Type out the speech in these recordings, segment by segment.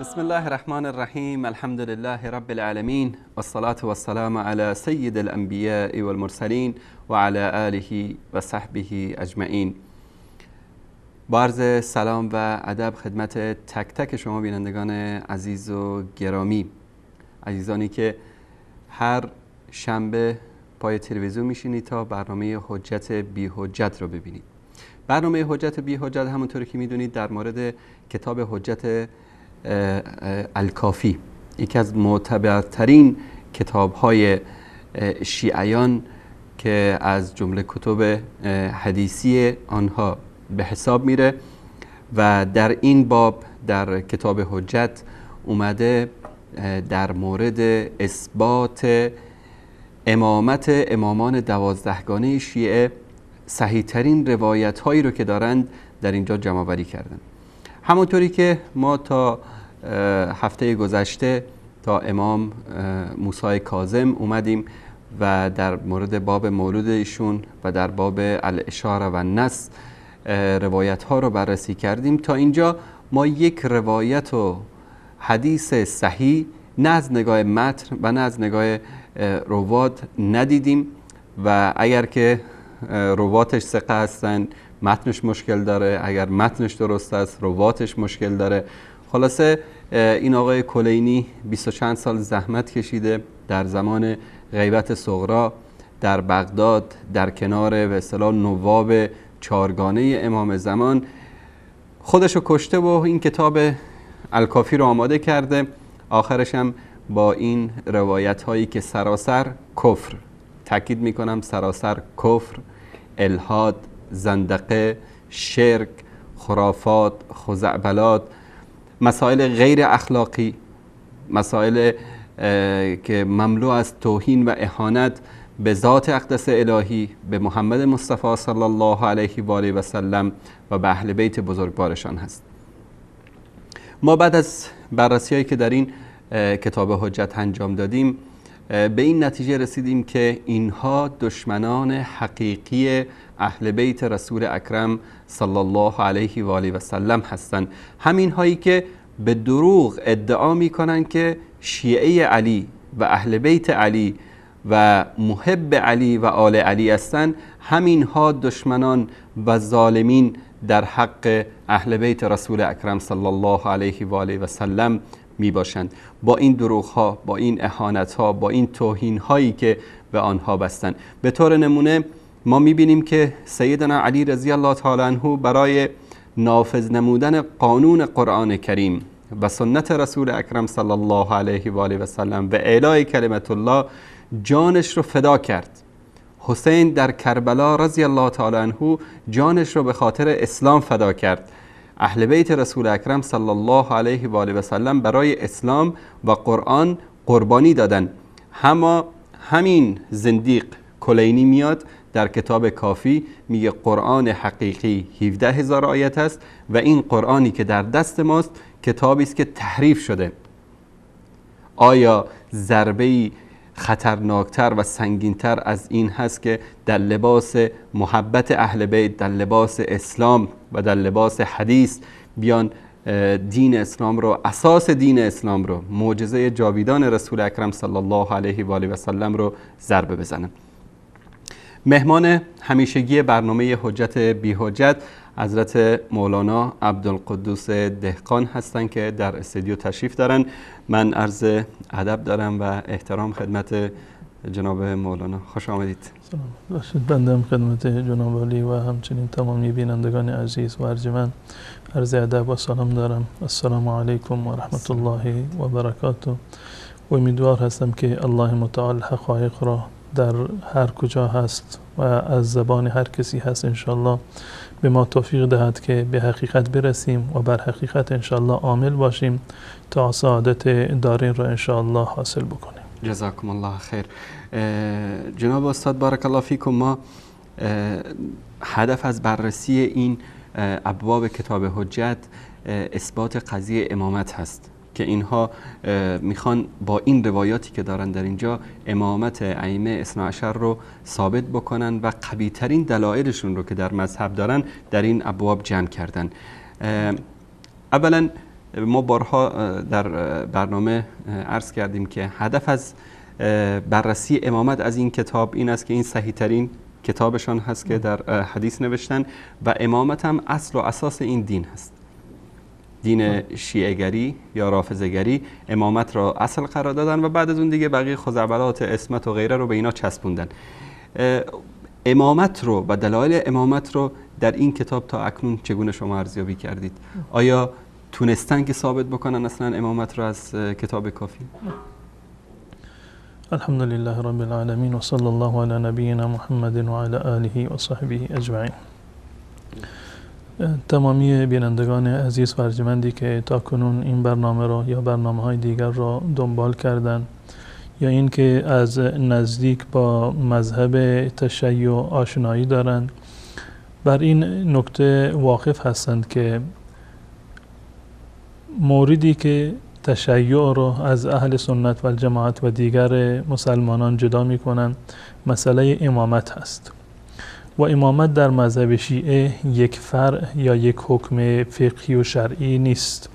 بسم الله الرحمن الرحیم. الحمد لله رب العالمین والصلاة والسلام علی سید الانبیاء والمرسلین و علی آله و صحبه اجمعین. با عرض سلام و ادب خدمت تک تک شما بینندگان عزیز و گرامی، عزیزانی که هر شنبه پای تلویزیون میشینید تا برنامه حجت بی حجت رو ببینید. برنامه حجت بی حجت همونطوری که میدونید در مورد کتاب حجت الکافی، یکی از معتبرترین کتاب‌های شیعیان که از جمله کتب حدیثی آنها به حساب میره و در این باب در کتاب حجت اومده در مورد اثبات امامت امامان 12گانه شیعه صحیح ترین روایت هایی رو که دارند در اینجا جمع آوری کردن. همونطوری که ما تا هفته گذشته تا امام موسی کاظم اومدیم و در مورد باب مولود ایشون و در باب الاشاره و النص روایت ها رو بررسی کردیم. تا اینجا ما یک روایت و حدیث صحیح نه از نگاه متن و نه از نگاه روات ندیدیم و اگر که رواتش ثقه هستن متنش مشکل داره، اگر متنش درست است رواتش مشکل داره. خلاصه این آقای کلینی 20 و چند سال زحمت کشیده در زمان غیبت صغرا در بغداد در کنار به اصطلاح نواب چارگانه امام زمان خودشو کشته و این کتاب الکافی رو آماده کرده. آخرش هم با این روایت هایی که سراسر کفر، تاکید میکنم سراسر کفر، الحاد، زندقه، شرک، خرافات، خزعبلات، مسائل غیر اخلاقی، مسائل که مملو از توهین و اهانت به ذات اقدس الهی، به محمد مصطفی صلی الله علیه و آله و سلم و به اهل بیت بزرگوارشان هست. ما بعد از بررسی‌هایی که در این کتاب حجت انجام دادیم به این نتیجه رسیدیم که اینها دشمنان حقیقی اهل بیت رسول اکرم صلی الله علیه و آله و سلم هستند. همین هایی که به دروغ ادعا میکنن که شیعه علی و اهل بیت علی و محب علی و آل علی هستند، همین ها دشمنان و ظالمین در حق اهل بیت رسول اکرم صلی الله علیه و آله و سلم می باشند. با این دروغ ها، با این اهانت ها، با این توهین هایی که به آنها بستند. به طور نمونه ما می بینیم که سیدنا علی رضی الله تعالی عنه برای نافذ نمودن قانون قرآن کریم و سنت رسول اکرم صلی الله علیه و آله و سلم و اعلای کلمت الله جانش رو فدا کرد. حسین در کربلا رضی الله تعالی عنه جانش رو به خاطر اسلام فدا کرد. اهل بیت رسول اکرم صلی الله علیه و آله و سلم برای اسلام و قرآن قربانی دادن. همین زندیق کلینی میاد در کتاب کافی میگه قرآن حقیقی 17,000 آیت است و این قرآنی که در دست ماست کتابی است که تحریف شده. آیا ضربه‌ای خطرناکتر و سنگینتر از این هست که در لباس محبت اهل بیت، در لباس اسلام و در لباس حدیث بیان دین اسلام رو، اساس دین اسلام رو، معجزه جاویدان رسول اکرم صلی الله علیه و آله و سلم رو ضربه بزنن؟ مهمان همیشگی برنامه حجت بی حجت حضرت مولانا عبدالقدوس دهقان هستند که در استودیو تشریف دارن. من عرض ادب دارم و احترام خدمت جناب مولانا. خوش آمدید. سلام باشید. بنده هم خدمت جناب عالی و همچنین تمامی بینندگان عزیز و ارجمند عرض ادب و سلام دارم. السلام علیکم و رحمت الله و برکاته. امیدوار هستم که الله متعال حقایق را در هر کجا هست و از زبان هر کسی هست انشالله به ما توفیق دهد که به حقیقت برسیم و بر حقیقت انشالله عامل باشیم تا سعادت دارین را انشالله حاصل بکنیم. جزاکم الله خیر. جناب استاد بارک الله فیکم، ما هدف از بررسی این ابواب کتاب حجت اثبات قضیه امامت هست که اینها میخوان با این روایاتی که دارن در اینجا امامت ائمه اثنا عشر رو ثابت بکنن و قوی ترین دلایلشون رو که در مذهب دارن در این ابواب جمع کردن. اولا ما بارها در برنامه عرض کردیم که هدف از بررسی امامت از این کتاب این است که این صحیح ترین کتابشان هست که در حدیث نوشتن و امامت هم اصل و اساس این دین هست. دین شیعه‌گری یا رافضه‌گری امامت را اصل قرار دادن و بعد از اون دیگه بقیه خزعبلات اسمت و غیره رو به اینا چسبوندن. امامت رو و دلایل امامت رو در این کتاب تا اکنون چگونه شما ارزیابی کردید؟ آیا تونستن که ثابت بکنن اصلا امامت رو از کتاب کافی؟ الحمد لله رب العالمین و صلی الله علی نبینا محمد و علی آله و صحبه اجمعین. تمامی بینندگان عزیز و ارجمندی که تا کنون این برنامه را یا برنامه‌های دیگر را دنبال کردند یا این که از نزدیک با مذهب تشیع آشنایی دارند، بر این نکته واقف هستند که موردی که تشیع را از اهل سنت و الجماعت و دیگر مسلمانان جدا می کنند مسئله امامت هست و امامت در مذهب شیعه یک فرع یا یک حکم فقهی و شرعی نیست،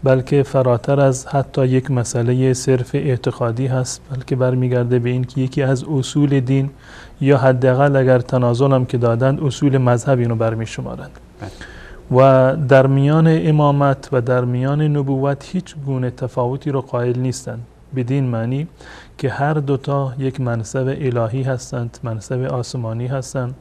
بلکه فراتر از حتی یک مسئله صرف اعتقادی هست، بلکه برمیگرده به این که یکی از اصول دین یا حداقل اگر تنازل هم که دادند اصول مذهب اینو برمی شمارند. و در میان امامت و در میان نبوت هیچ گونه تفاوتی رو قائل نیستند، بدین معنی که هر دوتا یک منصب الهی هستند، منصب آسمانی هستند.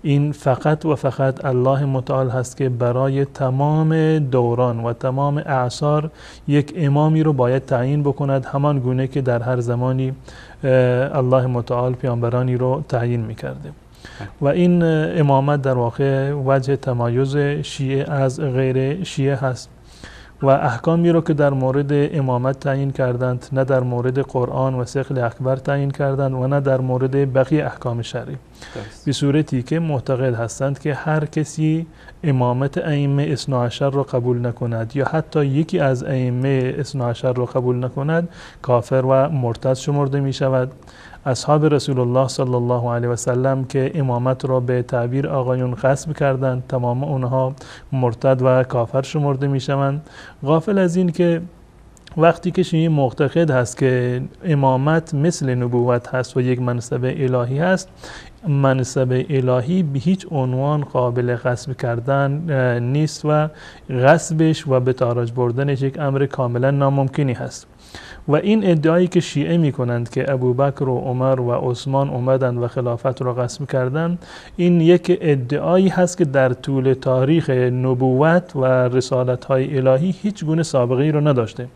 این فقط و فقط الله متعال هست که برای تمام دوران و تمام اعصار یک امامی رو باید تعیین بکند، همان گونه که در هر زمانی الله متعال پیامبرانی رو تعیین میکرده. و این امامت در واقع وجه تمایز شیعه از غیر شیعه هست و احکامی رو که در مورد امامت تعیین کردند نه در مورد قرآن و ثقل اکبر تعیین کردند و نه در مورد بقیه احکام شرعی، به صورتی که معتقد هستند که هر کسی امامت ائمه اثنا عشر رو قبول نکند یا حتی یکی از ائمه اثنا عشر رو قبول نکند کافر و مرتد شمرده می شود. اصحاب رسول الله صلی الله علیه و سلم که امامت را به تعبیر آقایون غصب کردند، تمام اونها مرتد و کافر شمرده می شوند. غافل از این که وقتی که شیعه معتقد هست که امامت مثل نبوت هست و یک منصب الهی هست، منصب الهی به هیچ عنوان قابل غصب کردن نیست و غصبش و به تاراج بردنش یک امر کاملا ناممکنی هست. و این ادعایی که شیعه می کنند که ابوبکر و عمر و عثمان اومدند و خلافت را غصب کردند، این یک ادعایی هست که در طول تاریخ نبوت و رسالت های الهی هیچ گونه سابقه را نداشته،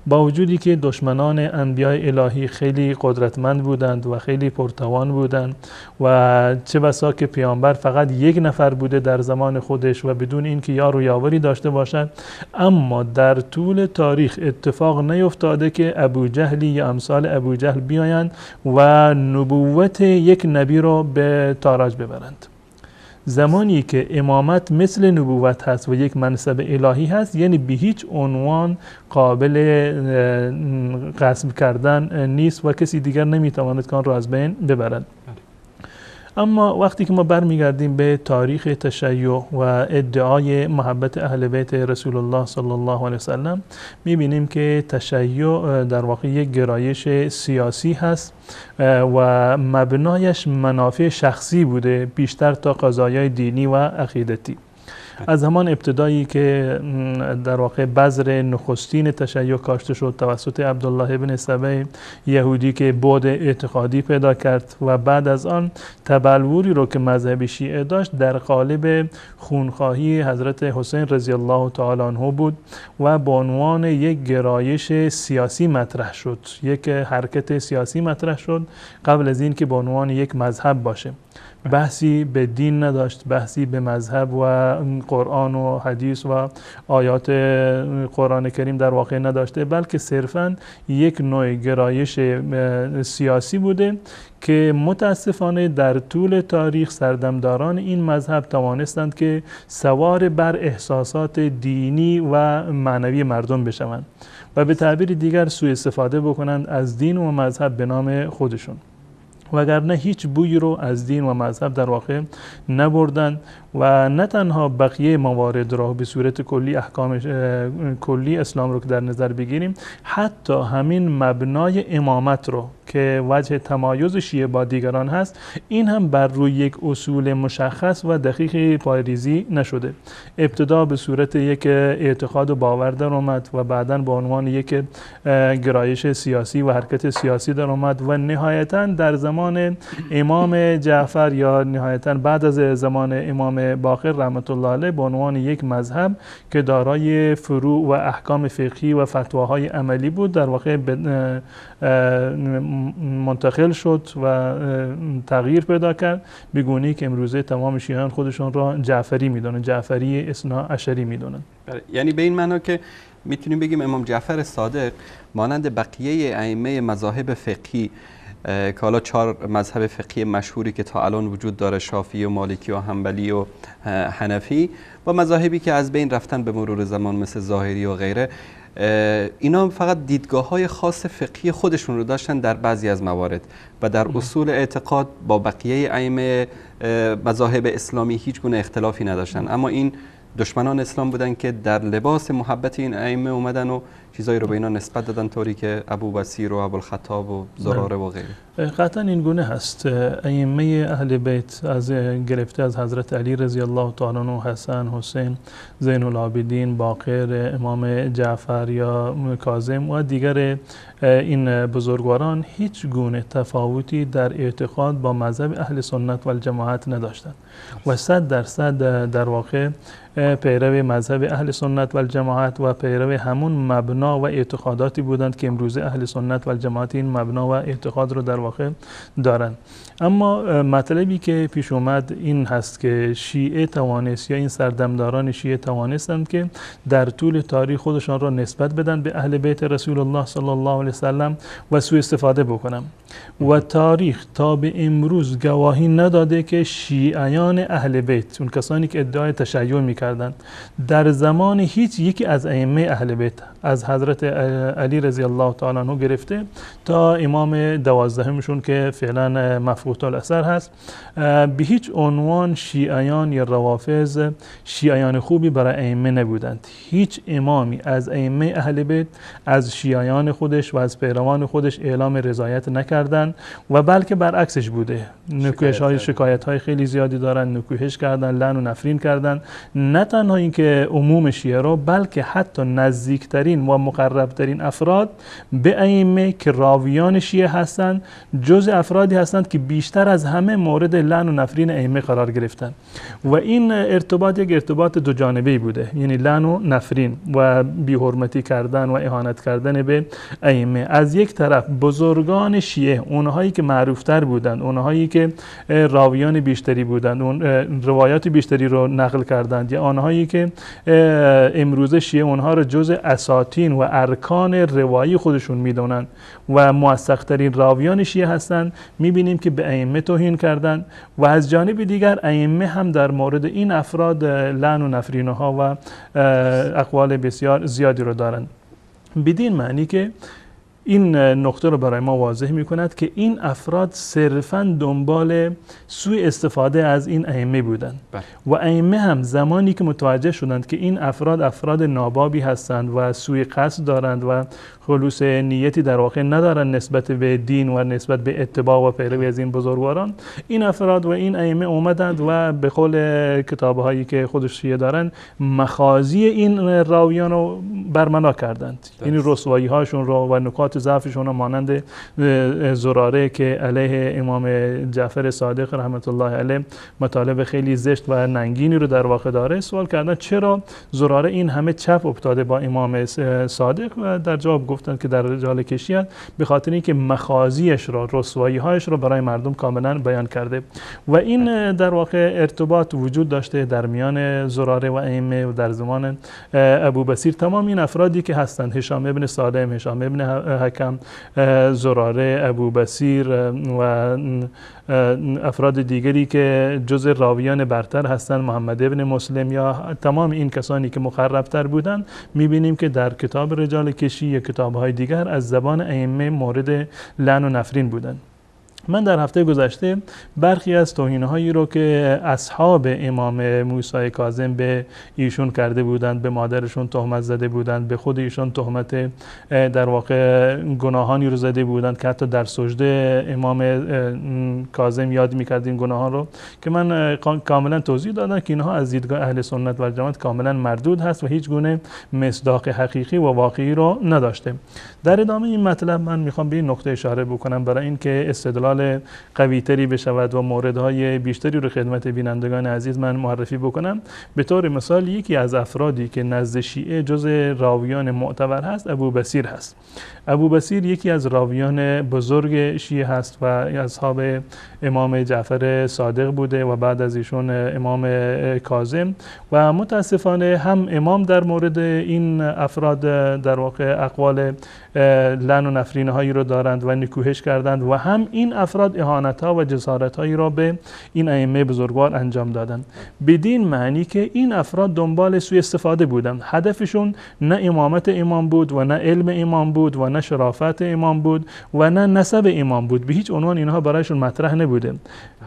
با وجودی که دشمنان انبیاء الهی خیلی قدرتمند بودند و خیلی پرتوان بودند و چه بسا که پیامبر فقط یک نفر بوده در زمان خودش و بدون اینکه یار و یاوری داشته باشد، اما در طول تاریخ اتفاق نیفتاده که ابو جهلی یا امثال ابو جهل بیایند و نبوت یک نبی را به تاراج ببرند. زمانی که امامت مثل نبوت هست و یک منصب الهی هست، یعنی به هیچ عنوان قابل غصب کردن نیست و کسی دیگر نمیتواند که آن را از بین ببرد. اما وقتی که ما برمیگردیم به تاریخ تشیع و ادعای محبت اهل بیت رسول الله صلی الله علیه وسلم، میبینیم که تشیع در واقع یک گرایش سیاسی هست و مبنایش منافع شخصی بوده بیشتر تا قضایای دینی و عقیدتی. از همان ابتدایی که در واقع بذر نخستین تشیع کاشته شد توسط عبدالله ابن سبع یهودی که بعد اعتقادی پیدا کرد و بعد از آن تبلوری رو که مذهب شیعه داشت در قالب خونخواهی حضرت حسین رضی الله تعالی عنه بود و به عنوان یک گرایش سیاسی مطرح شد، یک حرکت سیاسی مطرح شد قبل از این که به عنوان یک مذهب باشه. بحثی به دین نداشت، بحثی به مذهب و قرآن و حدیث و آیات قرآن کریم در واقع نداشته، بلکه صرفاً یک نوع گرایش سیاسی بوده که متاسفانه در طول تاریخ سردمداران این مذهب توانستند که سوار بر احساسات دینی و معنوی مردم بشوند و به تعبیر دیگر سوء استفاده بکنند از دین و مذهب به نام خودشون. وگرنه هیچ بویی رو از دین و مذهب در واقع نبردن و نه تنها بقیه موارد را به صورت کلی احکام کلی اسلام رو که در نظر بگیریم، حتی همین مبنای امامت رو که وجه تمایز شیعه با دیگران هست، این هم بر روی یک اصول مشخص و دقیق پایه‌ریزی نشده. ابتدا به صورت یک اعتقاد و باور در اومد و بعداً به عنوان یک گرایش سیاسی و حرکت سیاسی در اومد و نهایتاً در زمان امام جعفر یا نهایتاً بعد از زمان امام باقر رحمت الله علیه به عنوان یک مذهب که دارای فروع و احکام فقهی و فتواهای عملی بود، در واقع منتقل شد و تغییر پیدا کرد، به گونه‌ای که امروزه تمام شیعیان خودشون را جعفری میدونن، جعفری اثنا عشری میدونن. یعنی به این معنا که میتونیم بگیم امام جعفر صادق مانند بقیه ائمه مذاهب فقهی که حالا 4 مذهب فقهی مشهوری که تا الان وجود داره، شافعی و مالکی و حنبلی و حنفی، و مذاهبی که از بین رفتن به مرور زمان مثل ظاهری و غیره، اینا فقط دیدگاه‌های خاص فقهی خودشون رو داشتن در بعضی از موارد و در اصول اعتقاد با بقیه ائمه مذاهب اسلامی هیچ گونه اختلافی نداشتن. اما این دشمنان اسلام بودن که در لباس محبت این ائمه اومدن و چیزایی رو به اینا نسبت دادن، طوری که ابوبصیر و ابوالخطاب و زراره و غیره. قطعا این گونه هست. ائمه اهل بیت از گرفته از حضرت علی رضی الله تعالی عنه، حسن، حسین، زین العابدین، باقر، امام جعفر یا کاظم و دیگر این بزرگواران هیچ گونه تفاوتی در اعتقاد با مذهب اهل سنت و الجماعت نداشتند و 100% در واقع پیرو مذهب اهل سنت و الجماعت و پیرو همون مبنا و اعتقاداتی بودند که امروزه اهل سنت و الجماعت این مبنا و اعتقاد رو در واقع دارند. اما مطلبی که پیش اومد این هست که شیعه توانست یا این سردمداران شیعه توانستند که در طول تاریخ خودشان را نسبت بدن به اهل بیت رسول الله صلی الله علیه وسلم و سوء استفاده بکنن و تاریخ تا به امروز گواهی نداده که شیعیان اهل بیت، اون کسانی که ادعای تشیع میکردند، در زمان هیچ یکی از ائمه اهل بیت از حضرت علی رضی الله تعالی عنه گرفته تا امام 12مشون که فعلا مفقود الاثر هست، به هیچ عنوان شیعیان یا روافض شیعیان خوبی برای ائمه نبودند. هیچ امامی از ائمه اهل بیت از شیعیان خودش و از پیروان خودش اعلام رضایت نکردند و بلکه برعکسش بوده. شکایت های خیلی زیادی دارن، نکوهش کردن، لعن و نفرین کردن. نه تنها اینکه عموم شیعه را، بلکه حتی نزدیکترین و مقربترین افراد به ائمه که راویان شیعه هستند جز افرادی هستند که بیشتر از همه مورد لعن و نفرین ائمه قرار گرفتند و این ارتباط یک ارتباط دو جانبه‌ای بوده، یعنی لعن و نفرین و بی‌حرمتی کردن و اهانت کردن به ائمه. از یک طرف بزرگان شیعه، اونهایی که معروفتر بودند، اونهایی که راویان بیشتری بودند، اون روایات بیشتری رو نقل کردند، یا آنهایی که امروزه شیعه اونها رو جز اساطین و ارکان روایی خودشون میدونن و موثق‌ترین راویان شیعه هستند، میبینیم که به ائمه توهین کردند و از جانب دیگر ائمه هم در مورد این افراد لعن و نفرینها و اقوال بسیار زیادی رو دارند. بدین معنی که این نقطه رو برای ما واضح می کند که این افراد صرفاً دنبال سوء استفاده از این ائمه بودند و ائمه هم زمانی که متوجه شدند که این افراد نابابی هستند و سوء قصد دارند و خلوص نیتی در واقع ندارند نسبت به دین و نسبت به اتباع و پیروی از این بزرگواران، این افراد و این ائمه اومدند و به قول کتاب‌هایی که خودش شیعه دارند مخازی این راویان رو برملا کردند، یعنی رسوایی هاشون رو و نکات ضعفشون رو مانند زراره که علیه امام جعفر صادق رحمت الله علیه مطالب خیلی زشت و ننگینی رو در واقع داره، سوال کردن چرا زراره این همه چپ افتاده با امام صادق و در جواب گفتن که در رجال کشی است، به خاطر اینکه مخازیش رو، رسوایی هایش رو برای مردم کاملا بیان کرده و این در واقع ارتباط وجود داشته در میان زراره و ائمه و در زمان ابوبصیر. تمام این افرادی که هستند، هشام ابن سالم، هشام ابن حکم، زراره، ابوبصیر و افراد دیگری که جز راویان برتر هستند، محمد ابن مسلم یا تمام این کسانی که مقربتر بودند، میبینیم که در کتاب رجال کشی یا کتاب‌های دیگر از زبان ائمه مورد لعن و نفرین بودند. من در هفته گذشته برخی از توهین‌هایی رو که اصحاب امام موسی کاظم به ایشون کرده بودند، به مادرشون تهمت زده بودند، به خود ایشون تهمت در واقع گناهانی رو زده بودند که حتی در سجده امام کاظم یاد می‌کرد این گناهان رو، که من کاملا توضیح دادم که اینها از دیدگاه اهل سنت و جماعت کاملا مردود هست و هیچ گونه مصداق حقیقی و واقعی رو نداشته. در ادامه این مطلب من میخوام به این نکته اشاره بکنم برای اینکه استدلال قوی تری بشود و موردهای بیشتری رو خدمت بینندگان عزیز من معرفی بکنم. به طور مثال یکی از افرادی که نزد شیعه جز راویان معتبر هست ابو بصیر هست. ابو بصیر یکی از راویان بزرگ شیعه هست و اصحاب امام جعفر صادق بوده و بعد از ایشون امام کاظم، و متاسفانه هم امام در مورد این افراد در واقع اقوال لعن و نفرینه هایی رو دارند و نکوهش کردند و هم این افراد اهانت ها و جسارت هایی را به این ائمه بزرگوار انجام دادند، بدین معنی که این افراد دنبال سوء استفاده بودند. هدفشون نه امامت امام بود و نه علم امام بود و نه شرافت امام بود و نه نسب امام بود، به هیچ عنوان اینها برایشون مطرح نبوده.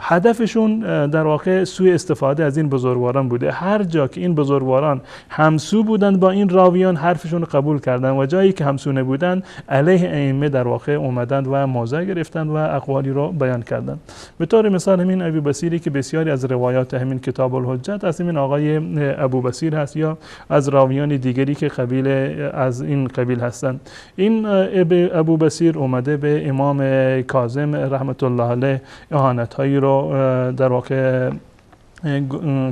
هدفشون در واقع سوء استفاده از این بزرگواران بوده. هر جا که این بزرگواران همسو بودند با این راویان حرفشون رو قبول کردند و جایی که همسو نبودند علیه ائمه در واقع اومدند و موضع گرفتند و اقوالی رو بیان کردند. به طور مثال همین ابو بصیری که بسیاری از روایات همین کتاب الحجت از همین آقای ابو بصیر هست یا از راویان دیگری که از این قبیل هستند. این ابو بصیر اومده به امام کاظم رحمت الله علیه اهانت هایی رو در واقع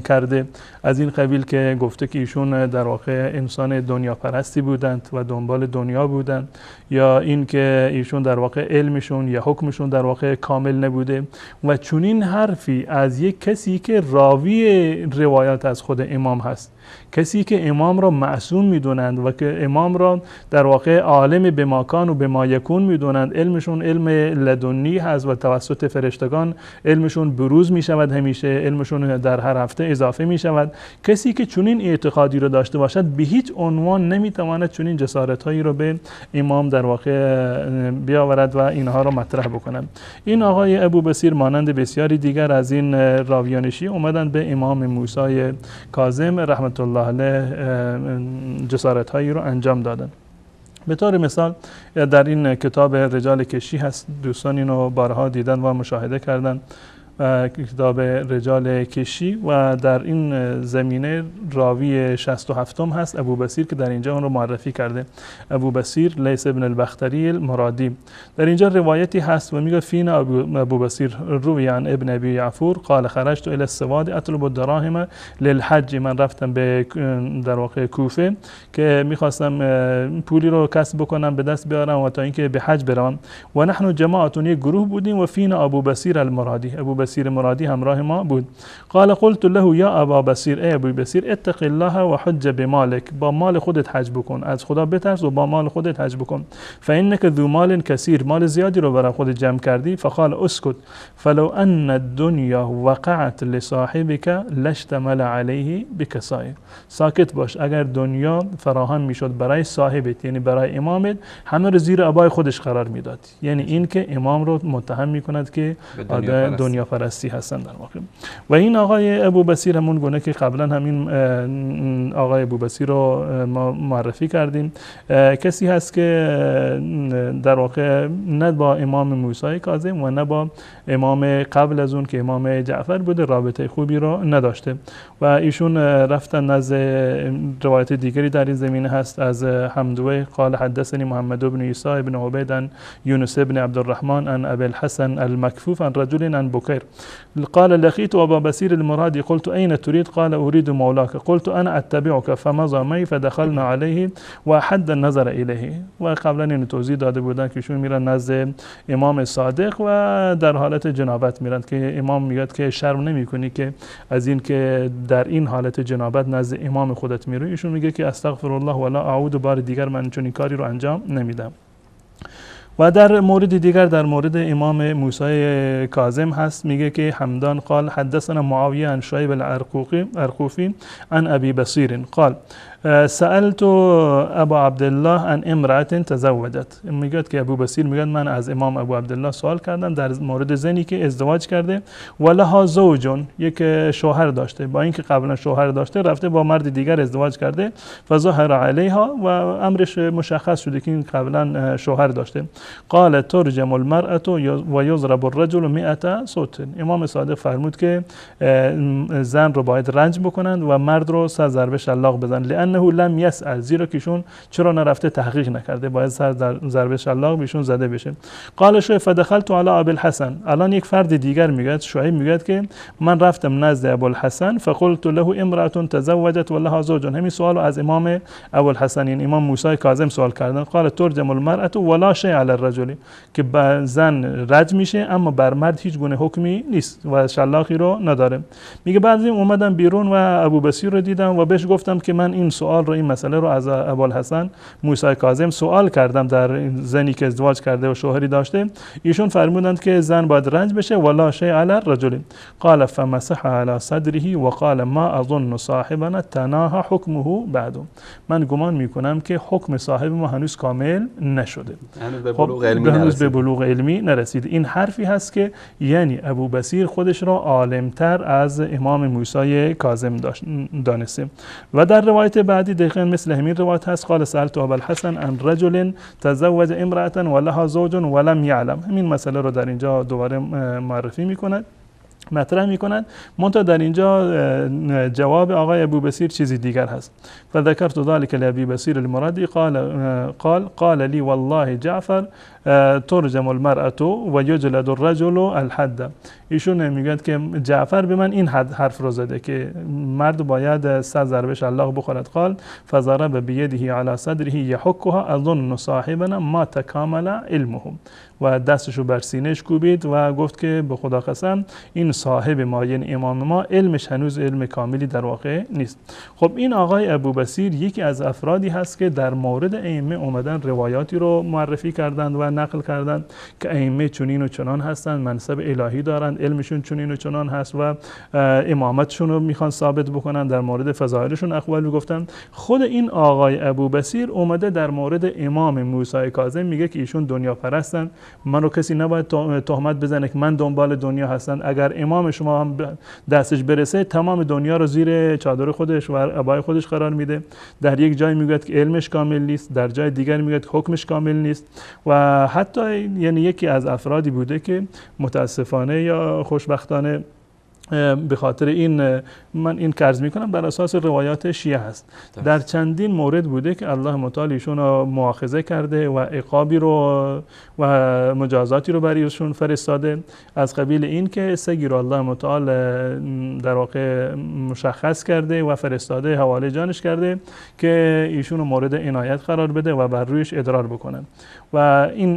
کرده، از این قبیل که گفته که ایشون در واقع انسان دنیا پرستی بودند و دنبال دنیا بودند، یا این که ایشون در واقع علمشون یا حکمشون در واقع کامل نبوده و چنین حرفی از یک کسی که راوی روایات از خود امام هست، کسی که امام را معصوم میدونند و که امام را در واقع عالم به ماکان و به ما یکون میدونند، علمشون علم لدنی هست و توسط فرشتگان علمشون بروز میشود، همیشه علمشون در هر هفته اضافه میشود. کسی که چنین اعتقادی رو داشته باشد به هیچ عنوان نمیتواند چنین جسارت هایی رو به امام در واقع بیاورد و اینها رو مطرح بکنند. این آقای ابو بصیر مانند بسیاری دیگر از این راویان شیعه اومدن به امام موسی کاظم رحمت الله علیه جسارت هایی رو انجام دادن. به طور مثال در این کتاب رجال کشی هست، دوستان اینو بارها دیدن و مشاهده کردن، کتاب رجال کشی، و در این زمینه راوی 67 هست ابو بصیر که در اینجا اون رو معرفی کرده، ابو بصیر لیث ابن البختری المرادی. در اینجا روایتی هست و میگه فینا ابو بصیر روی عن ابن ابی یعفور قال خرجت الى السواد اطلب الدراهم للحج، من رفتم به در واقع کوفه که میخواستم پولی رو کسب بکنم به دست بیارم و تا اینکه به حج بروم، و نحن جماعتون یک گروه بودیم و فینا ابو بصیر المرادی، ابو بصیر مرادی همراه ما بود. قال قلت له یا ابا بصیر، ای ابو بصیر اتق الله و حج بمالک، با مال خودت حج بکن، از خدا بترس و با مال خودت حج بکن، فانك ذو مال کثیر، مال زیادی رو برای خودت جمع کردی. فقال اسکت فلو ان الدنيا وقعت لصاحبك لاشتمل عليه بكسائر، ساکت باش، اگر دنیا فراهم میشد برای صاحبت یعنی برای امامت همه رو زیر ابای خودش قرار میداد، یعنی این که امام رو متهم میکند که دنیا پرستی هستن در واقع. و این آقای ابو بصیر همون گونه که قبلا همین آقای ابو بصیر رو ما معرفی کردیم، کسی هست که در واقع نه با امام موسی کاظم و نه با امام قبل از اون که امام جعفر بوده رابطه خوبی رو نداشته، و ایشون رفتن نزد روایت دیگری در این زمینه هست از حمدوی قال حدثني محمد بن عيسى بن عبيد عن يونس بن عبد الرحمن عن ابي الحسن المكفوف عن رجل عن بكير قال لقيت ابا بصير المرادي قلت اين تريد قال اريد مولاك قلت انا اتبعك فمضى معي فدخلنا عليه واحد النظر اليه. و قبلا این توضیح داده بودن که ایشون میرن نزد امام صادق و در حالت جنابت میرن که امام میگه که شرم نمیکنی که از این که در این حالت جنابت نزد امام خودت میروی؟ ایشون میگه که استغفر الله ولا اعود، بار دیگر من چنین کاری رو انجام نمیدم. و در مورد دیگر در مورد امام موسی کاظم هست، میگه که حمدان قال حدثنا معاویه عن شعیب العرقوفی عن ابی بصیر قال سألت ابا عبدالله عن امرأة تزوجت. میگه که ابو بصیر میگه من از امام ابو عبدالله سوال کردم در مورد زنی که ازدواج کرده و لها زوجون، یک شوهر داشته، با اینکه قبلا شوهر داشته رفته با مرد دیگر ازدواج کرده، فظهر علیها و امرش مشخص شده که این قبلا شوهر داشته. قال ترجم المرأة و یضرب الرجل 100 صوت. امام صادق فرمود که زن رو باید رنج بکنند و مرد رو 100 ضربه شلاق بزنند، لانه لم يسأل، زیرا که ایشون چرا نرفته تحقیق نکرده، باید 100 ضربه شلاق بهشون زده بشه. قال شعیب فدخلت على ابي الحسن. الان یک فرد دیگر میگه، شعیب میگه که من رفتم نزد ابوالحسن فقلت له امرأة تزوجت ولها زوج. همین سوال از امام ابوالحسن یعنی امام موسی کاظم سوال کردن. قال ترجم المرأة ولا شيء على الرجل، که زن رجم میشه اما بر مرد هیچ گونه حکمی نیست و شلاقی رو نداره. میگه بعضی اومدم بیرون و ابو بصیر رو دیدم و بهش گفتم که من این سوال رو، این مسئله رو از ابوالحسن موسی کاظم سوال کردم در زنی که ازدواج کرده و شوهری داشته. ایشون فرمودند که زن باید رنج بشه ولا شيء على الرجل. قال فمسح على صدره وقال ما اظن صاحبنا تناهى حكمه بعد. من گمان میکنم که حکم صاحب ما هنوز کامل نشده، هنوز به بلوغ علمی نرسید. این حرفی هست که یعنی ابو بصیر خودش را عالمتر از امام موسی کاظم دانسته. و در روایت بعدی دقیقاً مثل همین روایت هست. قال سألت ابا الحسن عن رجل تزوج امرأة ولها زوج ولم يعلم. همین مسئله رو در اینجا دوباره معرفی میکند، مطرح میکنند، منتها در اینجا جواب آقای ابو بصیر چیزی دیگر هست. فذكرت ذلك لابي بصير المرادي قال لي والله جعفر ترجم المرأة و یجلد الرجل الحد. ایشون میگوید که جعفر به من این حرف رو زده که مرد باید 100 ضربه شلاق بخورد. قال فضرب بيده على صدره يحكها اظن صاحبنا ما تكامل علمه. و دستشو بر سینه‌اش کوبید و گفت که به خدا قسم این صاحب ما یعنی امام ما علمش هنوز علم کاملی در واقع نیست. خب این آقای ابو بصیر یکی از افرادی هست که در مورد ائمه اومدن روایاتی رو معرفی کردند و نقل کردند که ائمه چنین و چنان هستند، منصب الهی دارند، علمشون چنین و چنان هست و امامتشون رو میخوان ثابت بکنن، در مورد فضایلشون اقوال گفتن. خود این آقای ابو بصیر اومده در مورد امام موسی کاظم میگه که ایشون دنیا پرستن، منو کسی نباید تهمت بزنه که من دنبال دنیا هستم. اگر امام شما هم دستش برسه تمام دنیا رو زیر چادر خودش و عبای خودش قرار میده. در یک جای میگه که علمش کامل نیست، در جای دیگر میگه که حکمش کامل نیست. و حتی یعنی یکی از افرادی بوده که متاسفانه یا خوشبختانه به خاطر این من این عرض میکنم بر اساس روایات شیعه هست، در چندین مورد بوده که الله متعال ایشون رو مؤاخذه کرده و عقابی رو و مجازاتی رو برای ایشون فرستاده، از قبیل این که سگی رو الله متعال در واقع مشخص کرده و فرستاده، حواله جانش کرده که ایشون رو مورد عنایت قرار بده و بر رویش ادرار بکنن. و این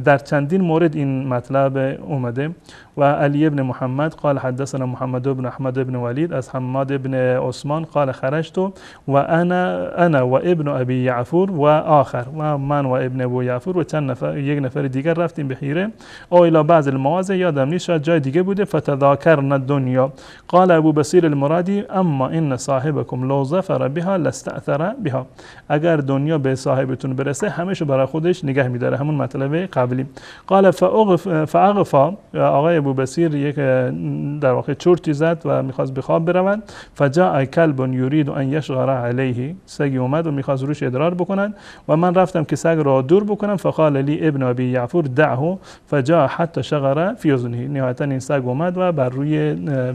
در چندین مورد این مطلب اومده. و علی ابن محمد قال حدثنا محمد بن احمد بن ولید از حماد بن عثمان قال خرجت و انا و ابن ابي يعفور و آخر، و من و ابن ابو یعفور و چند نفر، یک نفر دیگر رفتیم به حیره او الى بعض المواضع، یادم نیست شاید جای دیگه بوده. فتذاکرنا الدنيا. قال ابو بصیر المرادی اما ان صاحبكم لو ظفر بها لاستأثر بها. اگر دنیا به صاحبتون برسه همیشه برای خودش نگه میداره، همون مطلب قبلی. قال فاغفا. آقای ابو بصیر یک در واقع چرتی زد و میخواست به خواب برود. فجاء کلب یرید ان یشغر علیه. سگی اومد و میخواست روش ادرار بکنن و من رفتم که سگ را دور بکنم. فقال لی ابن ابي یعفور دعه فجاء حتى شغر فی اذنه. نهایتا این سگ اومد و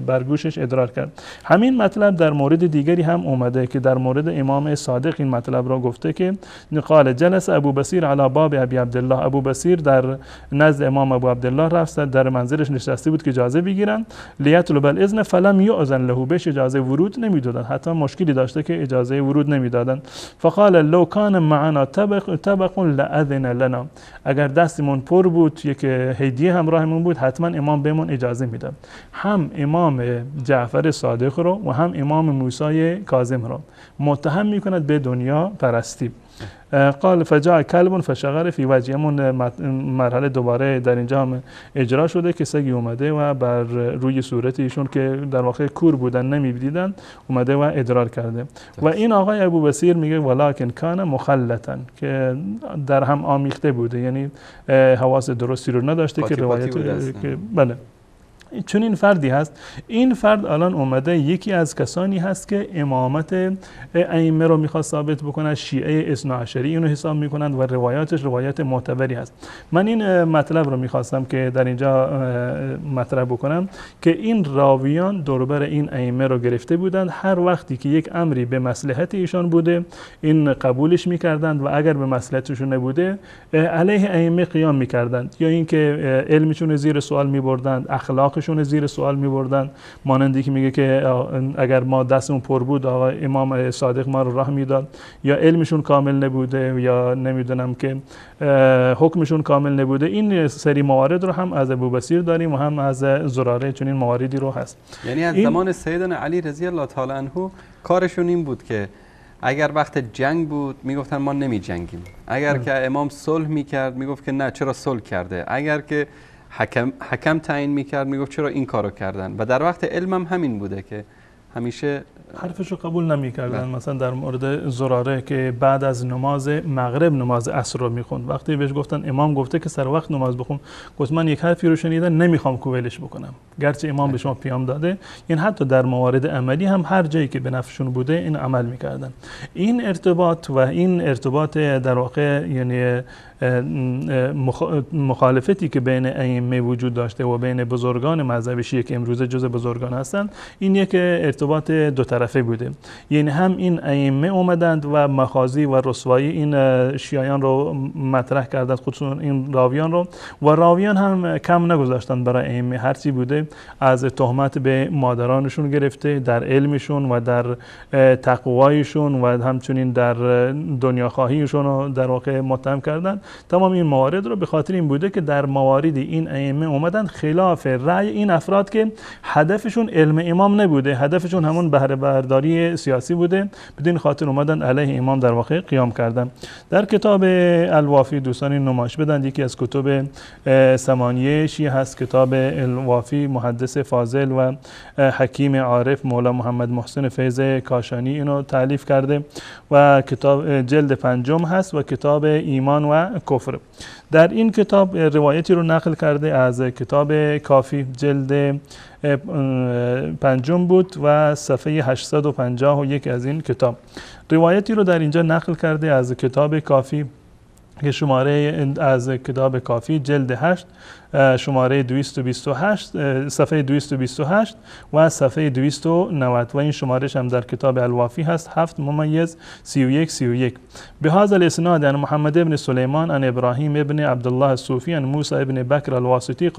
بر گوشش ادرار کرد. همین مطلب در مورد دیگری هم اومده که در مورد امام صادق این مطلب را گفته که قال جلس ابو بصیر علی باب ابي عبدالله. ابو بصیر در نزد امام ابو عبدالله رفت، در منزلش نشسته بود که اجازه بگیرن. لیطلب الاذن فلم یؤذن له. بهش اجازه ورود نمیدادن، حتی مشکلی داشته که اجازه ورود نمیدادن. فقال لو كان معنا طبق لاذن لنا. اگر دستمون پر بود، یک هدیه همراهمون بود، حتما امام بهمون اجازه میداد. هم امام جعفر صادق رو و هم امام موسی کاظم رو متهم میکند به دنیا پرستی. قال فجاء کلب فشغر فی وجهه. همون مرحله دوباره در اینجا هم اجرا شده که سگی اومده و بر روی صورت ایشون که در واقع کور بودن نمی‌دیدن اومده و ادرار کرده. و این آقای ابو بصیر میگه ولکن کان مخلطا، که در هم آمیخته بوده، یعنی حواس درستی رو نداشته که روایت که بله چون این فردی هست. این فرد الان اومده یکی از کسانی هست که امامت ائمه رو میخواد ثابت بکنه، شیعه اثنا عشری اینو حساب میکنند و روایاتش روایت معتبری هست. من این مطلب رو میخواستم که در اینجا مطرح بکنم که این راویان دوربر این ائمه رو گرفته بودند، هر وقتی که یک امری به مصلحت ایشان بوده این قبولش میکردند و اگر به مصلحتشون نبوده علیه ائمه قیام میکردند، یا اینکه علمشون زیر سوال میبردند، اخلاق شون زیر سوال می‌بردن، مانندی که میگه که اگر ما دستمون پر بود آقا امام صادق ما رو راه میداد، یا علمشون کامل نبوده، یا نمیدونم که حکمشون کامل نبوده. این سری موارد رو هم از ابو بصیر داریم و هم از زراره، چون این مواردی رو هست. یعنی از زمان سیدنا علی رضی الله تعالی عنه کارشون این بود که اگر وقت جنگ بود میگفتن ما نمی جنگیم، اگر که امام صلح میکرد میگفت که نه چرا صلح کرده، اگر که حکم تعیین میکرد میگفت چرا این کارو کردن. و در وقت علمم همین بوده که همیشه حرفشو قبول نمیکردن. مثلا در مورد زراره که بعد از نماز مغرب نماز عصر رو میخوند، وقتی بهش گفتن امام گفته که سر وقت نماز بخون، گفت من یک حرفی رو شنیدم نمیخوام کوبلش بکنم گرچه امام به شما پیام داده. این حتی در موارد عملی هم هر جایی که به نفعشون بوده این عمل میکردن. این ارتباط و این ارتباط در واقع یعنی مخالفتی که بین ائمه وجود داشته و بین بزرگان مذهب شیعه که امروزه جز بزرگان هستند، این یک ارتباط دو طرفه بوده. یعنی هم این ائمه اومدند و مخازی و رسوایی این شیعیان رو مطرح کردند، خصوصا این راویان رو، و راویان هم کم نگذاشتند برای ائمه، هرچی بوده از تهمت به مادرانشون گرفته، در علمشون و در تقوایشون و همچنین در دنیاخواهیشون رو در واقع متهم کردند. تمام این موارد رو به خاطر این بوده که در مواردی این ائمه اومدن خلاف رأی این افراد که هدفشون علم امام نبوده، هدفشون همون بهره برداری سیاسی بوده، بدین خاطر اومدن علیه امام در واقع قیام کردن. در کتاب الوافی دوستان نمایش بدن، یکی از کتب ثمانیه شیعه هست، کتاب الوافی، محدث فاضل و حکیم عارف مولا محمد محسن فیض کاشانی اینو تالیف کرده و کتاب جلد 5 هست و کتاب ایمان و کفر. در این کتاب روایتی رو نقل کرده از کتاب کافی، جلد 5 بود و صفحه 851 از این کتاب. روایتی رو در اینجا نقل کرده از کتاب کافی که شماره از کتاب کافی جلد 8 شماره 228 صفحه 228 و صفحه 290 و این شمارش هم در کتاب الوافی هست 7/31 به هذا الاسناد عن محمد ابن سلیمان عن ابراهیم ابن عبدالله الصوفی عن موسی ابن بکر الواسطی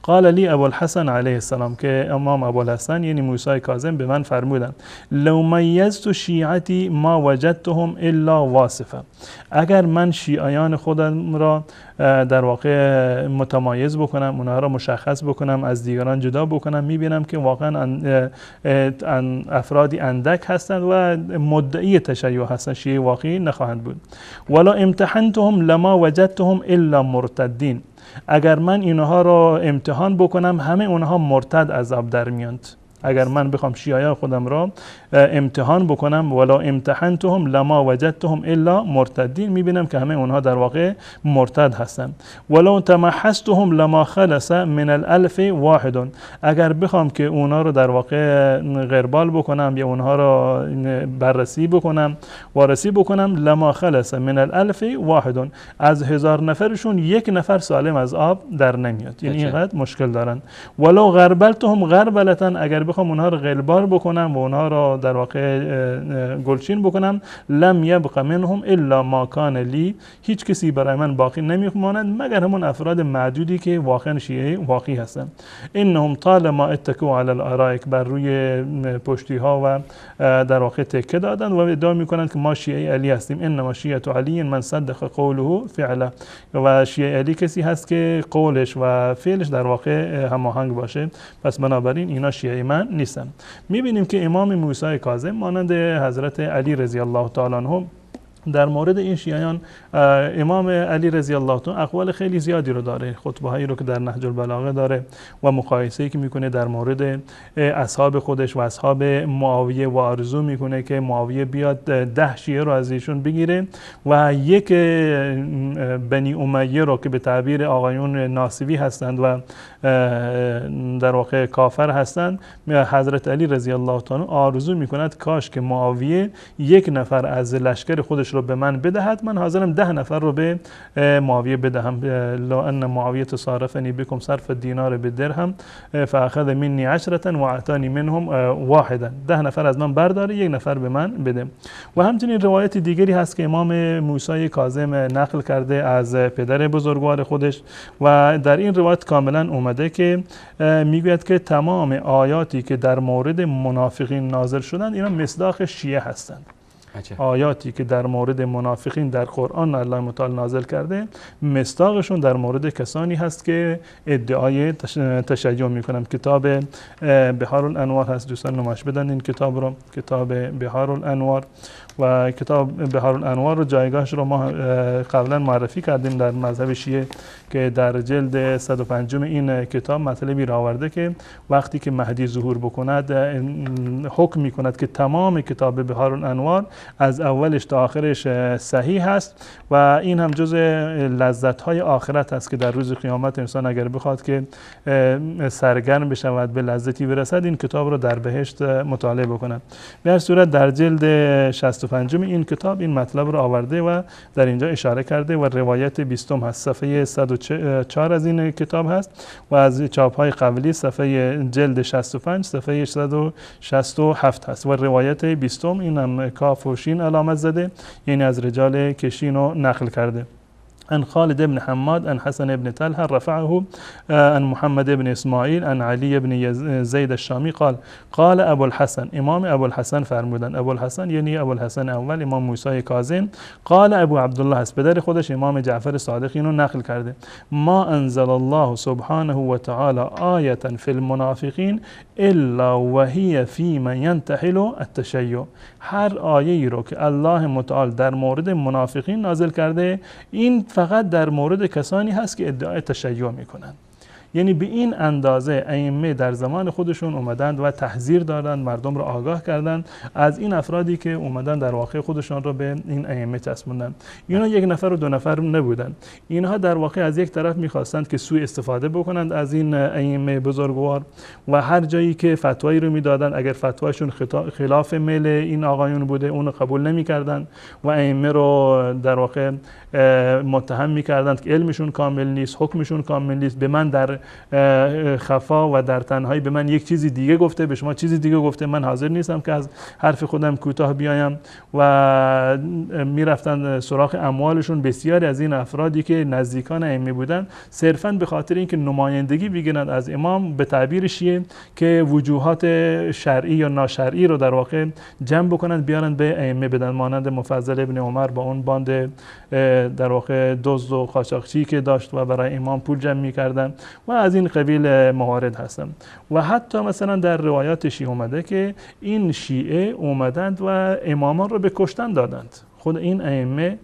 قال لی ابو الحسن علیه السلام، که امام ابو الحسن یعنی موسی کاظم به من فرمودند لو میزت شیعتی ما وجدتهم الا واصفا، اگر من شیعیان خودم را در واقع متمایز بکنم، اونها را مشخص بکنم، از دیگران جدا بکنم، میبینم که واقعا افرادی اندک هستند و مدعی تشیع هستند، شیعه واقعی نخواهند بود. ولا امتحنتهم لما وجدتهم الا مرتدین، اگر من اینها را امتحان بکنم همه اونها مرتد از آب در میاند. اگر من بخوام شیعیان خودم را امتحان بکنم ولا امتحنتهم لما وجدتهم الا مرتدین، میبینم که همه اونها در واقع مرتد هستند. ولو تمحستهم لما خلص من الالف واحد، اگر بخوام که اونها رو در واقع غربال بکنم یا اونها را بررسی بکنم وارسی بکنم، لما خلص من الالف واحد، از 1000 نفرشون یک نفر سالم از آب در نمیاد، یعنی اینقدر مشکل دارن. ولو غربلتهم غربلتن، اگر بخوام اونها رو غربال بکنم و اونها را در واقع گلچین بکنم، لم یبق منهم الا ما کان لی، هیچ کسی برای من باقی نمیماند مگر همون افراد معدودی که واقعا شیعه واقعی هستند. انهم طالما اتکوا علی الارائک، بر روی پشتی ها و در واقع تکه دادن و ادعا میکنند که ما شیعه علی هستیم. انما شیعه علی من صدق قوله فعله، و شیعه علی کسی هست که قولش و فعلش در واقع هماهنگ باشه، پس بنابراین اینا شیعه من نیستن. میبینیم که امام موسی کاظم مانند حضرت علی رضی الله تعالی عنه در مورد این شیعیان امام علی رضی الله عنه اقوال خیلی زیادی رو داره، خطبه هایی رو که در نهج البلاغه داره و مقایسه‌ای که میکنه در مورد اصحاب خودش و اصحاب معاویه و آرزو میکنه که معاویه بیاد 10 شیعه رو از ایشون بگیره و یک بنی امیه رو که به تعبیر آقایون ناصبی هستند و در واقع کافر هستند، حضرت علی رضی الله عنه آرزو میکند کاش که معاویه 1 نفر از لشکر خودش رو به من بدهد، من حاضرم 10 نفر رو به معاویه بدهم. لو ان معاویه صارفنی بكم صرف الدینار بالدرهم فاخذ منی 10 و اعطانی منهم واحدا، 10 نفر از من برداره 1 نفر به من بده. و همچنین روایت دیگری هست که امام موسی کاظم نقل کرده از پدر بزرگوار خودش و در این روایت کاملا اومده که میگوید که تمام آیاتی که در مورد منافقین نازل شدند اینا مصداق شیعه هستند. آیاتی که در مورد منافقین در قرآن الله متعال نازل کرده مصداقشون در مورد کسانی هست که ادعای تشیع میکنن. کتاب بحار الانوار هست، دوستان نمایش بدن این کتاب رو، کتاب بحار الانوار. و کتاب بحار الانوار رو جایگاهش رو ما قبلا معرفی کردیم در مذهب شیعه که در جلد 105 این کتاب مطلبی را آورده که وقتی که مهدی ظهور بکند حکم میکند که تمام کتاب بحار الانوار از اولش تا آخرش صحیح هست و این هم جز لذت‌های آخرت است که در روز قیامت انسان اگر بخواد که سرگرم بشود به لذتی برسد این کتاب رو در بهشت مطالعه بکند. به هر صورت در جلد 65 این کتاب این مطلب رو آورده و در اینجا اشاره کرده و روایت 20 هست، صفحه 104 از این کتاب هست و از چاپ‌های قبلی صفحه جلد 65 صفحه 167 هست و روایت 20 این هم کاف و شین علامت زده، یعنی از رجال کشین رو نقل کرده. عن خالد بن حماد عن حسن بن طلحة رفعه عن محمد بن اسماعیل عن علی بن زید الشامی قال ابو الحسن، امام ابو الحسن فرمودن، ابو الحسن یعنی ابو الحسن اول امام موسی کاظم، قال ابو عبدالله است، پدر خودش امام جعفر صادق اینو نقل کرده، ما انزل الله سبحانه و تعالی آیه فی المنافقین الا وهی فی من ینتحل التشیع، هر آیه‌ای رو که الله متعال در مورد منافقین نازل کرده این فقط در مورد کسانی هست که ادعای تشیع میکنند. یعنی به این اندازه ائمه در زمان خودشون اومدند و تحذیر دادند، مردم رو آگاه کردند از این افرادی که اومدن در واقع خودشون رو به این ائمه چسبوندند. اینا 1 نفر و 2 نفر نبودند، اینها در واقع از یک طرف میخواستند که سوء استفاده بکنند از این ائمه بزرگوار و هر جایی که فتوایی رو میدادند اگر فتوایشون خلاف میل این آقایون بوده اون قبول نمیکردند و ائمه رو در واقع متهم میکردند که علمشون کامل نیست، حکمشون کامل نیست، به من در خفا و در تنهایی به من یک چیزی دیگه گفته، به شما چیزی دیگه گفته، من حاضر نیستم که از حرف خودم کوتاه بیایم و میرفتن سراغ اموالشون. بسیاری از این افرادی که نزدیکان ائمه بودن صرفاً به خاطر اینکه نمایندگی بگیرند از امام به تعبیر شیعه که وجوهات شرعی یا ناشرعی رو در واقع جمع بکنند بیارند به ائمه بدن، مانند مفضل ابن عمر با اون باند در واقع دزد و قاچاقچی که داشت و برای امام پول جمع می‌کردن و از این قبیل موارد هستن. و حتی مثلا در روایات شیعه اومده که این شیعه اومدند و امامان رو به کشتن دادند. خود این ائمه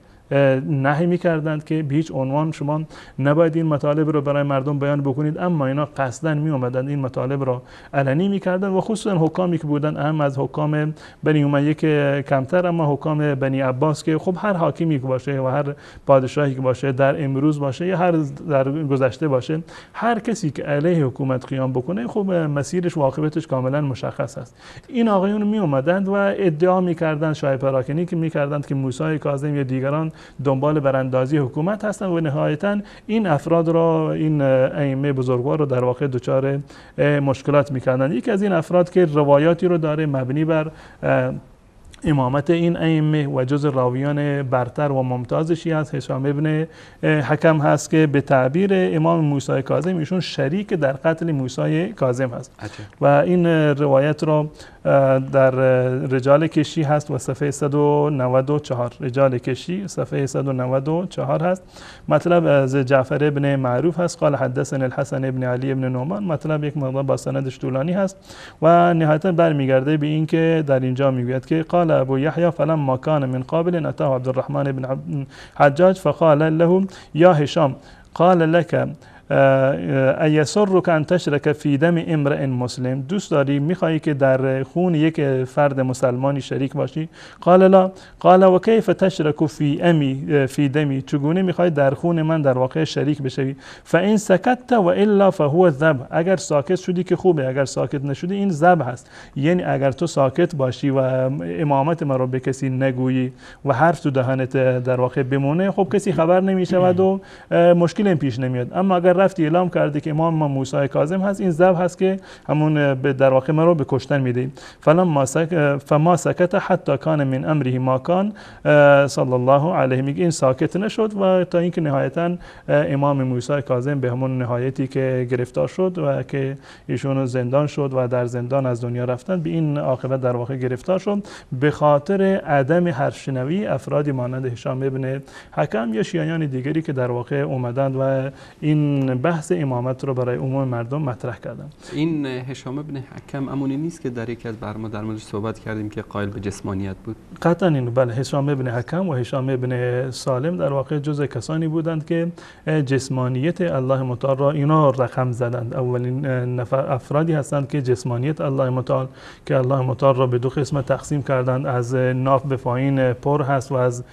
نهی می‌کردند که به هیچ عنوان شما نباید این مطالب رو برای مردم بیان بکنید، اما اینا قصداً می اومدند این مطالب رو علنی می‌کردند و خصوصاً حکامی که بودن، اهم از حکام بنی امیه که کمتر، اما حکام بنی عباس که خب هر حاکمی که باشه و هر پادشاهی که باشه در امروز باشه یا هر در گذشته باشه، هر کسی که علیه حکومت قیام بکنه خب مسیرش و عاقبتش کاملاً مشخص است. این آقایون می اومدند و ادعا می‌کردند، شایعه پراکنی که می‌کردند که موسی کاظم یا دیگران دنبال براندازی حکومت هستند و نهایتاً این افراد را، این ائمه بزرگوار رو در واقع دچار مشکلات می‌کردند. یکی از این افراد که روایاتی رو داره مبنی بر امامت این ائمه و جز راویان برتر و ممتاز شیعه است، هشام ابن حکم هست که به تعبیر امام موسی کاظم ایشون شریک در قتل موسی کاظم هست و این روایت رو در رجال کشی هست و صفحه 194 رجال کشی صفحه 194 هست. مطلب از جعفر ابن معروف هست، قال حدثنا الحسن ابن علی ابن نعمان، مطلب یک مقدار با سندش طولانی هست و نهایتا برمیگرده به این که در اینجا میگوید که قال أبو يحيى فلما كان من قابل أتاه عبد الرحمن بن حجاج فقال له يا هشام قال لك ایسرک ان تشرک فی دم امرئ مسلم، دوست داری میخوایی که در خون یک فرد مسلمانی شریک باشی؟ قال لا. قال و کیف تشرک فی دمی، چگونه میخوای در خون من در واقع شریک بشوی؟ فان سکت و الا فهو ذبح، اگر ساکت شدی که خوبه، اگر ساکت نشدی این ذبح هست. یعنی اگر تو ساکت باشی و امامت من رو به کسی نگویی و حرف تو دهنت در واقع بمونه، خب کسی خبر نمیشود و مشکل پیش نمیاد. اما اگر رفتی اعلام کردی که امام ما موسی کاظم هست، این ذبح هست که همون در واقع ما رو به کشتن میده. فما سکت حتی کان من امره ما کان صلی الله علیه، میگه این ساکت نشد و تا اینکه نهایتا امام موسی کاظم به همون نهایتی که گرفتار شد و که ایشون زندان شد و در زندان از دنیا رفتن، به این عاقبت در واقع گرفتار شد به خاطر عدم حرفشنوی افرادی مانند هشام ابن حکم یا شیعیان دیگری که در واقع اومدند و این بحث امامت رو برای عموم مردم مطرح کردن. این هشام ابن حکم امونی نیست که در یکی از برنامه‌ها در موردش صحبت کردیم که قائل به جسمانیت بود؟ قطعا این بله، هشام ابن حکم و هشام ابن سالم در واقع جزء کسانی بودند که جسمانیت الله متعال را اینا رقم زدند. اولین نفر افرادی هستند که جسمانیت الله متعال که الله متعال را به دو قسم تقسیم کردند، از ناف به پایین پر هست و از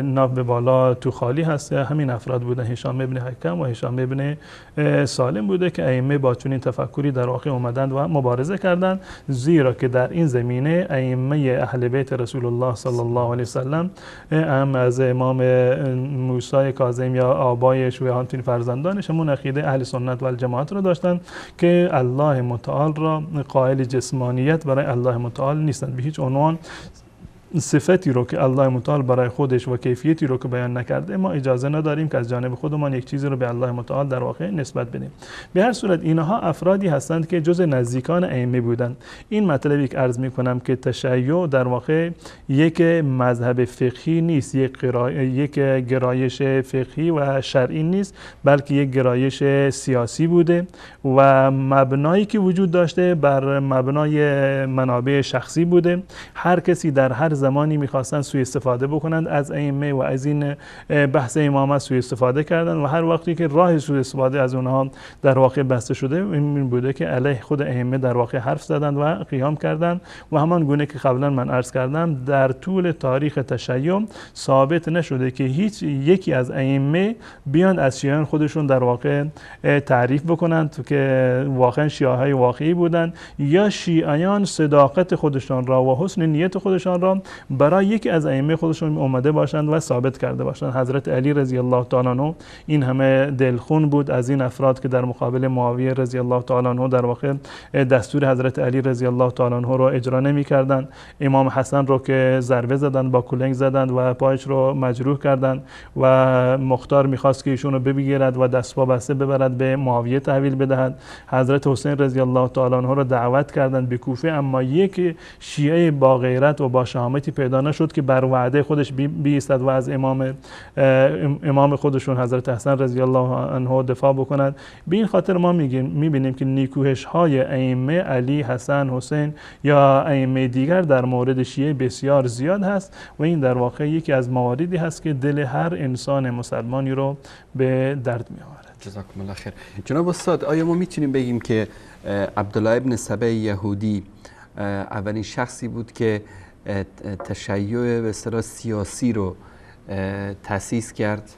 ناف به بالا تو خالی هست. همین افراد بودن هشام ابن حکم و هشام ابن سالم بوده که ائمه با چنین تفکری در واقع اومدند و مبارزه کردند، زیرا که در این زمینه ائمه اهل بیت رسول الله صلی الله علیه وسلم هم از امام موسی کاظم یا آبایش و همچنین فرزندانش همون عقیده اهل سنت و الجماعت رو داشتن که الله متعال را قائل جسمانیت برای الله متعال نیستند. به هیچ عنوان صفتی رو که الله متعال برای خودش و کیفیتی رو که بیان نکرده ما اجازه نداریم که از جانب خودمان یک چیزی رو به الله متعال در واقع نسبت بدیم. به هر صورت اینها افرادی هستند که جز نزدیکان ائمه بودند. این مطلبی که عرض می‌کنم که تشیع در واقع یک مذهب فقهی نیست، یک گرایش فقهی و شرعی نیست، بلکه یک گرایش سیاسی بوده و مبنایی که وجود داشته بر مبنای منابع شخصی بوده. هر کسی در هر زمانی میخواستن سوء استفاده بکنند از ائمه و از این بحث امامت سوء استفاده کردن و هر وقتی که راه سوء استفاده از اونها در واقع بسته شده این بوده که علیه خود ائمه در واقع حرف زدند و قیام کردند و همان گونه که قبلا من عرض کردم در طول تاریخ تشیع ثابت نشده که هیچ یکی از ائمه بیان از شیعیان خودشون در واقع تعریف بکنند که واقعا شیعه واقعی بودند یا شیعیان صداقت خودشان را و حسن نیت خودشان را برای یکی از ائمه خودشون اومده باشند و ثابت کرده باشند. حضرت علی رضی الله تعالی عنه این همه دلخون بود از این افراد که در مقابل معاویه رضی الله تعالی عنه در واقع دستور حضرت علی رضی الله تعالی عنه رو اجرا نمی‌کردند. امام حسن رو که ضربه زدند، با کلنگ زدند و پایش رو مجروح کردند و مختار می‌خواست که ایشون رو بگیرد و دست پا بسته ببرد به معاویه تحویل بدهد. حضرت حسین رضی الله تعالی عنه رو دعوت کردند به کوفه، اما یک شیعه با غیرت و با شهامتی پیدا نشد که بر وعده خودش بیستد و از امام خودشون حضرت حسن رضی الله عنه دفاع بکند. به این خاطر ما میبینیم که نیکوهش های ائمه علی، حسن، حسین یا ائمه دیگر در مورد شیعه بسیار زیاد هست و این در واقع یکی از مواردی هست که دل هر انسان مسلمانی رو به درد میآورد. جزاکم الله خیر. جناب استاد، آیا ما میتونیم بگیم که عبدالله ابن سبع یهودی اولین شخصی بود که تشیع به اصطلاح سیاسی رو تأسیس کرد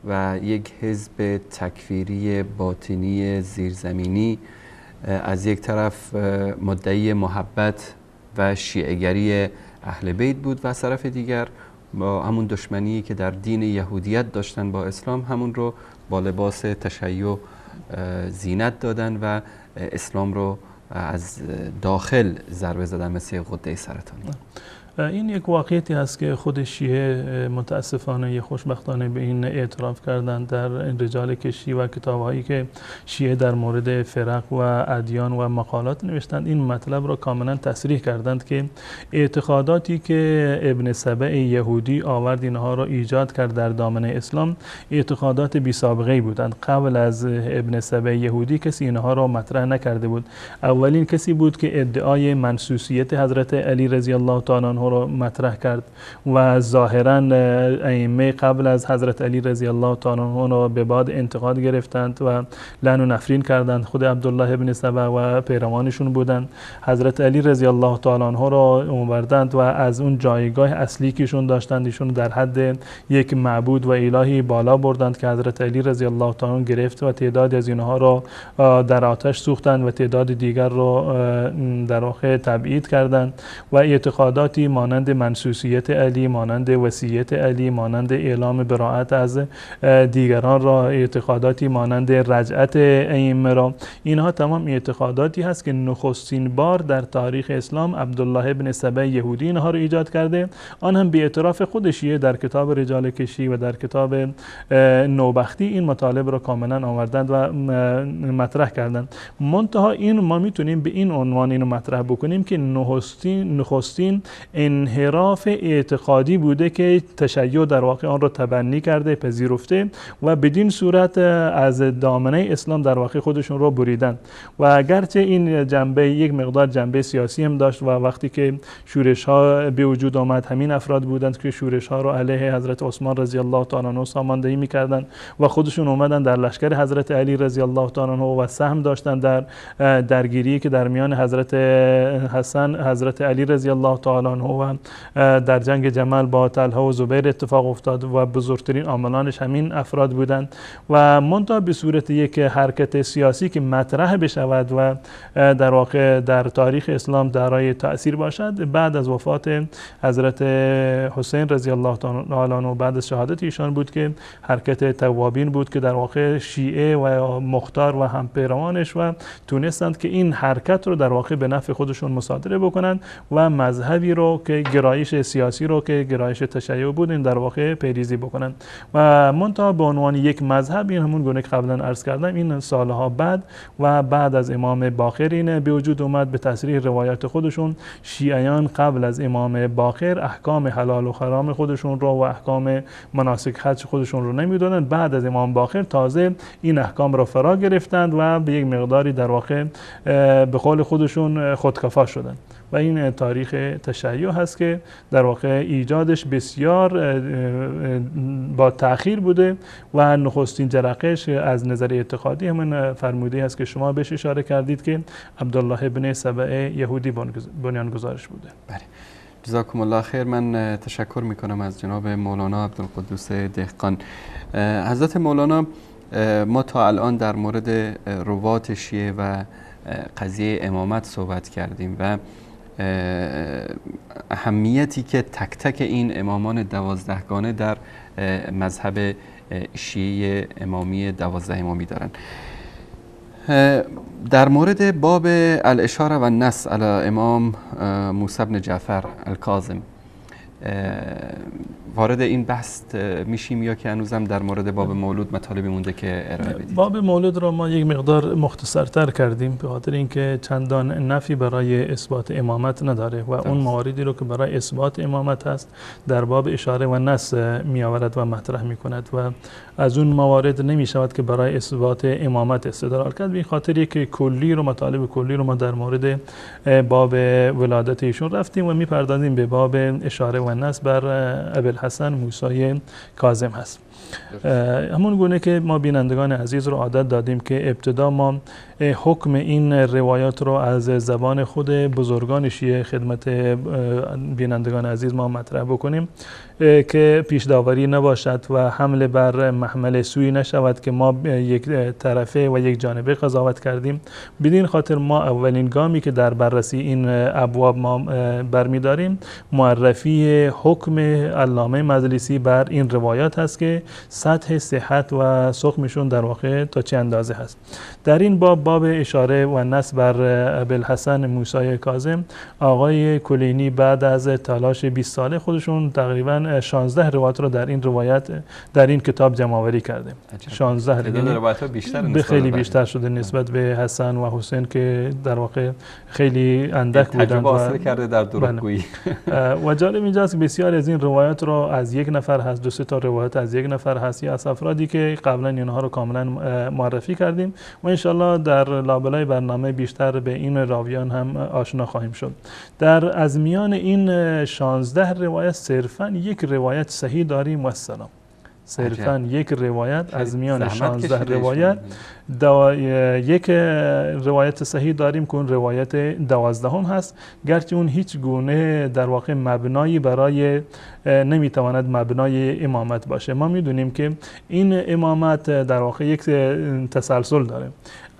و یک حزب تکفیری باطنی زیرزمینی از یک طرف مدعی محبت و شیعه‌گری اهل بیت بود و از طرف دیگر با همون دشمنی که در دین یهودیت داشتن با اسلام همون رو با لباس تشیع زینت دادن و اسلام رو از داخل ضربه زدن مثل غده سرطانی. این یک واقعیتی است که خود شیعه متاسفانه یا خوشبختانه به این اعتراف کردند در رجال کشی و کتاب‌هایی که شیعه در مورد فرق و ادیان و مقالات نوشتند این مطلب را کاملا تصریح کردند که اعتقاداتی که ابن سبع یهودی آورد اینها را ایجاد کرد در دامنه اسلام اعتقادات بی سابقه‌ای بودند. قبل از ابن سبع یهودی کسی اینها را مطرح نکرده بود. اولین کسی بود که ادعای منسوسیت حضرت علی رضی الله تعالی عنه عنه رو مطرح کرد و ظاهرا ائمه قبل از حضرت علی رضی الله تعالی عنه رو به باد انتقاد گرفتند و لعن و نفرین کردند. خود عبدالله ابن سبا و پیروانشون بودند. حضرت علی رضی الله تعالی عنه رو آوردند و از اون جایگاه اصلی که ایشون داشتند، ایشون در حد یک معبود و الهی بالا بردند که حضرت علی رضی الله تعالی عنه گرفت و تعداد از اینها رو در آتش سوختند و تعداد دیگر رو در واقع تبعید کردند و اعتقاداتی مانند منسوسیت علی، مانند وصیت علی، مانند اعلام براءت از دیگران را، اعتقاداتی مانند رجعت ائمه را، اینها تمام اعتقاداتی هست که نخستین بار در تاریخ اسلام عبدالله ابن سبا یهودی اینها رو ایجاد کرده، آن هم به اعتراف خود شیعه در کتاب رجال کشی و در کتاب نوبختی این مطالب را کاملا آوردند و مطرح کردند. منتها این ما میتونیم به این عنوان اینو مطرح بکنیم که نخستین انحراف اعتقادی بوده که تشیع در واقع آن را تبنی کرده، پذیرفته و بدین صورت از دامنه اسلام در واقع خودشون رو بریدند. و اگرچه این جنبه یک مقدار جنبه سیاسی هم داشت و وقتی که شورش ها به وجود آمد، همین افراد بودند که شورش ها رو علیه حضرت عثمان رضی الله تعالی عنه ساماندهی میکردند و خودشون اومدن در لشکر حضرت علی رضی الله تعالی عنه و سهم داشتن در درگیری که در میان حضرت حسن، حضرت علی رضی الله تعالی عنه و در جنگ جمل با طلحه و زبیر اتفاق افتاد و بزرگترین عاملانش همین افراد بودند. و منتها به صورت یک حرکت سیاسی که مطرح بشود و در واقع در تاریخ اسلام دارای تأثیر باشد، بعد از وفات حضرت حسین رضی الله تعالی عنه بعد از شهادت ایشان بود که حرکت توابین بود که در واقع شیعه و مختار و همپیروانش و تونستند که این حرکت رو در واقع به نفع خودشون مصادره بکنند و مذهبی رو که گرایش سیاسی رو که گرایش تشیع بود این در واقع پیریزی بکنند. و منتها به عنوان یک مذهب، این همون گونه که قبلا عرض کردم، این سالها بعد از امام باقر این به وجود اومد. به تصریح روایات خودشون شیعیان قبل از امام باقر احکام حلال و حرام خودشون رو و احکام مناسک حج خودشون رو نمیدونن. بعد از امام باقر تازه این احکام را فرا گرفتند و به یک مقداری در واقع به قول خودشون خودکفا شدند. و این تاریخ تشیع هست که در واقع ایجادش بسیار با تأخیر بوده و نخستین جرقش از نظر اعتقادی همون فرموده هست که شما بهش اشاره کردید که عبدالله ابن سبا یهودی بنیانگذارش بوده. بله، جزاکم الله خیر. من تشکر میکنم از جناب مولانا عبدالقدوس دهقان. حضرت مولانا، ما تا الان در مورد روات شیعه و قضیه امامت صحبت کردیم و اهمیتی که تک تک این امامان 12گانه در مذهب شیعه امامی 12 امامی دارن. در مورد باب الاشاره و النص علی امام موسی بن جعفر الکاظم وارد این بحث میشیم یا که هنوزم در مورد باب مولود مطالبی مونده که ارائه بدید؟ باب مولود را ما یک مقدار مختصرتر کردیم به خاطر اینکه چندان نفی برای اثبات امامت نداره و اون مواردی رو که برای اثبات امامت هست در باب اشاره و نص می آورد و مطرح می کند و از اون موارد نمی شود که برای اثبات امامت استدلال کرد. به خاطر که کلی رو مطالب کلی رو ما در مورد باب ولادت ایشون رفتیم و میپردازیم به باب اشاره و نص بر ابوالحسن موسی کاظم هست. همون گونه که ما بینندگان عزیز رو عادت دادیم که ابتدا ما حکم این روایات رو از زبان خود بزرگان شیعه خدمت بینندگان عزیز ما مطرح بکنیم که پیش داوری نباشد و حمله بر محمل سوی نشود که ما یک طرفه و یک جانبه قضاوت کردیم. بدین خاطر ما اولین گامی که در بررسی این ابواب ما برمیداریم معرفی حکم علامه مجلسی بر این روایات هست که سطح صحت و سقمشون در واقع تا چه اندازه هست. در این باب اشاره و نص بر ابوالحسن موسی کاظم، آقای کلینی بعد از تلاش 20 ساله خودشون تقریبا 16 روایت رو در این کتاب جمع آوری کرده. 16 روایت بیشتر خیلی بیشتر شده نسبت به حسن و حسین که در واقع خیلی اندک بودند تجربه حاصل کرده در دروغگویی. و جالب اینجاست است که بسیاری از این روایات رو از یک نفر هست، 2 تا روایت از یک نفر هست یا از افرادی که قبلا اینها رو کاملا معرفی کردیم و انشالله در لابلای برنامه بیشتر به این راویان هم آشنا خواهیم شد. از میان این 16 روایت صرفا یک روایت صحیح داریم و السلام. صرفا یک روایت از میان 16 روایت یک روایت صحیح داریم که اون روایت 12 هست، گرچه اون هیچ گونه در واقع مبنایی برای نمیتواند مبنای امامت باشه. ما میدونیم که این امامت در واقع یک تسلسل داره.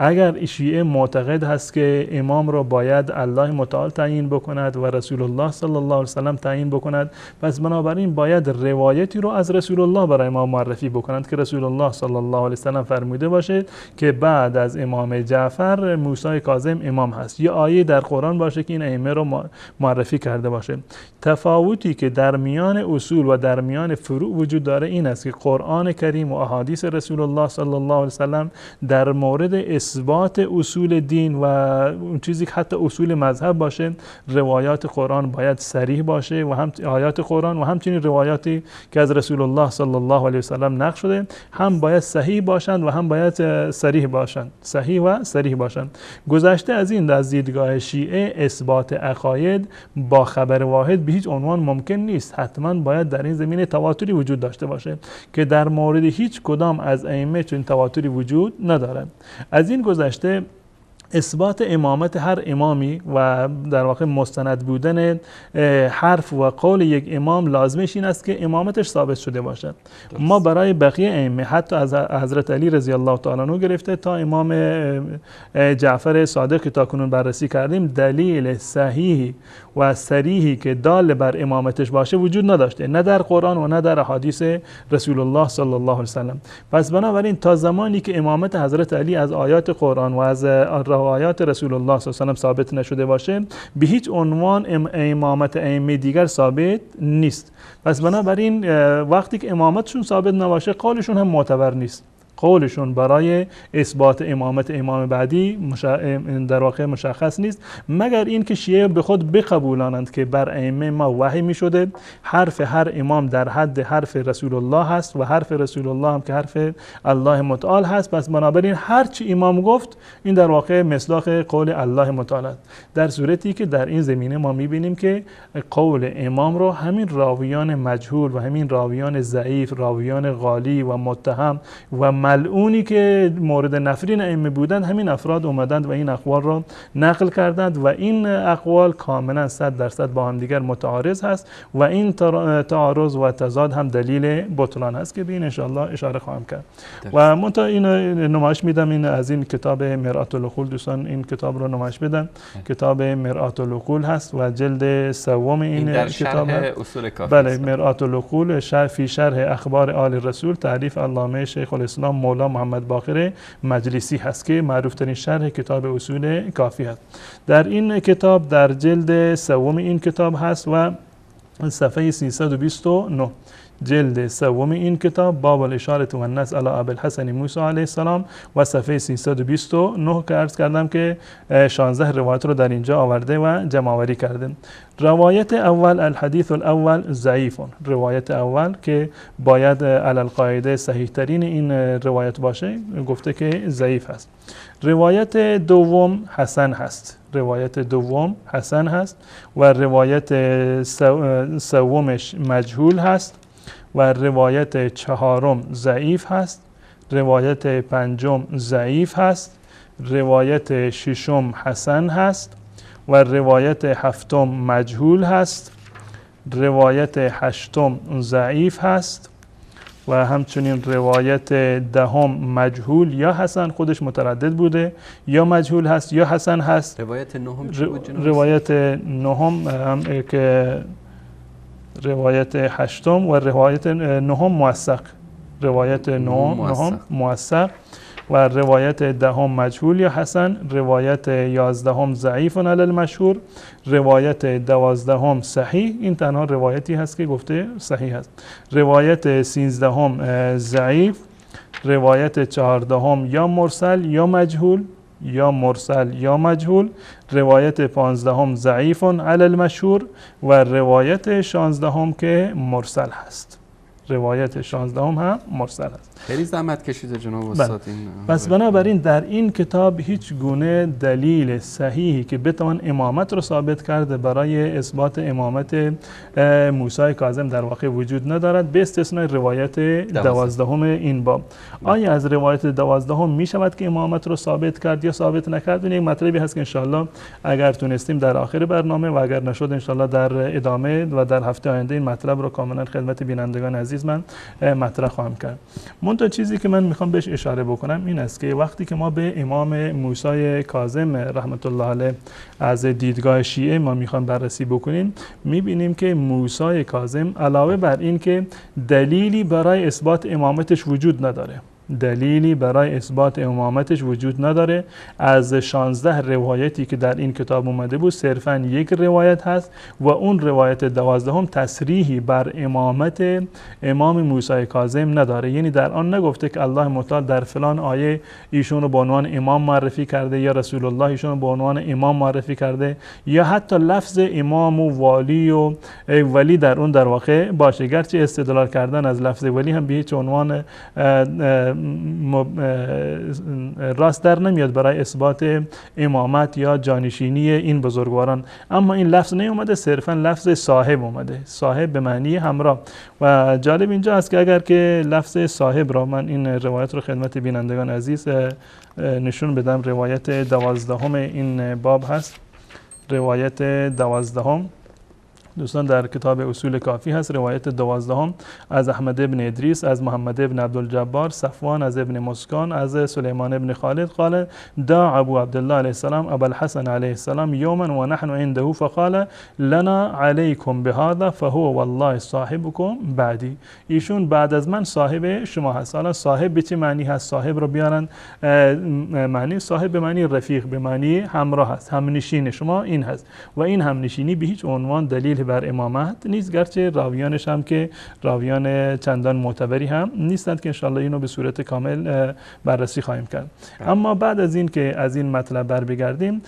اگر شیعه معتقد هست که امام رو باید الله متعال تعیین بکند و رسول الله صلی الله علیه وسلم تعیین بکند، پس بنابراین باید روایتی رو از رسول الله برای ما معرفی بکنند که رسول الله صلی الله علیه وسلم فرموده باشه که بعد از امام جعفر موسی کاظم امام هست، یا آیه در قرآن باشه که این ائمه رو معرفی کرده باشه. تفاوتی که در میان اصول و در میان فروع وجود داره این است که قرآن کریم و احادیث رسول الله صلی الله علیه وسلم در مورد اثبات اصول دین و اون چیزی که حتی اصول مذهب باشه، روایات قرآن باید صریح باشه و هم آیات قرآن و همچنین روایاتی که از رسول الله صلی الله علیه وسلم نقل شده هم باید صحیح باشند و هم باید صریح باشند، صحیح و صریح باشند. گذشته از این از دیدگاه شیعه اثبات عقاید با خبر واحد به هیچ عنوان ممکن نیست، حتما باید در این زمینه تواتری وجود داشته باشه که در مورد هیچ کدام از ائمه چون تواتری وجود نداره. از این گذشته اثبات امامت هر امامی و در واقع مستند بودن حرف و قول یک امام لازمش این است که امامتش ثابت شده باشد. ما برای بقیه ائمه حتی از حضرت علی رضی الله تعالی عنه گرفته تا امام جعفر صادق تا کنون بررسی کردیم، دلیل صحیح و صریحی که دال بر امامتش باشه وجود نداشته، نه در قرآن و نه در احادیث رسول الله صلی الله علیه وسلم. پس بنابراین تا زمانی که امامت حضرت علی از آیات قرآن و از روایات رسول الله صلی الله علیه و ثابت نشده باشه، به هیچ عنوان امامت ائمه دیگر ثابت نیست. پس بنابراین وقتی که امامتشون ثابت نباشه قولشون هم معتبر نیست، قولشون برای اثبات امامت امام بعدی در واقع مشخص نیست، مگر این که شیعه به خود بقبولانند که بر ائمه ما وحی می شده، حرف هر امام در حد حرف رسول الله هست و حرف رسول الله هم که حرف الله متعال هست. پس بنابراین هر چی امام گفت این در واقع مصداق قول الله متعال است، در صورتی که در این زمینه ما می بینیم که قول امام رو همین راویان مجهول و همین راویان ضعیف، راویان غالی و متهم و ملعونی که مورد نفرین ائمه بودند، همین افراد اومدند و این اقوال را نقل کردند و این اقوال کاملا 100% با هم دیگر متعارض هست و این تعارض و تضاد هم دلیل بطلان هست که به این انشاءالله اشاره خواهم کرد. و منتها این نمایش میدم، این از این کتاب مرآة العقول، دوستان این کتاب رو نمایش بدن. کتاب مرآة العقول هست و جلد سوم این کتاب هست. بله، مرآة العقول فی شرح اخبار آل رسول، تعریف علامه شیخ الاسلام مولا محمد باقر مجلسی هست که معروف ترین شرح کتاب اصول کافی هست. در این کتاب در جلد سوم این کتاب هست و صفحه 329، جلد سوم این کتاب، باب الاشاره و النص علی ابی الحسن موسی علیه السلام و صفحه 329 که عرض کردم که 16 روایت رو در اینجا آورده و جمع آوری کرده. روایت اول، الحدیث الاول ضعیف، روایت اول که باید علی القاعده صحیح ترین این روایت باشه گفته که ضعیف هست. روایت دوم حسن هست، روایت دوم حسن هست و روایت سومش مجهول هست و روایت چهارم ضعیف هست، روایت پنجم ضعیف هست، روایت ششم حسن هست و روایت هفتم مجهول هست، روایت هشتم ضعیف هست و همچنین روایت دهم مجهول یا حسن، خودش متردد بوده، یا مجهول هست یا حسن هست. روایت نهم چی بود جناب؟ روایت نهم که روایت هشتم و روایت نهم موثق، روایت نهم موثق و روایت دهم مجهول یا حسن، روایت 11 ضعیف علی المشهور، روایت 12 صحیح، این تنها روایتی هست که گفته صحیح هست، روایت 13 ضعیف، روایت 14 یا مرسل یا مجهول یا مرسل یا مجهول. روایت 15 ضعیف علی المشهور و روایت 16 که مرسل هست. روایت 16 هم مرسل است. خیلی زحمت کشیده جناب استاد این. پس بنابراین در این کتاب هیچ گونه دلیل صحیحی که بتوان امامت رو ثابت کرده برای اثبات امامت موسی کاظم در واقع وجود ندارد، به استثنای روایت 12 این باب. آیا از روایت 12 می شود که امامت رو ثابت کرد یا ثابت نکرد؟ این یک مطلبی هست که انشالله اگر تونستیم در آخر برنامه و اگر نشد انشالله در ادامه و در هفته آینده این مطلب رو کاملا خدمت بینندگان عزیز من مطرح خواهم کرد. منتها چیزی که من میخوام بهش اشاره بکنم این است که وقتی که ما به امام موسی کاظم رحمت الله علیه از دیدگاه شیعه ما میخوام بررسی بکنیم، میبینیم که موسی کاظم علاوه بر این که دلیلی برای اثبات امامتش وجود نداره، دلیلی برای اثبات امامتش وجود نداره. از 16 روایتی که در این کتاب اومده بود صرفاً یک روایت هست و اون روایت 12 تصریحی بر امامت امام موسی کاظم نداره. یعنی در آن نگفته که الله متعال در فلان آیه ایشون رو به عنوان امام معرفی کرده یا رسول الله ایشون رو به عنوان امام معرفی کرده یا حتی لفظ امام و والی و ولی در اون در واقع باشه، گرچه استدلال کردن از لفظ ولی هم به هیچ عنوان راست در نمیاد برای اثبات امامت یا جانشینی این بزرگواران، اما این لفظ نیومده، صرفا لفظ صاحب اومده، صاحب به معنی همراه. و جالب اینجا است که اگر که لفظ صاحب را من این روایت رو خدمت بینندگان عزیز نشون بدم، روایت 12 این باب هست، روایت 12 دوستان در کتاب اصول کافی هست، روایت 12 از احمد ابن ادریس از محمد ابن عبدالجبار صفوان از ابن مسکان از سلیمان ابن خالد قال دعا ابو عبدالله علیه السلام ابا الحسن علیه السلام یوما و نحن عنده فقال لنا علیکم بهذا فهو والله صاحبكم بعدی. ایشون بعد از من صاحب شما هست. حالا صاحب به چه معنی هست؟ صاحب رو بیارن معنی صاحب به معنی رفیق، به معنی همراه هست، همنشین شما این هست و این همنشینی به هیچ عنوان دلیل بر امامت نیست، گرچه راویانش هم که راویان چندان معتبری هم نیستند که انشاءالله اینو به صورت کامل بررسی خواهیم کرد. اما بعد از این که از این مطلب بر بگردیم،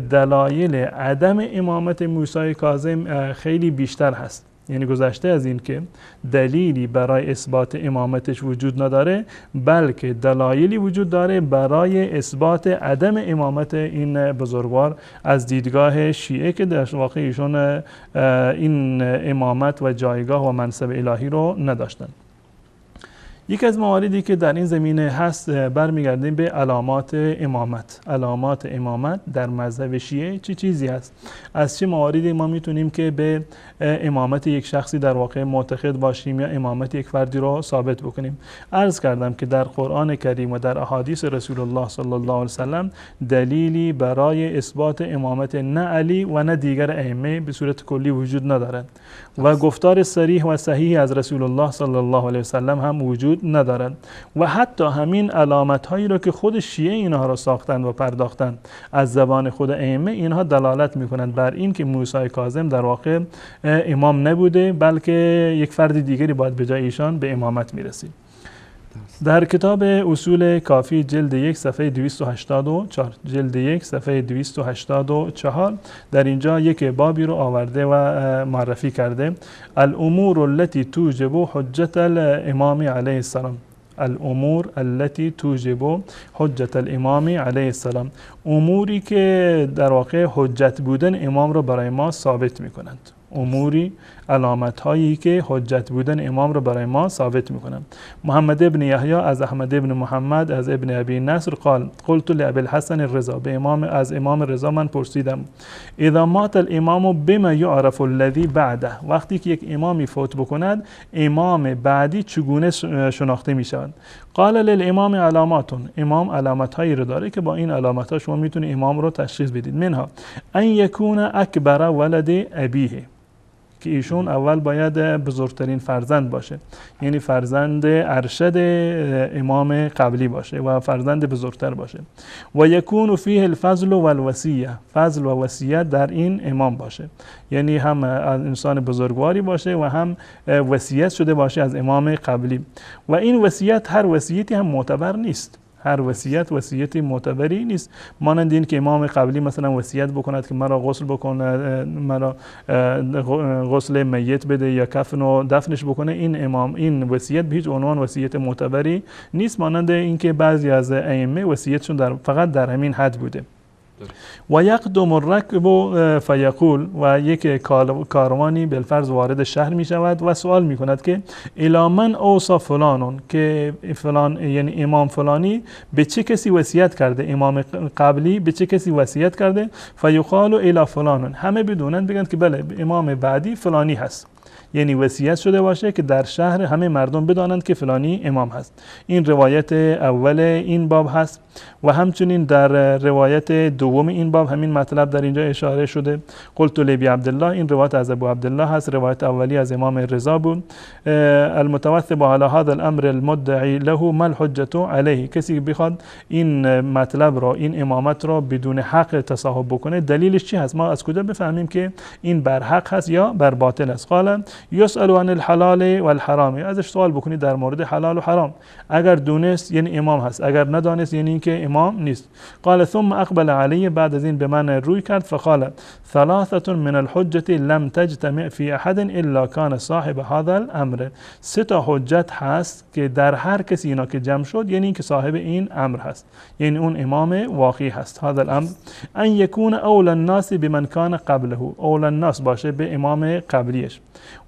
دلایل عدم امامت موسی کاظم خیلی بیشتر هست. یعنی گذشته از این که دلیلی برای اثبات امامتش وجود نداره، بلکه دلایلی وجود داره برای اثبات عدم امامت این بزرگوار از دیدگاه شیعه که در واقع ایشون این امامت و جایگاه و منصب الهی رو نداشتن. یک از مواردی که در این زمینه هست برمیگردیم به علامات امامت. علامات امامت در مذهب شیعه چه چیزی هست؟ از چه مواردی ما میتونیم که به امامت یک شخصی در واقع معتقد باشیم یا امامت یک فردی رو ثابت بکنیم؟ عرض کردم که در قرآن کریم و در احادیث رسول الله صلی الله علیه وسلم دلیلی برای اثبات امامت نه علی و نه دیگر ائمه به صورت کلی وجود ندارد و گفتار صریح و صحیح از رسول الله صلی الله علیه وسلم هم وجود ندارند و حتی همین علامت هایی رو که خود شیعه اینها را ساختند و پرداختند از زبان خود ائمه، اینها دلالت میکنند بر این که موسی کاظم در واقع امام نبوده، بلکه یک فرد دیگری باید به جای ایشان به امامت میرسید. در کتاب اصول کافی جلد 1 صفحه 284 جلد 1 صفحه 284 در اینجا یک بابی رو آورده و معرفی کرده: الامور التي توجب حجت الامام علیه السلام. الامور التي توجب حجت الامام علیه السلام، اموری که در واقع حجت بودن امام رو برای ما ثابت میکنند. اموری، علامت هایی که حجت بودن امام رو برای ما ثابت میکنند. محمد ابن یحیی از احمد ابن محمد از ابن ابی نصر قال قلت لابی الحسن الرضا، به از امام رضا من پرسیدم: اذا مات الامام بما یعرف الذی بعده، وقتی که یک امامی فوت بکند امام بعدی چگونه شناخته میشود؟ قال للامام علامات، امام علامت هایی رو داره که با این علامت ها شما میتونید امام رو تشخیص بدید. منها ان یکون اکبر ولد ابیه، که ایشون اول باید بزرگترین فرزند باشه، یعنی فرزند ارشد امام قبلی باشه و فرزند بزرگتر باشه. و یکون فیه الفضل و الوصیه، فضل و وصیت در این امام باشه، یعنی هم انسان بزرگواری باشه و هم وصیت شده باشه از امام قبلی. و این وصیت هر وصیتی هم معتبر نیست، هر وصیت معتبری نیست. مانند این که امام قبلی مثلا وصیت بکند که مرا غسل بکنه، مرا غسل میت بده یا کفن و دفنش بکنه، این وصیت به هیچ عنوان وصیت معتبری نیست. مانند این که بعضی از ائمه وصیتشون فقط در همین حد بوده. و یقدم الرکب فیقول، و یک کاروانی بالفرض وارد شهر می شود و سوال می کند که الی من اوصی فلانون، که فلان یعنی امام فلانی به چه کسی وصیت کرده، امام قبلی به چه کسی وصیت کرده. فیقال الی فلانون، همه بدونن بگن که بله امام بعدی فلانی هست، یعنی وصیت شده باشه که در شهر همه مردم بدانند که فلانی امام هست. این روایت اول این باب هست و همچنین در روایت دوم این باب همین مطلب در اینجا اشاره شده. قلت لابی عبدالله، این روایت از ابو عبدالله هست، روایت اولی از امام رضا بود. المتوثب على هذا الامر المدعی له ما الحجة علیه، کسی که بخواد این مطلب را، این امامت را بدون حق تصاحب بکنه دلیلش چی هست؟ ما از کجا بفهمیم که این بر حق هست یا بر باطل است؟ قال یسأل عن الحلال والحرام، ازش سوال بکنید در مورد حلال و حرام. اگر دونست یعنی امام هست، اگر ندانست یعنی اینکه امام نیست. قال ثم اقبل علیه، بعد از این به من روی کرد. فقال ثلاثه من الحجة لم تجتمع في احد الا كان صاحب هذا الامر، سه تا حجت هست که در هر کسی اینا که جمع شد یعنی اینکه صاحب این امر هست، یعنی اون امام واقعی هست. هذا الامر ان يكون اول الناس بمن كان قبله، اول الناس باشه به امام قبلیش.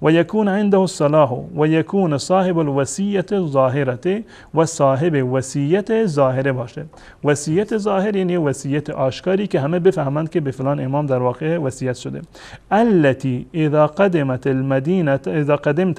و یکون عنده الصلاح و یکون صاحب الوصیت الظاهره، و صاحب وصیت ظاهره باشه. وصیت ظاهر یعنی وصیت آشکاری که همه بفهمند که به فلان امام در واقع وصیت شده. التي اذا قدمت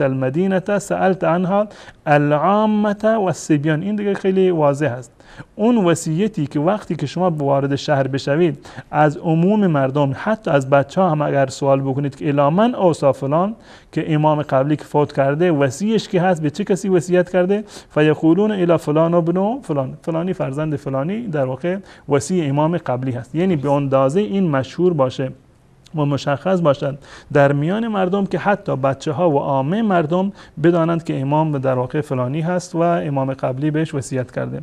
المدینه سألت عنها العامه والصبیان، این دیگه خیلی واضح است. اون وصیتی که وقتی که شما وارد شهر بشوید از عموم مردم، حتی از بچه ها هم اگر سوال بکنید که الی من اوصی فلان، که امام قبلی که فوت کرده وصیش که هست به چه کسی وصیت کرده، فیقولون الی فلان ابن فلان، فلانی فرزند فلانی در واقع وصی امام قبلی هست. یعنی به اندازه این مشهور باشه و مشخص باشد در میان مردم که حتی بچه ها و عامه مردم بدانند که امام در واقع فلانی هست و امام قبلی بهش وصیت کرده.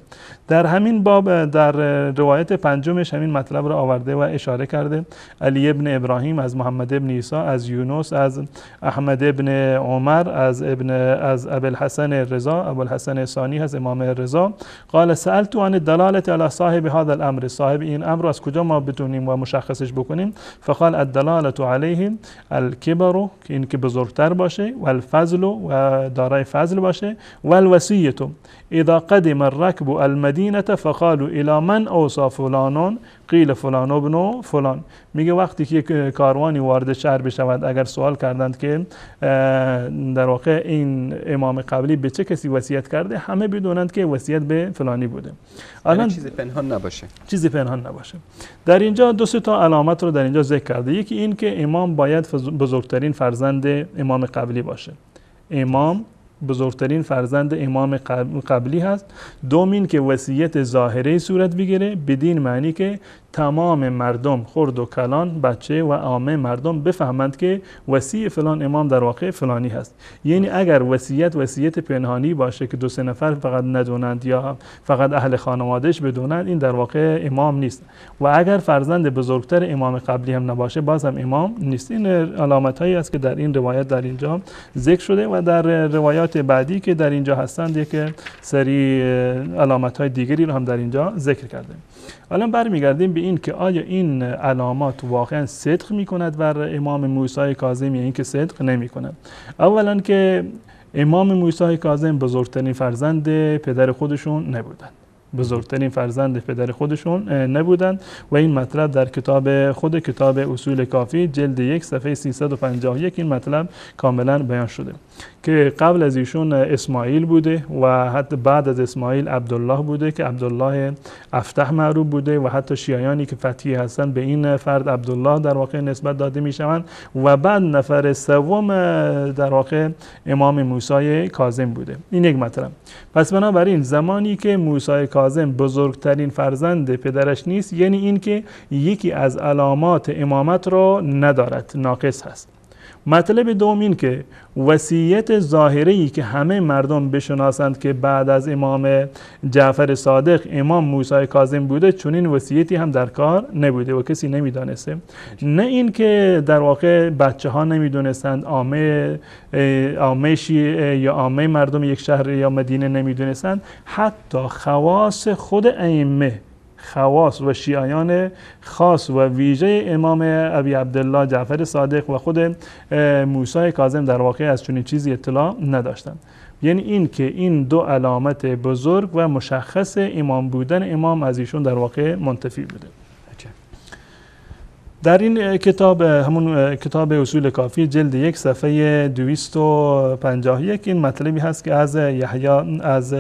در همین باب در روایت پنجمش همین مطلب را آورده و اشاره کرده. علی ابن ابراهیم از محمد ابن عیسی، از یونس، از احمد ابن عمر، از ابوالحسن رضا، ابوالحسن ثانی هست امام رضا. قال سألت عن الدلاله على صاحب هذا الامر، صاحب این امر از کجا ما بتونیم و مشخصش بکنیم؟ فقال الدلاله علیه الکبر، که این که بزرگتر باشه، و الفضل، و دارای فضل باشه، و الوصیه اذا قدم الركب المدینه فقالوا الى من اوصى فلان قیل فلان ابن فلان. میگه وقتی که کاروانی وارد شهر بشود اگر سوال کردند که در واقع این امام قبلی به چه کسی وصیت کرده، همه بدونند که وصیت به فلانی بوده. الان چیزی پنهان نباشه، چیزی پنهان نباشه. در اینجا دو سه تا علامت رو در اینجا ذکر کرده. یکی این که امام باید بزرگترین فرزند امام قبلی باشه، امام بزرگترین فرزند امام قبلی هست. دومین که وصیت ظاهره صورت بگیره، بدین معنی که تمام مردم، خرد و کلان، بچه و عامه مردم بفهمند که وصی فلان امام در واقع فلانی هست. یعنی اگر وصیت پنهانی باشه که دو سه نفر فقط ندونند یا فقط اهل خانوادهش بدونند، این در واقع امام نیست. و اگر فرزند بزرگتر امام قبلی هم نباشه باز هم امام نیست. این علامت هایی است که در این روایت در اینجا ذکر شده و در روایات بعدی که در اینجا هستند یک سری علامت های دیگری رو هم در اینجا ذکر کرده. الان برمیگردیم به این که آیا این علامات واقعا صدق میکند بر امام موسی کاظم یا اینکه صدق نمیکند؟ اولا که امام موسی کاظم بزرگترین فرزند پدر خودشون نبودند، بزرگترین فرزند پدر خودشون نبودند و این مطلب در کتاب اصول کافی جلد 1 صفحه 351 این مطلب کاملا بیان شده که قبل از ایشون اسماعیل بوده و حتی بعد از اسماعیل عبدالله بوده که عبدالله افتح معروف بوده و حتی شیعیانی که فتحی هستن به این فرد عبدالله در واقع نسبت داده میشوند و بعد نفر سوم در واقع امام موسی کاظم بوده. این یک مطلب. پس بنابراین زمانی که موسی کاظم بزرگترین فرزند پدرش نیست، یعنی این که یکی از علامات امامت را ندارد، ناقص هست. مطلب دوم این که وصیت ظاهری که همه مردم بشناسند که بعد از امام جعفر صادق امام موسی کاظم بوده، چون این وصیتی هم در کار نبوده و کسی نمیدانسته. نه این که در واقع بچه ها نمیدونستند، عامه شیعه یا عامه مردم یک شهر یا مدینه نمیدونستند، حتی خواص خود ائمه، خواص و شیعیان خاص و ویژه امام ابی عبدالله جعفر صادق و خود موسی کاظم در واقع از چنین چیزی اطلاع نداشتند. یعنی این که این دو علامت بزرگ و مشخص امام بودن امام از ایشون در واقع منتفی بوده. در این کتاب، همون کتاب اصول کافی جلد 1 صفحه 251 این مطلبی هست که از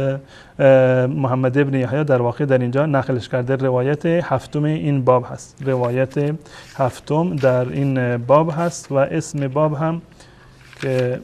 محمد ابن یحیی در واقع در اینجا نقلش کرده. روایت هفتم این باب هست، روایت هفتم در این باب هست و اسم باب هم که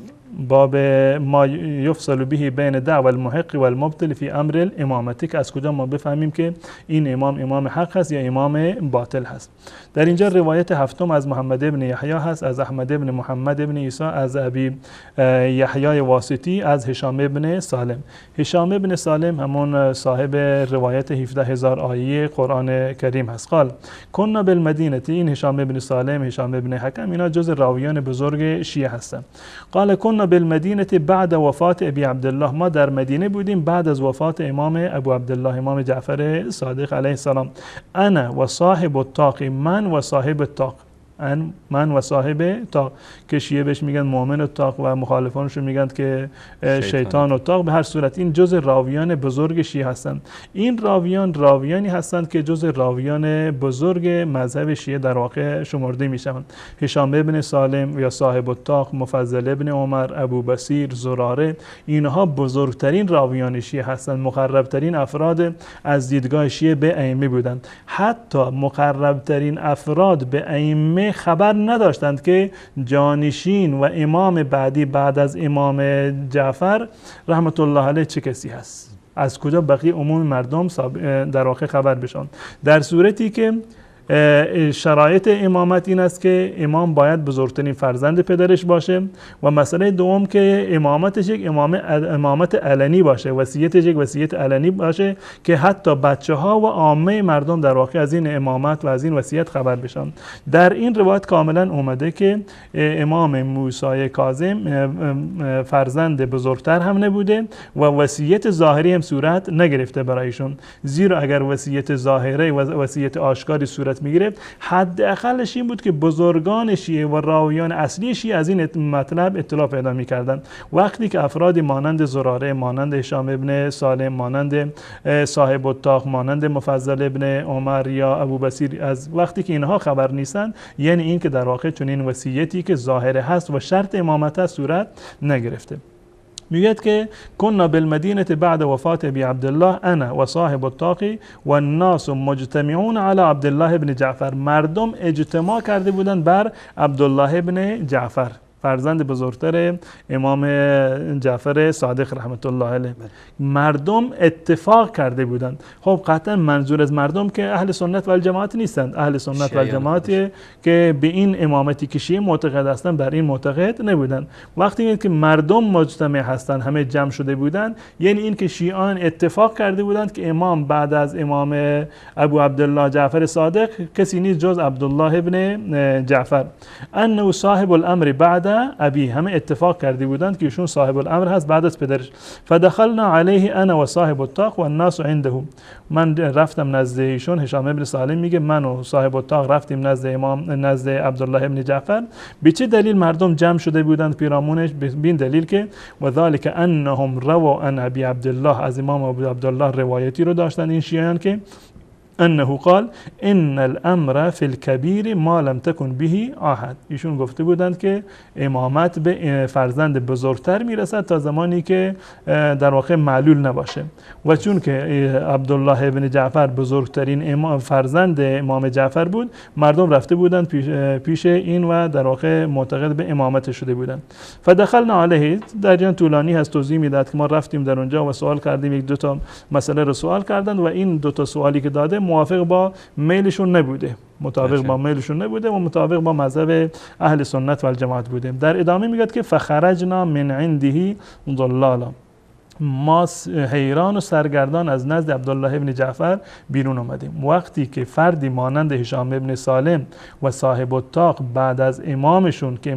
باب ما یفصل به بین دعوى المحق و المبطل فی امر الامامتی، که از کجا ما بفهمیم که این امام حق هست یا امام باطل هست. در اینجا روایت هفتم از محمد ابن یحیی هست، از احمد ابن محمد ابن عیسی، از ابی یحیی واسطی، از هشام ابن سالم. هشام ابن سالم همون صاحب روایت 17000 آیه قرآن کریم هست. قال کنا بالمدینه، این هشام ابن سالم، هشام ابن حکم، اینا جز راویان بزرگ شیعه هستند. قال کنا بالمدینه بعد وفات ابی عبدالله، ما در مدینه بودیم بعد از وفات امام ابو عبدالله امام جعفر صادق علیه السلام. انا و صاحب الطاق، من و صاحب الطاق، من و صاحب طاق، که شیعه بهش میگن مؤمن الطاق و مخالفانشون میگن که شیطان الطاق. به هر صورت این جز راویان بزرگ شیعه هستند. این راویانی هستند که جز راویان بزرگ مذهب شیعه در واقع شمرده میشوند. هشام ابن سالم یا صاحب الطاق، مفضل ابن عمر، ابو بصیر، زراره، اینها بزرگترین راویان شیعه هستند، مقربترین افراد از دیدگاه شیعه به ائمه بودند. حتی مقربترین افراد به ائمه خبر نداشتند که جانشین و امام بعدی بعد از امام جعفر رحمت الله علیه چه کسی هست، از کجا بقیه عموم مردم در واقع خبر بشن. در صورتی که شرایط امامت این است که امام باید بزرگترین فرزند پدرش باشه و مسئله دوم که امامتش یک امامت علنی باشه، وصیتش یک وصیت علنی باشه که حتی بچه ها و عامه مردم در واقع از این امامت و از این وصیت خبر بشن. در این روایت کاملا اومده که امام موسی کاظم فرزند بزرگتر هم نبوده و وصیت ظاهری هم صورت نگرفته برایشون، زیرا اگر وصیت ظاهری و وصیت آشکاری صورت میگرفت حداقلش این بود که بزرگان شیعه و راویان اصلی شیعه از این مطلب اطلاع پیدا میکردند. وقتی که افرادی مانند زراره، مانند هشام ابن سالم، مانند صاحب الطاق، مانند مفضل ابن عمر یا ابو بصیر، از وقتی که اینها خبر نیستند، یعنی این که در واقع چون این وصیتی که ظاهره هست و شرط امامت هست صورت نگرفته. میگه که کنا بالمدینه بعد وفات ابی عبدالله انا و صاحب الطاق و الناس مجتمعون علی عبدالله ابن جعفر، مردم اجتماع کرده بودند بر عبدالله ابن جعفر، فرزند بزرگتر امام جعفر صادق رحمت الله علیه. مردم اتفاق کرده بودند. خب قطعا منظور از مردم که اهل سنت و الجماعت نیستند، اهل سنت و الجماعت که به این امامتی که شیعه معتقد هستند بر این معتقد نبودند. وقتی که مردم مجتمع هستند، همه جمع شده بودند، یعنی این که شیعان اتفاق کرده بودند که امام بعد از امام ابو عبدالله جعفر صادق کسی نیست جز عبدالله ابن جعفر. انه صاحب الامر بعد ابی، همه اتفاق کرده بودند که ایشون صاحب الامر هست بعد از پدرش. فدخلنا علیه انا و صاحب الطاق و الناس عنده، من رفتم نزد ایشون، هشام ابن سالم میگه من و صاحب الطاق رفتیم نزد عبدالله ابن جعفر. به چه دلیل مردم جمع شده بودند پیرامونش؟ به این دلیل که و ذلک انهم روا عن ابی عبدالله، از امام ابو عبدالله روایتی رو داشتن این شیعیان که انه قال ان الامر فی الکبیر ما لم تکن به عهد، ایشون گفته بودند که امامت به فرزند بزرگتر میرسد تا زمانی که در واقع معلول نباشه. و چون که عبدالله ابن جعفر بزرگترین فرزند امام جعفر بود، مردم رفته بودند پیش این و در واقع معتقد به امامت شده بودند. فدخلنا علیه، در جریان طولانی هست توضیح میداد که ما رفتیم در اونجا و سوال کردیم، یک دو تا مسئله رو سوال کردند و این دو تا سوالی که داده موافق با میلشون نبوده، مطابق با میلشون نبوده و مطابق با مذهب اهل سنت و الجماعت بوده. در ادامه میگه که فخرجنا من عنده ضلالا، ما حیران و سرگردان از نزد عبدالله ابن جعفر بیرون آمدیم. وقتی که فردی مانند هشام ابن سالم و صاحب الطاق بعد از امامشون که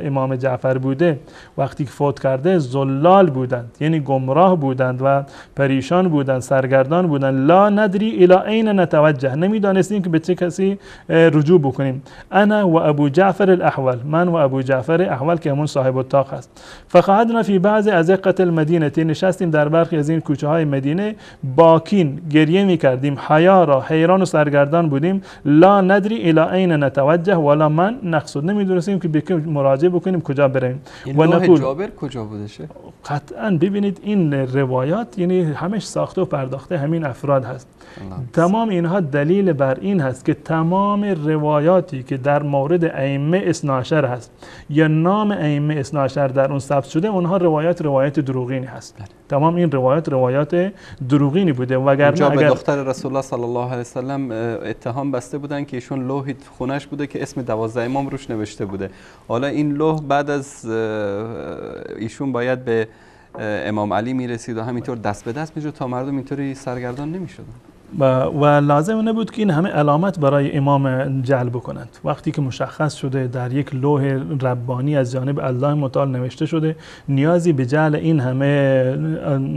امام جعفر بوده وقتی که فوت کرده ضلال بودند، یعنی گمراه بودند و پریشان بودند، سرگردان بودند. لا ندری الی این نتوجه، نمیدانستیم که به چه کسی رجوع بکنیم. انا و ابو جعفر الاحول، من و ابو جعفر احول که همون صاحب الطاق هست. فقعدنا فی بعض ازقه المدینه، نشستیم در برخی از این کوچه های مدینه، باکین گریه می کردیم، حیارا حیران و سرگردان بودیم. لا ندری الی این نتوجه ولا من نقصد، نمیدونستیم که به کی مراجعه بکنیم، کجا بریم. و نقول جابر کجا بودشه؟ قطعا ببینید این روایات یعنی همش ساخته و پرداخته همین افراد هست. تمام اینها دلیل بر این هست که تمام روایاتی که در مورد ائمه اثنا عشر هست یا نام ائمه اثنا عشر در اون ثبت شده، اونها روایت دروغینی هست. تمام این روایات دروغینی بوده. وگرنه اگر به دختر رسول الله صلی الله علیه و سلم اتهام بسته بودن که ایشون لوحی خونش بوده که اسم 12 امام روش نوشته بوده، حالا این لوح بعد از ایشون باید به امام علی میرسید و همینطور دست به دست میشد تا مردم اینطوری سرگردان نمیشدن و لازم نبود که این همه علامت برای امام جعل بکنند. وقتی که مشخص شده در یک لوح ربانی از جانب الله متعال نوشته شده، نیازی به جعل این همه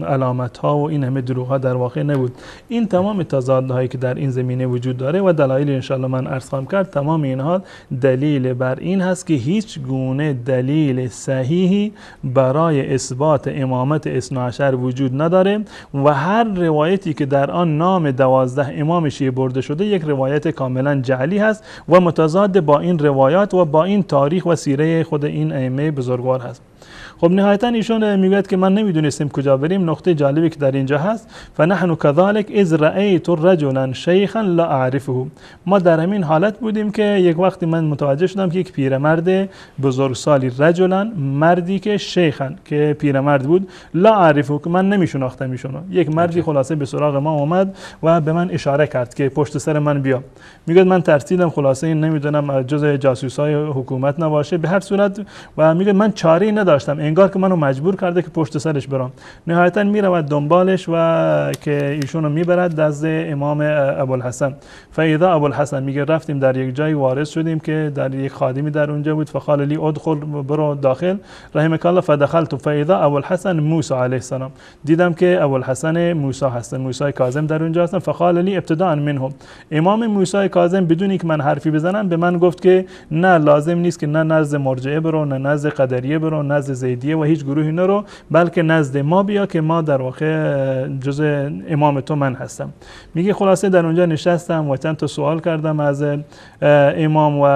علامت ها و این همه دروغ ها در واقع نبود. این تمام تضادهایی که در این زمینه وجود داره و دلایل انشالله من عرض خواهم کرد، تمام اینها دلیل بر این هست که هیچ گونه دلیل صحیحی برای اثبات امامت اثنا عشر وجود نداره و هر روایتی که در آن نام 12 امام شیعه برده شده یک روایت کاملا جعلی هست و متضاد با این روایات و با این تاریخ و سیره خود این ائمه بزرگوار هست. خب نهایتا ایشون میگوید که من نمیدونستیم کجا بریم. نقطه جالبی که در اینجا هست، فنحن كذلك اذ رأيت رجلا شیخا لا اعرفه، ما در همین حالت بودیم که یک وقتی من متوجه شدم که یک پیرمرد بزرگسالی، رجلا مردی که شیخا که پیرمرد بود، لا اعرفه که من نمیشناختم ایشونو. یک مردی خلاصه به سراغ ما اومد و به من اشاره کرد که پشت سر من بیا. میگه من ترسیدم، خلاصه این نمیدونم جز جاسوسای حکومت نباشه، به هر صورت. و میگه من چاره‌ای نداشتم، انگار که منو مجبور کرده که پشت سرش برم. نهایتا میرود دنبالش و که ایشونو میبرد نزد امام ابوالحسن. فاذا ابوالحسن، میگه رفتیم در یک جای وارد شدیم که در یک خادمی در اونجا بود. فقال لی ادخل، برو داخل. رحمك الله. فدخلت فاذا ابوالحسن موسی علیه السلام، دیدم که ابوالحسن موسی هستن، موسی کاظم در اونجا هستن. فقال لی ابتداء منهم، امام موسی کاظم بدون اینکه من حرفی بزنم به من گفت که نه لازم نیست که نه نزد مرجعه برو، نه نزد قدریه برو، نزد زیدیه و هیچ گروهی نرو، بلکه نزد ما بیا که ما در واقع جزء امام تو من هستم. میگه خلاصه در اونجا نشستم و چند تا سوال کردم از امام و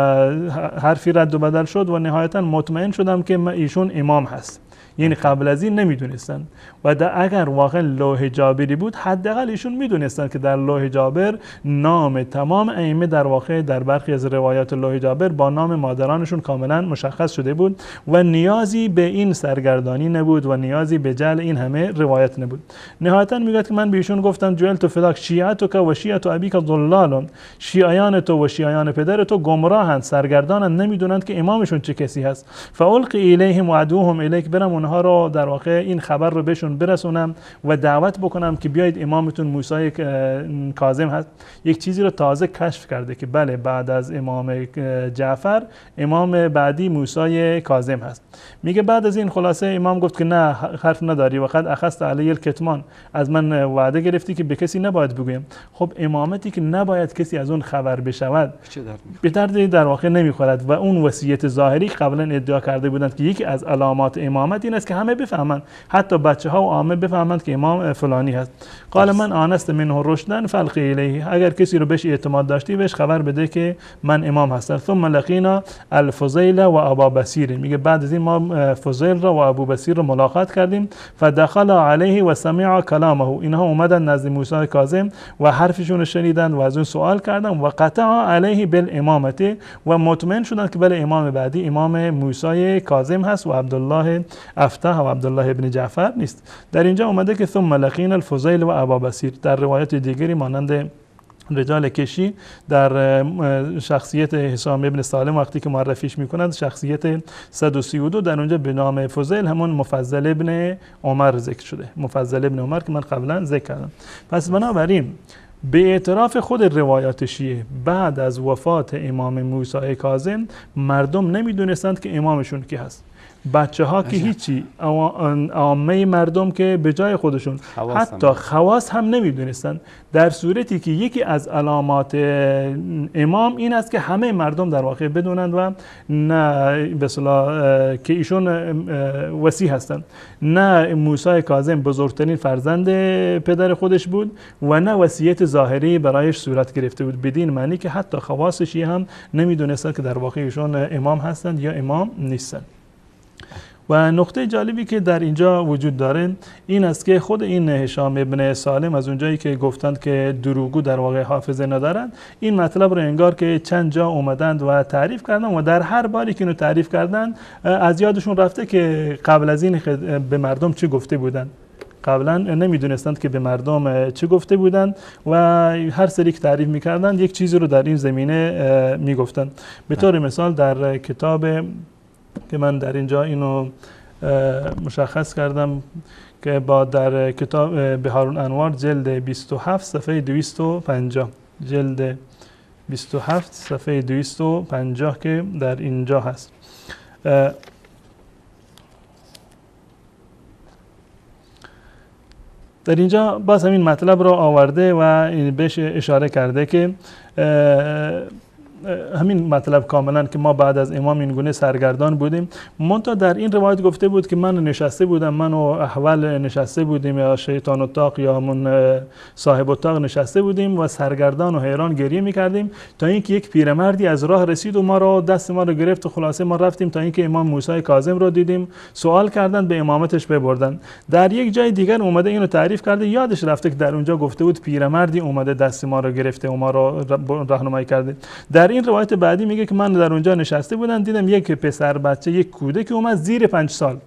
حرفی رد و بدل شد و نهایتا مطمئن شدم که ایشون امام هست. یعنی قبل از این نمیدونستن و اگر واقعا لوح جابری بود حداقل ایشون میدونستن که در لوح جابر نام تمام ائمه در واقع در برخی از روایات لوح جابر با نام مادرانشون کاملا مشخص شده بود و نیازی به این سرگردانی نبود و نیازی به جعل این همه روایت نبود. نهایتا میگه که من به ایشون گفتم جعلت فلاک شیعتک و شیعت ابیک ضلال، شیعیان تو و شیعیان پدر تو گمراهند، سرگردانند، نمیدونند که امامشون چه کسی هست. فالقی الیهم وعدوهم الیک، برم اونها رو در واقع این خبر رو بهشون برسونم و دعوت بکنم که بیاید امامتون موسی کاظم هست. یک چیزی رو تازه کشف کرده که بله بعد از امام جعفر امام بعدی موسی کاظم هست. میگه بعد از این خلاصه امام گفت که نه حرف نداری و قد اخذت علی الکتمان، از من وعده گرفتی که به کسی نباید بگویم. خب امامتی که نباید کسی از اون خبر بشود به درد در واقع نمیخورد و اون وصیت ظاهری قبلا ادعا کرده بودند که یکی از علامات امامت این است که همه بفهمند، حتی بچه ها و عامه بفهمند که امام فلانی هست. قال من آنست منه رشدن فالقی الیه، اگر کسی رو بهش اعتماد داشتی بهش خبر بده که من امام هستم. ثم لقینا الفضیل و ابا بصیر، میگه بعد از این ما فضیل را و ابو بصیر رو ملاقات کردیم. فدخل علیه و سمع کلامه، اینها اومدن نزد موسی کاظم و حرفشون رو شنیدن و از اون سوال کردن و قطع علیه بالامامه و مطمئن شدن که بله امام بعدی امام موسی کاظم هست و عبدالله افتح و عبدالله ابن جعفر نیست. در اینجا اومده که ثم لقینا الفضیل و ابا بصیر. در روایت دیگری مانند رجال کشی در شخصیت هشام ابن سالم وقتی که معرفیش میکنند شخصیت 132 در اونجا به نام فضیل همون مفضل ابن عمر ذکر شده. مفضل ابن عمر که من قبلا ذکر کردم. پس بنابراین به اعتراف خود روایات شیعه بعد از وفات امام موسی کاظم مردم نمیدونستند که امامشون کی هست. بچه ها که هیچی، عامه مردم که به جای خودشون حتی خواص هم نمیدونستن، در صورتی که یکی از علامات امام این است که همه مردم در واقع بدونند و نه به اصطلاح که ایشون وصی هستند، نه موسی کاظم بزرگترین فرزند پدر خودش بود و نه وصیت ظاهری برایش صورت گرفته بود، بدین معنی که حتی خواص شیعه هم نمیدونستند که در واقع ایشون امام هستند یا امام نیستند. و نکته جالبی که در اینجا وجود داره این است که خود این هشام ابن سالم از اونجایی که گفتند که دروغگو در واقع حافظه ندارند، این مطلب رو انگار که چند جا اومدند و تعریف کردند و در هر باری که اینو تعریف کردند از یادشون رفته که قبل از این به مردم چه گفته بودند. قبلا نمیدونستند که به مردم چه گفته بودند و هر سری که تعریف میکردند یک چیزی رو در این زمینه میگفتند. به طور مثال در کتاب که من در اینجا اینو مشخص کردم که با در کتاب بحار الانوار جلد 27 صفحه 250 جلد 27 صفحه 250 که در اینجا هست، در اینجا باز همین مطلب را آورده و بهش اشاره کرده که همین مطلب کاملا که ما بعد از امام این گونه سرگردان بودیم. منتها در این روایت گفته بود که من نشسته بودم، من و احول نشسته بودیم یا شیطان الطاق یا من صاحب الطاق نشسته بودیم و سرگردان و حیران گریه میکردیم تا اینکه یک پیرمردی از راه رسید و ما رو دست ما رو گرفت و خلاصه ما رفتیم تا اینکه امام موسی کاظم رو دیدیم، سوال کردن به امامتش ببردن. در یک جای دیگر اومده اینو تعریف کرده، یادش رفته که در اونجا گفته بود پیرمردی اومده دست ما رو گرفته و ما رو راهنمایی کرده. در این روایت بعدی میگه که من در اونجا نشسته بودم دیدم یک پسر بچه، یک کودک اومد زیر 5 سال،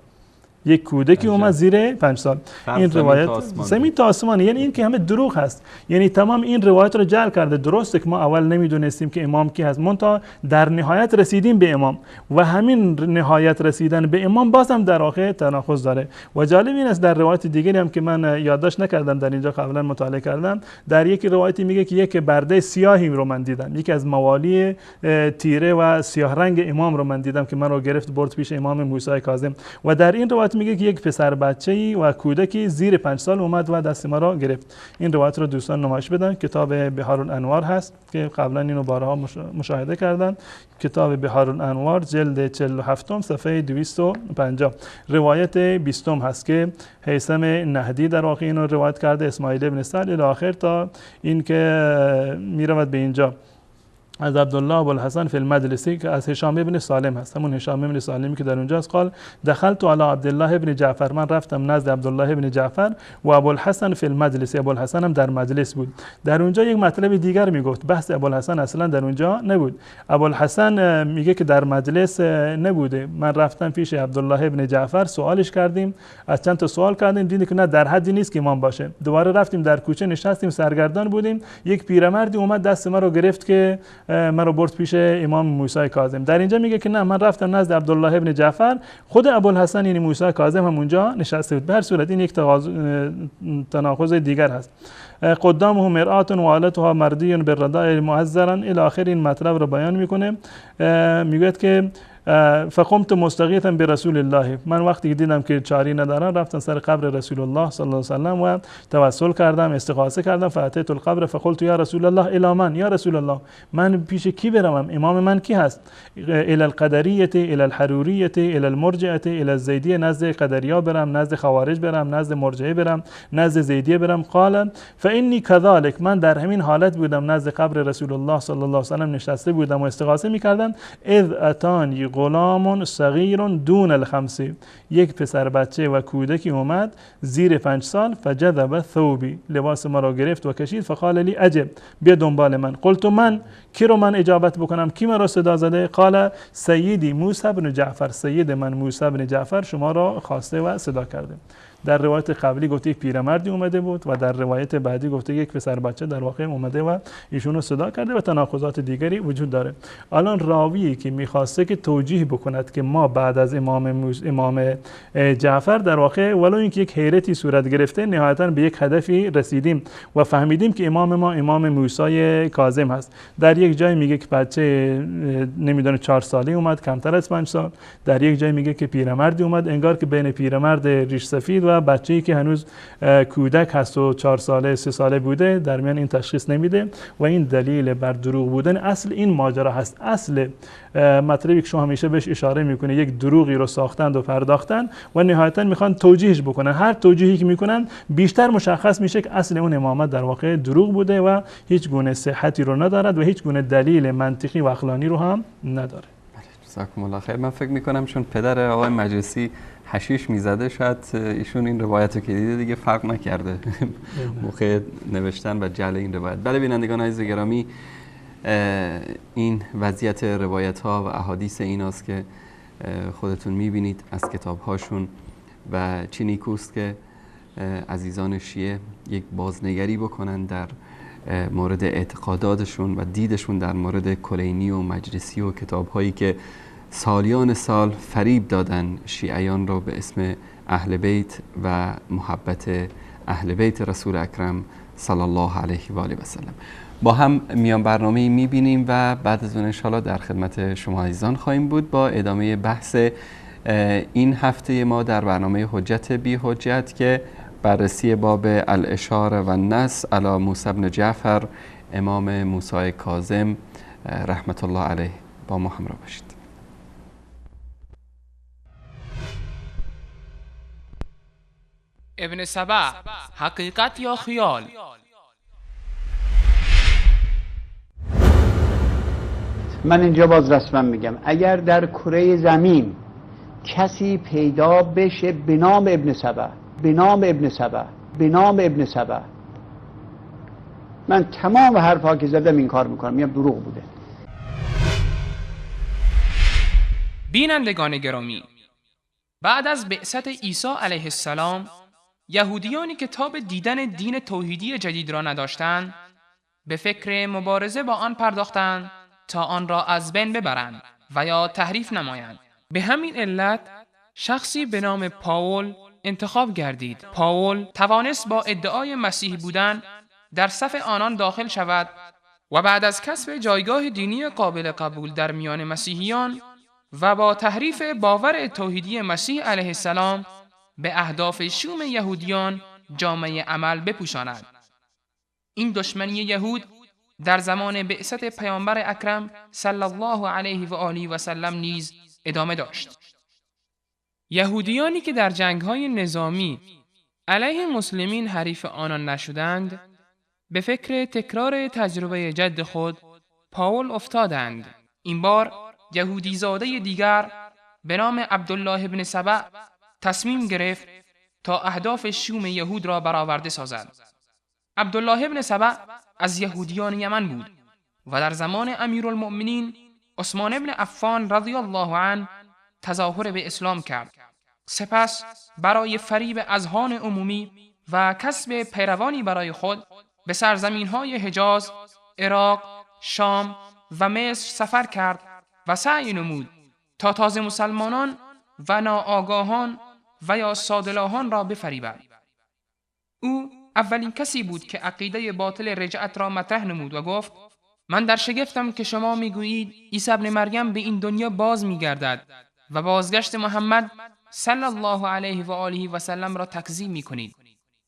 یک کودکی اومد زیر 5 سال. این روایت زمین تا آسمان، یعنی این که همه دروغ هست، یعنی تمام این روایت رو جعل کرده. درسته که ما اول نمیدونستیم که امام کی هست، منتها در نهایت رسیدیم به امام و همین نهایت رسیدن به امام بازم در واقع تناقض داره. و جالب این است در روایت دیگری هم که من یادداشت نکردم در اینجا قبلا مطالعه کردم، در یک روایتی میگه که یک برده سیاهی رو من دیدم، یکی از موالی تیره و سیاه رنگ امام رو من دیدم که من رو گرفت برد پیش امام موسی کاظم. و در این روایت میگه که یک پسر بچه‌ای و کودکی زیر 5 سال اومد و دست ما را گرفت. این روایت رو دوستان نمایش بدن، کتاب بحار الانوار هست که قبلا اینو بارها مشاهده کردن، کتاب بحار الانوار جلد 47 صفحه 250 روایت 20 هست که هیثم نهدی در واقع اینو روایت کرده، اسماعیل ابن سعد الی آخر تا این که میرود به اینجا از عبدالله ابوالحسن فی المجلسی که از هشام ابن سالم هست، همون هشام ابن سالمی که در اونجاست. قال دخلت علی عبدالله ابن جعفر، من رفتم نزد عبدالله ابن جعفر و ابوالحسن فی المجلسی، ابوالحسن هم در مجلس بود. در اونجا یک مطلب دیگر میگفت، بحث ابوالحسن اصلا در اونجا نبود. ابوالحسن میگه که در مجلس نبوده، من رفتم پیش عبدالله ابن جعفر سوالش کردیم، از چند تا سوال کردیم، دیدیم که نه در حدی نیست که امام باشه. دوباره رفتیم در کوچه نشستیم سرگردان بودیم، یک پیرمردی اومد دست ما رو گرفت که من رو برد پیش امام موسی کاظم. در اینجا میگه که نه من رفتم نزد عبدالله ابن جعفر، خود ابوالحسن یعنی موسی کاظم هم اونجا نشسته بود. به هر صورت این یک تناقض دیگر هست. قدامه مرآت و آلتها مردی بالرداء معذرا الی آخر این مطلب رو بیان میکنه. میگه که فقمت مستغیثا برسول الله، من وقتی دیدم که چاری ندارم رفتم سر قبر رسول الله صلی الله علیه و سلم و توسل کردم، استغاثه کردم. فاتیت القبر فقلت یا رسول الله الی من، یا رسول الله من پیش کی برم، امام من کی هست؟ الی القدریه الی الحروریه الی المرجئه الی الزیدیه، نزد قدریا برم، نزد خوارج برم، نزد مرجئه برم، نزد زیدیه برم؟ قال فانی كذلك، من در همین حالت بودم نزد قبر رسول الله صلی الله علیه و سلم نشسته بودم و استغاثه میکردم. اذ اتانی غلام صغیر دون الخمس، یک پسر بچه و کودکی اومد زیر 5 سال، فجذب ثوبی، لباس ما را گرفت و کشید. فقال لی عجب، بیا دنبال من. قلت من، کی رو من اجابت بکنم، کی مرا صدا زده؟ قال سیدی موسی بن جعفر، سید من موسی بن جعفر شما را خواسته و صدا کرده. در روایت قبلی گفته یک پیرمردی اومده بود و در روایت بعدی گفته یک پسر بچه در واقع اومده و ایشون رو صدا کرده و تناقضات دیگری وجود داره. الان راویی که میخواسته که توجیه بکند که ما بعد از امام جعفر در واقع ولو اینکه یک حیرتی صورت گرفته نهایتا به یک هدفی رسیدیم و فهمیدیم که امام ما امام موسی کاظم هست. در یک جای میگه که بچه نمیدونه 4 ساله اومد، کمتر از 5 سال. در یک جای میگه که پیرمردی اومد، انگار که بین پیرمرد ریش سفید و بچه‌ای که هنوز کودک هست و 4 ساله 3 ساله بوده در میان این تشخیص نمیده و این دلیل بر دروغ بودن اصل این ماجرا هست. اصل مطلبی که شما همیشه بهش اشاره میکنه یک دروغی رو ساختند و پرداختن و نهایتا میخوان توجیهش بکنن. هر توجیهی که میکنن بیشتر مشخص میشه که اصل اون امامت در واقع دروغ بوده و هیچ گونه صحتی رو ندارد و هیچ گونه دلیل منطقی و عقلانی رو هم نداره. جزاکم الله خیر. من فکر میکنم چون پدر آقای مجلسی حشیش میزده شاید ایشون این روایت رو که دیده دیگه فرق نکرده موقع نوشتن و جعل این روایت. بله بینندگان عزیز گرامی، این وضعیت روایت ها و احادیث این است که خودتون میبینید از کتاب هاشون و چه نیکوست که عزیزان شیعه یک بازنگری بکنن در مورد اعتقاداتشون و دیدشون در مورد کلینی و مجلسی و کتاب هایی که سالیان سال فریب دادن شیعیان را به اسم اهل بیت و محبت اهل بیت رسول اکرم صلی الله علیه و آله و سلم. با هم میان برنامه‌ای می‌بینیم و بعد از اون انشاءالله در خدمت شما عزیزان خواهیم بود با ادامه بحث این هفته ما در برنامه حجت بی حجت که بررسی باب الاشاره و النص علی موسی بن جعفر امام موسی کاظم رحمت الله علیه. با ما همراه باشید. ابن سبع، حقیقت یا خیال؟ من اینجا باز رسما میگم اگر در کره زمین کسی پیدا بشه به نام ابن سبع، به نام ابن سبع، به نام ابن سبع، من تمام حرفا که زدم این کار میکنم، میگم دروغ بوده. بینندگان گرامی، بعد از بعثت عیسی علیه السلام یهودیانی که تاب دیدن دین توحیدی جدید را نداشتند به فکر مبارزه با آن پرداختند تا آن را از بین ببرند و یا تحریف نمایند. به همین علت شخصی به نام پاول انتخاب گردید. پاول توانست با ادعای مسیحی بودن در صف آنان داخل شود و بعد از کسب جایگاه دینی قابل قبول در میان مسیحیان و با تحریف باور توحیدی مسیح علیه السلام به اهداف شوم یهودیان جامعه عمل بپوشاند. این دشمنی یهود در زمان بعثت پیامبر اکرم صلی الله علیه و آله و سلم نیز ادامه داشت. یهودیانی که در جنگ‌های نظامی علیه مسلمین حریف آنان نشدند، به فکر تکرار تجربه جد خود پاول افتادند. این بار یهودی زاده دیگر به نام عبدالله ابن سبع تصمیم گرفت تا اهداف شوم یهود را برآورده سازد. عبدالله ابن سبع از یهودیان یمن بود و در زمان امیرالمؤمنین عثمان ابن عفان رضی الله عنه تظاهر به اسلام کرد. سپس برای فریب اذهان عمومی و کسب پیروانی برای خود به سرزمین‌های حجاز، عراق، شام و مصر سفر کرد و سعی نمود تا تازه مسلمانان و ناآگاهان و یا سادلاهان را بفریبد. او اولین کسی بود که عقیده باطل رجعت را مطرح نمود و گفت: من در شگفتم که شما میگویید عیسی ابن مریم به این دنیا باز میگردد و بازگشت محمد صلی الله علیه و آله و سلم را تکذیب میکنید.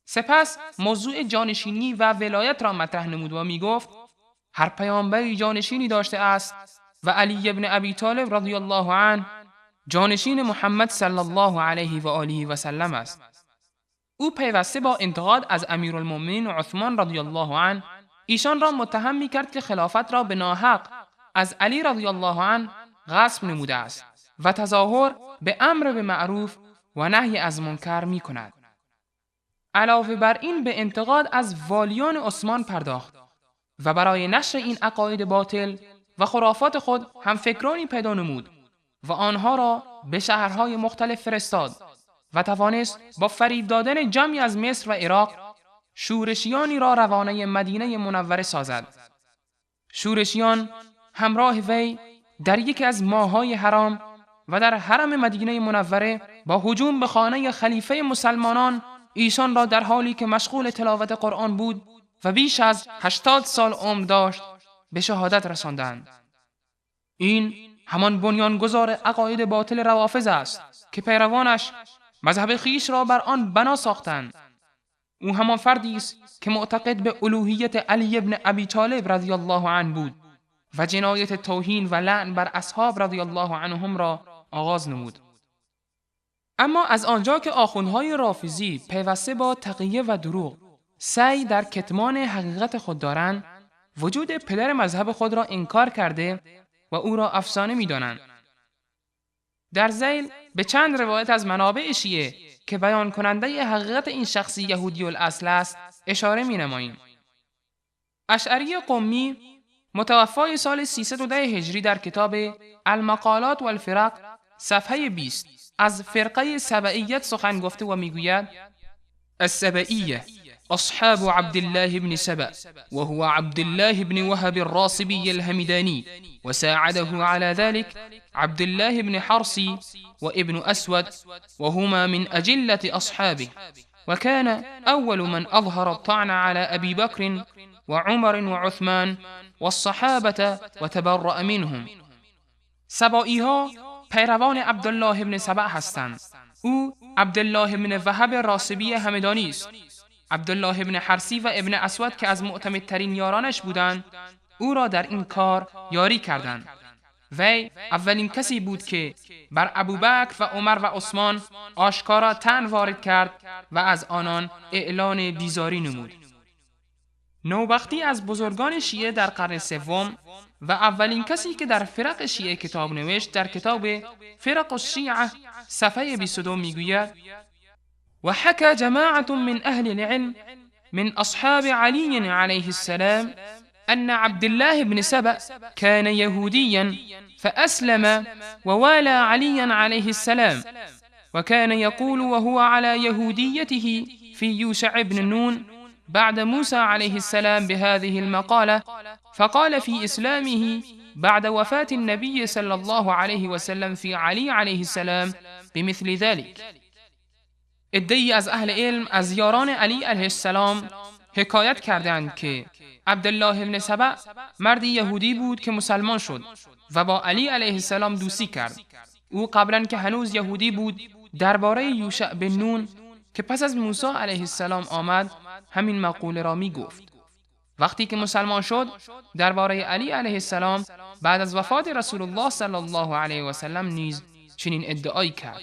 سپس موضوع جانشینی و ولایت را مطرح نمود و میگفت هر پیامبری جانشینی داشته است و علی ابن ابی طالب رضی الله عنه جانشین محمد صلی الله علیه و آله و سلم است. او پیوسته با انتقاد از امیرالمؤمنین عثمان رضی الله عنه ایشان را متهم می‌کرد که خلافت را به ناحق از علی رضی الله عنه غصب نموده است و تظاهر به امر به معروف و نهی از منکر می‌کند. علاوه بر این به انتقاد از والیان عثمان پرداخت و برای نشر این عقاید باطل و خرافات خود هم فکرانی پیدا نمود و آنها را به شهرهای مختلف فرستاد و توانست با فریب دادن جمعی از مصر و عراق شورشیانی را روانه مدینه منوره سازد. شورشیان همراه وی در یکی از ماه‌های حرام و در حرم مدینه منوره با هجوم به خانه خلیفه مسلمانان ایشان را در حالی که مشغول تلاوت قرآن بود و بیش از 80 سال عمر داشت به شهادت رساندند. این همان بنیانگذار عقاید باطل روافض است که پیروانش مذهب خیش را بر آن بنا ساختند. او همان فردی است که معتقد به الوهیت علی ابن ابی طالب رضی الله عنه بود و جنایت توهین و لعن بر اصحاب رضی الله عنهم را آغاز نمود. اما از آنجا که آخوندهای رافضی پیوسته با تقیه و دروغ سعی در کتمان حقیقت خود دارند، وجود پدر مذهب خود را انکار کرده و او را افسانه می‌دانند. در ذیل به چند روایت از منابع شیعه که بیان کننده حقیقت این شخصی یهودی الاصل است اشاره می‌نماییم. اشعری قمی متوفای سال 310 هجری در کتاب المقالات والفرق صفحه 20 از فرقه سبعیت سخن گفته و میگوید: السبعیه أصحاب عبد الله بن سبأ وهو عبد الله بن وهب الراصبي الهمداني وساعده على ذلك عبد الله بن حرصي وابن أسود وهما من أجلة أصحابه، وكان أول من أظهر الطعن على أبي بكر وعمر وعثمان والصحابة وتبرأ منهم. سبائی‌ها پیروان عبدالله بن سبأ هستند. او عبدالله بن وهب راصبی همدانی است. عبدالله بن حرسی و ابن اسود که از معتمدترین یارانش بودند او را در این کار یاری کردند. وی اولین کسی بود که بر ابوبکر و عمر و عثمان آشکارا طعن وارد کرد و از آنان اعلان بیزاری نمود. نوبختی از بزرگان شیعه در قرن سوم و اولین کسی که در فرق شیعه کتاب نوشت در کتاب فرق الشیعه صفحه 22 میگوید: وحكى جماعة من أهل العلم من أصحاب علي عليه السلام أن عبد الله بن سبأ كان يهوديا فأسلم ووالى عليا عليه السلام، وكان يقول وهو على يهوديته في يوشع بن نون بعد موسى عليه السلام بهذه المقالة، فقال في إسلامه بعد وفاة النبي صلى الله عليه وسلم في علي عليه السلام بمثل ذلك. ادعی از اهل علم از یاران علی علیه السلام حکایت کردند که عبدالله بن سبأ مردی یهودی بود که مسلمان شد و با علی علیه السلام دوستی کرد. او قبلا که هنوز یهودی بود درباره یوشع بن نون که پس از موسی علیه السلام آمد همین مقوله را می گفت. وقتی که مسلمان شد درباره علی علیه السلام بعد از وفات رسول الله صلی الله علیه و سلم نیز چنین ادعایی کرد.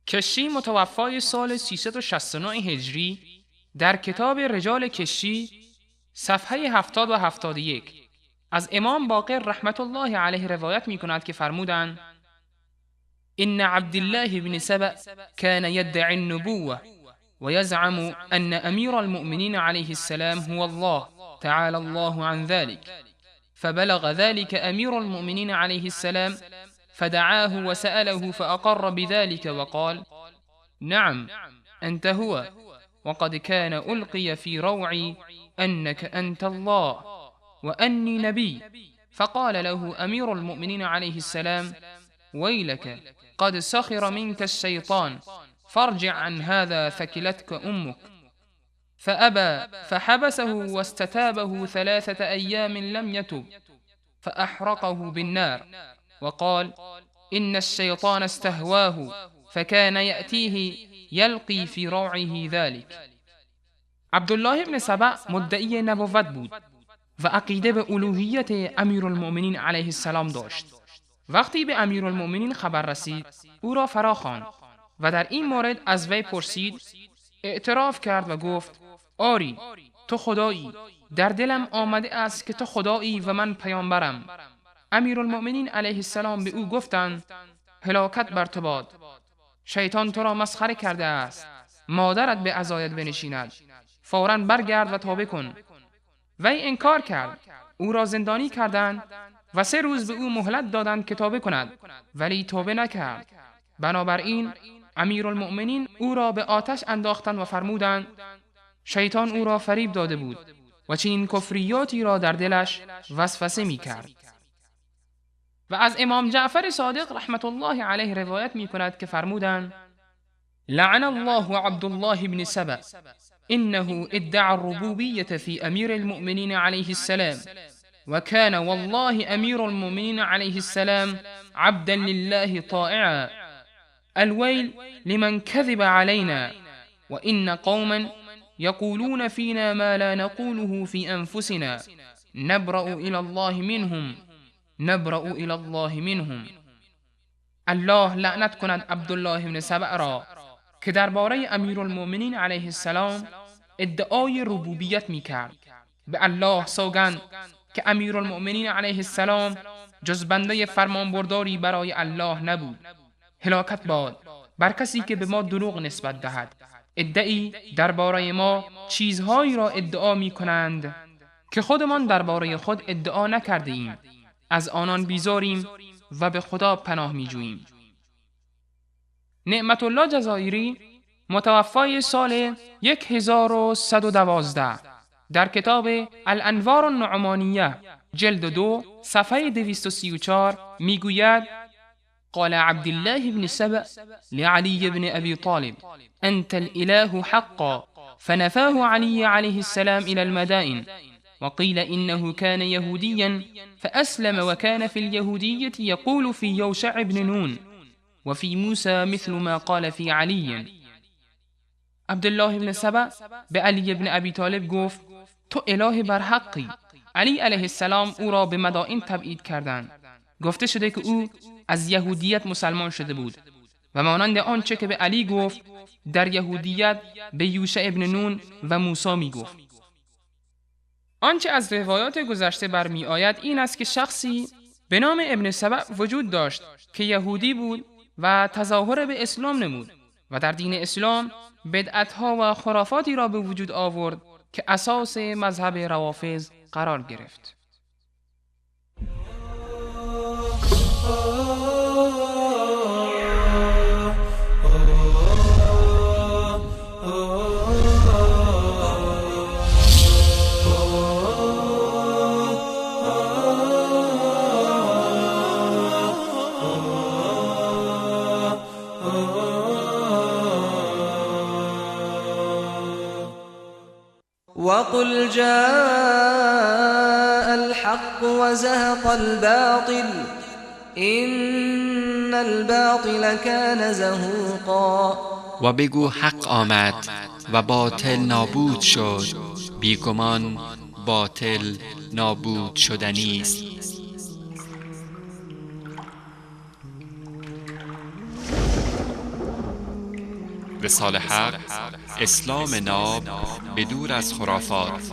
کشی متوفای سال 369 هجری در کتاب رجال کشی صفحه 70 و 71 از امام باقر رحمت الله علیه روایت می کند که فرمودند: إن عبد الله بن سبأ كان يدعي النبوة ويزعم أن أمير المؤمنين عليه السلام هو الله تعالى الله عن ذلك، فبلغ ذلك أمير المؤمنين عليه السلام فدعاه وسأله فأقر بذلك وقال: نعم أنت هو، وقد كان ألقي في روعي أنك أنت الله وأني نبي، فقال له أمير المؤمنين عليه السلام: ويلك قد سخر منك الشيطان فارجع عن هذا ثكلتك أمك، فأبى فحبسه واستتابه 3 أيام لم يتب فأحرقه بالنار، وقال: إن الشيطان استهواه فكان يأتيه يلقي في روعه ذلك. عبدالله بن سبأ مدعی نبوت بود و عقیده به الوهیت امیرالمؤمنین علیه السلام داشت. وقتی به امیرالمؤمنین خبر رسید او را فرا خواند و در این مورد از وی پرسید. اعتراف کرد و گفت: آری تو خدایی، در دلم آمده است که تو خدایی و من پیامبرم. امیرالمؤمنین علیه السلام به او گفتند: هلاکت بر تو باد، شیطان تو را مسخره کرده است، مادرت به عزایت بنشیند، فوراً برگرد و توبه کن. وی انکار کرد. او را زندانی کردند و 3 روز به او مهلت دادند که توبه کند، ولی توبه نکرد. بنابراین امیرالمؤمنین او را به آتش انداختند و فرمودند شیطان او را فریب داده بود و چنین کفریاتی را در دلش وسوسه می کرد. و از امام جعفر صادق رحمت الله علیه روایت می کند که فرمودند لعن الله عبدالله بن سبأ انه ادعى الربوبية في امیر المؤمنین علیه السلام وكان والله امیر المؤمنین علیه السلام عبدا لله طائعا الويل لمن كذب علينا وإن قوما يقولون فينا ما لا نقوله في أنفسنا نبرأ إلى الله منهم نبرأ إلى الله منهم. الله لعنت کند عبدالله بن سبأ را که درباره امیرالمؤمنین علیه السلام ادعای ربوبیت میکرد. به الله سوگند که امیرالمؤمنین علیه السلام جز بنده فرمانبرداری برای الله نبود. هلاکت باد بر کسی که به ما دروغ نسبت دهد. ادعی درباره ما چیزهایی را ادعا می کنند که خودمان درباره خود ادعا نکرده ایم. از آنان بیزاریم و به خدا پناه می جوییم. نعمت الله جزایری متوفای سال 1112 در کتاب الانوار النعمانیه جلد 2 صفحه 234 می گوید قال عبد الله بن سبأ لعلي بن أبي طالب أنت الإله حقا فنفاه علي عليه السلام إلى المدائن وقيل إنه كان يهوديا فأسلم وكان في اليهودية يقول في يوشع بن نون وفي موسى مثل ما قال في علي. عبد الله بن سبأ به علی بن ابی طالب گفت تو اله برحقی. علی علیه السلام او را به مدائن تبعید کردند. گفته شده که او از یهودیت مسلمان شده بود و مانند آنچه که به علی گفت در یهودیت به یوشع ابن نون و موسی می گفت. آنچه از روایات گذشته برمی آید این است که شخصی به نام ابن سبأ وجود داشت که یهودی بود و تظاهر به اسلام نمود و در دین اسلام بدعتها و خرافاتی را به وجود آورد که اساس مذهب روافض قرار گرفت. وقل جاء الحق وزهق الباطل إن الباطل كان زهوقا. و بگو حق آمد و باطل نابود شد، بیگمان باطل نابود شدنی است. رسال حق، اسلام ناب به دور از خرافات.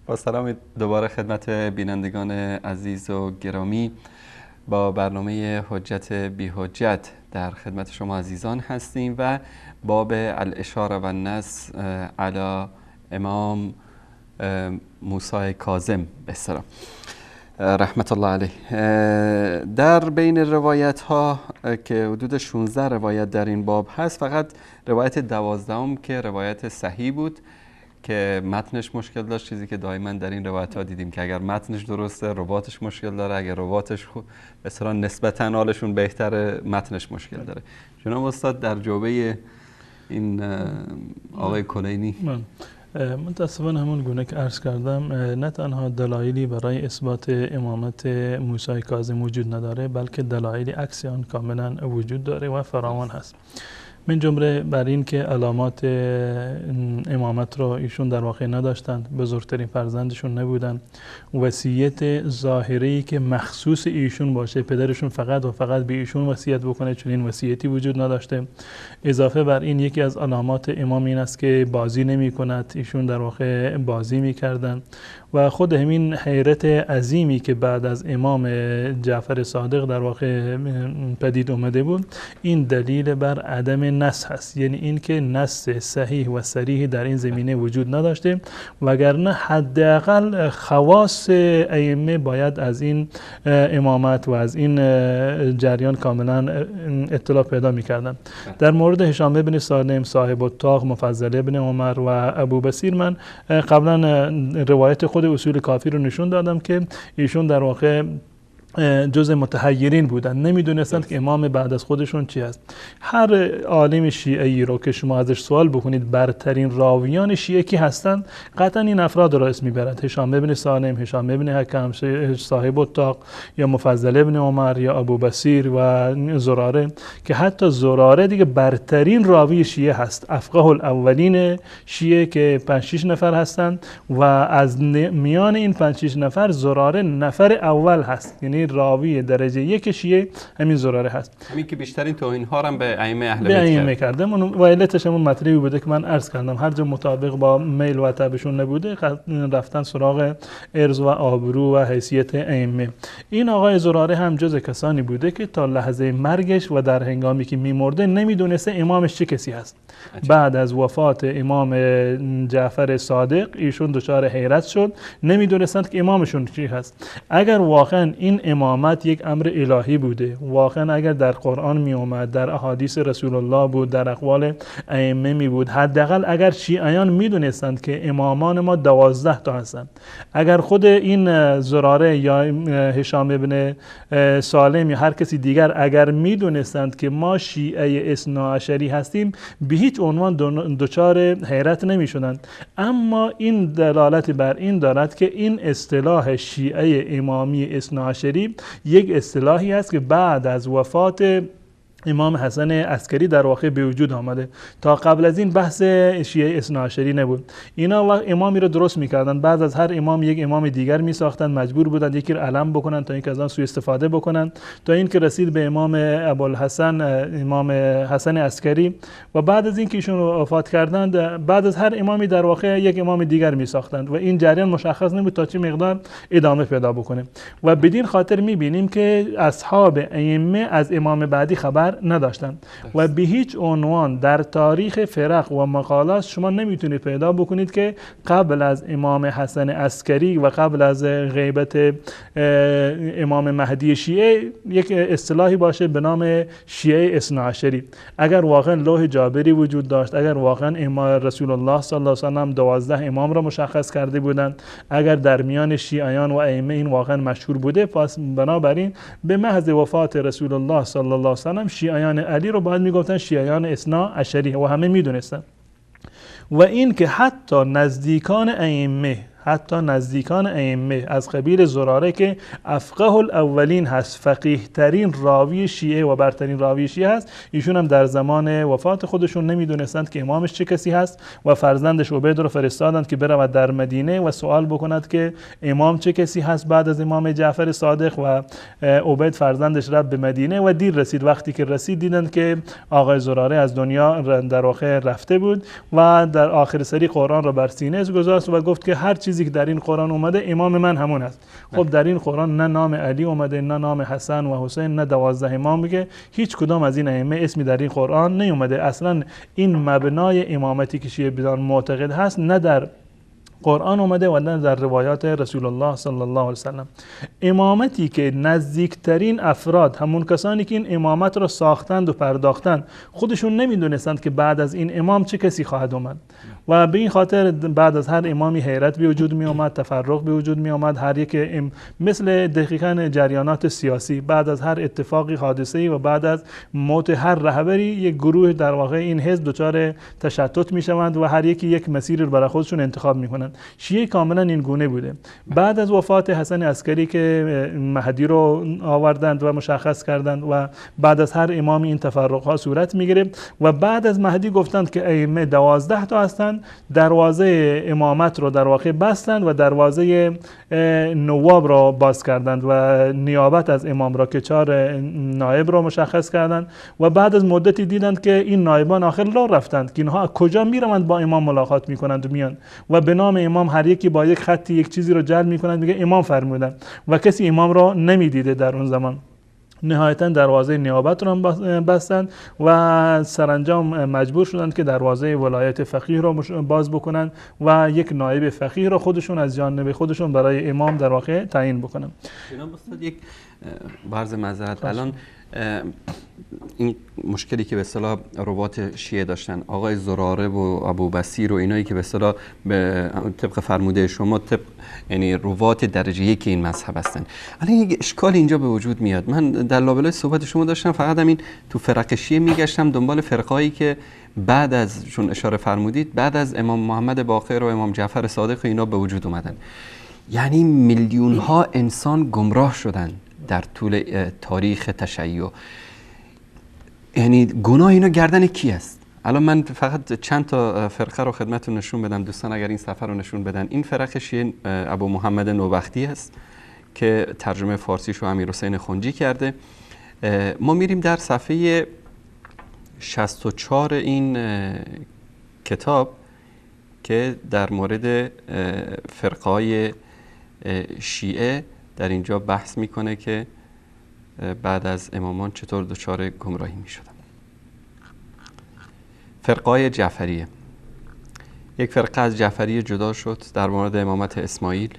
با سلام دوباره خدمت بینندگان عزیز و گرامی، با برنامه حجت بی حجت در خدمت شما عزیزان هستیم و باب الاشاره و النص علی امام موسی کاظم به اصطلاح رحمت الله علیه. در بین روایت ها که حدود 16 روایت در این باب هست، فقط روایت 12 که روایت صحیح بود که متنش مشکل داشت، چیزی که دائما در این روایت ها دیدیم که اگر متنش درسته رواتش مشکل داره، اگر رواتش به اصطلاح نسبتا حالشون بهتره متنش مشکل داره. جناب استاد در جوابه این آقای کلینی متاسفانه همون گونه که عرض کردم نه تنها دلایلی برای اثبات امامت موسی کاظم وجود نداره، بلکه دلایلی عکس آن کاملا وجود داره و فراوان هست. من جمله بر این که علامات امامت را ایشون در واقع نداشتند، بزرگترین فرزندشون نبودن، وصیت ظاهری که مخصوص ایشون باشه، پدرشون فقط و فقط به ایشون وصیت بکنه، چون این وصیتی وجود نداشته. اضافه بر این یکی از علامات امام این است که بازی نمی کند، ایشون در واقع بازی می کردن و خود همین حیرت عظیمی که بعد از امام جعفر صادق در واقع پدید اومده بود، این دلیل بر عدم نص هست، یعنی این که نص صحیح و صریح در این زمینه وجود نداشته، وگرنه حداقل خواص ائمه باید از این امامت و از این جریان کاملا اطلاع پیدا می‌کردن. در مورد هشام ابن سالم صاحب الطاق، مفضل ابن عمر و ابو بصیر من قبلا روایت خود اصول کافی رو نشون دادم که ایشون در واقع جزء متحیرین بودن، نمیدونستند که امام بعد از خودشون چی است. هر عالم شیعی رو که شما ازش سوال بکنید برترین راویان شیعه کی هستند، قطعا این افراد رو اسم میبرد. هشام ابن سالم، هشام ابن حکم صاحب الطاق، یا مفضل ابن عمر، یا ابو بصیر و زراره، که حتی زراره دیگه برترین راوی شیعه هست، افقه الاولین شیعه که 5-6 نفر هستند و از میان این 5-6 نفر زراره نفر اول هست، یعنی راوی درجه 1 شیعه همین زراره هست. همین که بیشترین توهین ها هم به ائمه اهل بیت کرده. و علتش همون مطلبی بوده که من عرض کردم، هر جا مطابق با میل و طبعشون نبوده رفتن سراغ عرض و آبرو و حیثیت ائمه. این آقای زراره هم جز کسانی بوده که تا لحظه مرگش و در هنگامی که میمرده نمیدونسته امامش چه کسی هست. بعد از وفات امام جعفر صادق ایشون دچار حیرت شد، نمیدونستند که امامشون چی هست. اگر واقعا این امامت یک امر الهی بوده، واقعا اگر در قرآن می اومد، در احادیث رسول الله بود، در اقوال ائمه می بود، حداقل اگر شیعیان می دونستند که امامان ما 12 تا هستند، اگر خود این زراره یا هشام ابن سالم یا هر کسی دیگر اگر می دونستند که ما شیعه اثناعشری هستیم، به هیچ عنوان دچار حیرت نمی شدند. اما این دلالت بر این دارد که این اصطلاح شیعه امامی اثناعشری یک اصطلاحی است که بعد از وفات امام حسن عسکری در واقع به وجود آمده. تا قبل از این بحث شیعه اثناعشری نبود. اینا وقت امامی رو درست میکردن، بعد از هر امام یک امام دیگر میساختن، مجبور بودند یکی رو علم بکنن تا اینکه از آن سوء استفاده بکنن، تا اینکه رسید به امام ابوالحسن، امام حسن عسکری، و بعد از اینکه ایشون وفات کردند بعد از هر امامی در واقع یک امام دیگر میساختند و این جریان مشخص نبود تا چه مقدار ادامه پیدا بکنه. و بدین خاطر میبینیم که اصحاب ائمه از امام بعدی خبر نداشتند و به هیچ عنوان در تاریخ فرق و مقالات شما نمیتونید پیدا بکنید که قبل از امام حسن عسکری و قبل از غیبت امام مهدی شیعه یک اصطلاحی باشه به نام شیعه اثناعشری. اگر واقعا لوح جابری وجود داشت، اگر واقعا امام رسول الله صلی الله علیه و سلم 12 امام را مشخص کرده بودند، اگر در میان شیعیان و ائمه این واقعا مشهور بوده، پس بنابراین به محض وفات رسول الله صلی الله علیه و سلم شیعیان علی رو باید میگفتن شیعیان اثناعشری و همه میدونستن. و این که حتی نزدیکان ائمه از قبیل زراره که افقه الاولین هست، فقیه ترین راوی شیعه و برترین راوی شیعه هست، ایشون هم در زمان وفات خودشون نمیدونستند که امامش چه کسی هست و فرزندش عبید رو فرستادند که برود در مدینه و سوال بکند که امام چه کسی هست بعد از امام جعفر صادق، و عبید فرزندش رفت به مدینه و دیر رسید. وقتی که رسید دیدند که آقای زراره از دنیا در واقع رفته بود و در آخر سری قرآن را بر سینه گذاشت و گفت که هر چیزی که در این قرآن اومده امام من همون است. خب در این قرآن نه نام علی اومده، نه نام حسن و حسین، نه 12 امام، میگه هیچ کدام از این ائمه اسمی در این قرآن نیومده. اصلا این مبنای امامتی که شیعه بدان معتقد هست نه در قرآن اومده و نه در روایات رسول الله صلی الله علیه وسلم. امامتی که نزدیکترین افراد، همون کسانی که این امامت را ساختند و پرداختند، خودشون نمیدونستند که بعد از این امام چه کسی خواهد اومد و به این خاطر بعد از هر امامی حیرت به وجود می اومد، تفرق به وجود می اومد. هر یک مثل دقیقاً جریانات سیاسی، بعد از هر اتفاقی حادثه‌ای و بعد از موت هر رهبری یک گروه در واقع این حزب دچار تشتت می شوند و هر یکی یک مسیر رو برای خودشون انتخاب می کنند. شیعه کاملا این گونه بوده. بعد از وفات حسن عسکری که مهدی رو آوردند و مشخص کردند و بعد از هر امام این تفرق ها صورت می گرفت و بعد از مهدی گفتند که ائمه 12 تا هستند، دروازه امامت رو در واقع بستند و دروازه نواب را باز کردند و نیابت از امام را که 4 نایب را مشخص کردند و بعد از مدتی دیدند که این نایبان آخر راه رفتند که اینها کجا میروند با امام ملاقات میکنند و میان و به نام امام هر یکی با یک خطی یک چیزی رو جلب میکنند، میگه امام فرمودند و کسی امام را نمیدیده در اون زمان. نهایتا دروازه نیابت رو بستند و سرانجام مجبور شدند که دروازه ولایت فقیه رو باز بکنند و یک نایب فقیه رو خودشون از جانب خودشون برای امام در واقع تعیین بکنند. جناب استاد یک عرض معذرت، الان این مشکلی که به اصطلاح روات شیعه داشتن، آقای زراره و ابو بصیر و اینایی که به اصطلاح طبق فرموده شما یعنی روات درجه یک این مذهب هستن، الان یک اشکال اینجا به وجود میاد. من در لابلای صحبت شما داشتم فقط همین تو فرق شیعه میگشتم دنبال فرقایی که بعد از چون اشاره فرمودید بعد از امام محمد باقر و امام جعفر صادق و اینا به وجود اومدن، یعنی میلیون ها انسان گمراه شدن در طول تاریخ تشیع. یعنی گناه اینا گردن کی است؟ الان من فقط چند تا فرقه رو خدمتتون نشون بدم دوستان، اگر این صفحه رو نشون بدن. این فرقه شیعه ابو محمد نوبختی است که ترجمه فارسیش رو امیرحسین خنجی کرده. ما میریم در صفحه 64 این کتاب که در مورد فرقای شیعه در اینجا بحث میکنه که بعد از امامان چطور دچار گمراهی میشدن. فرقای جعفریه، یک فرقه از جعفریه جدا شد در مورد امامت اسماعیل.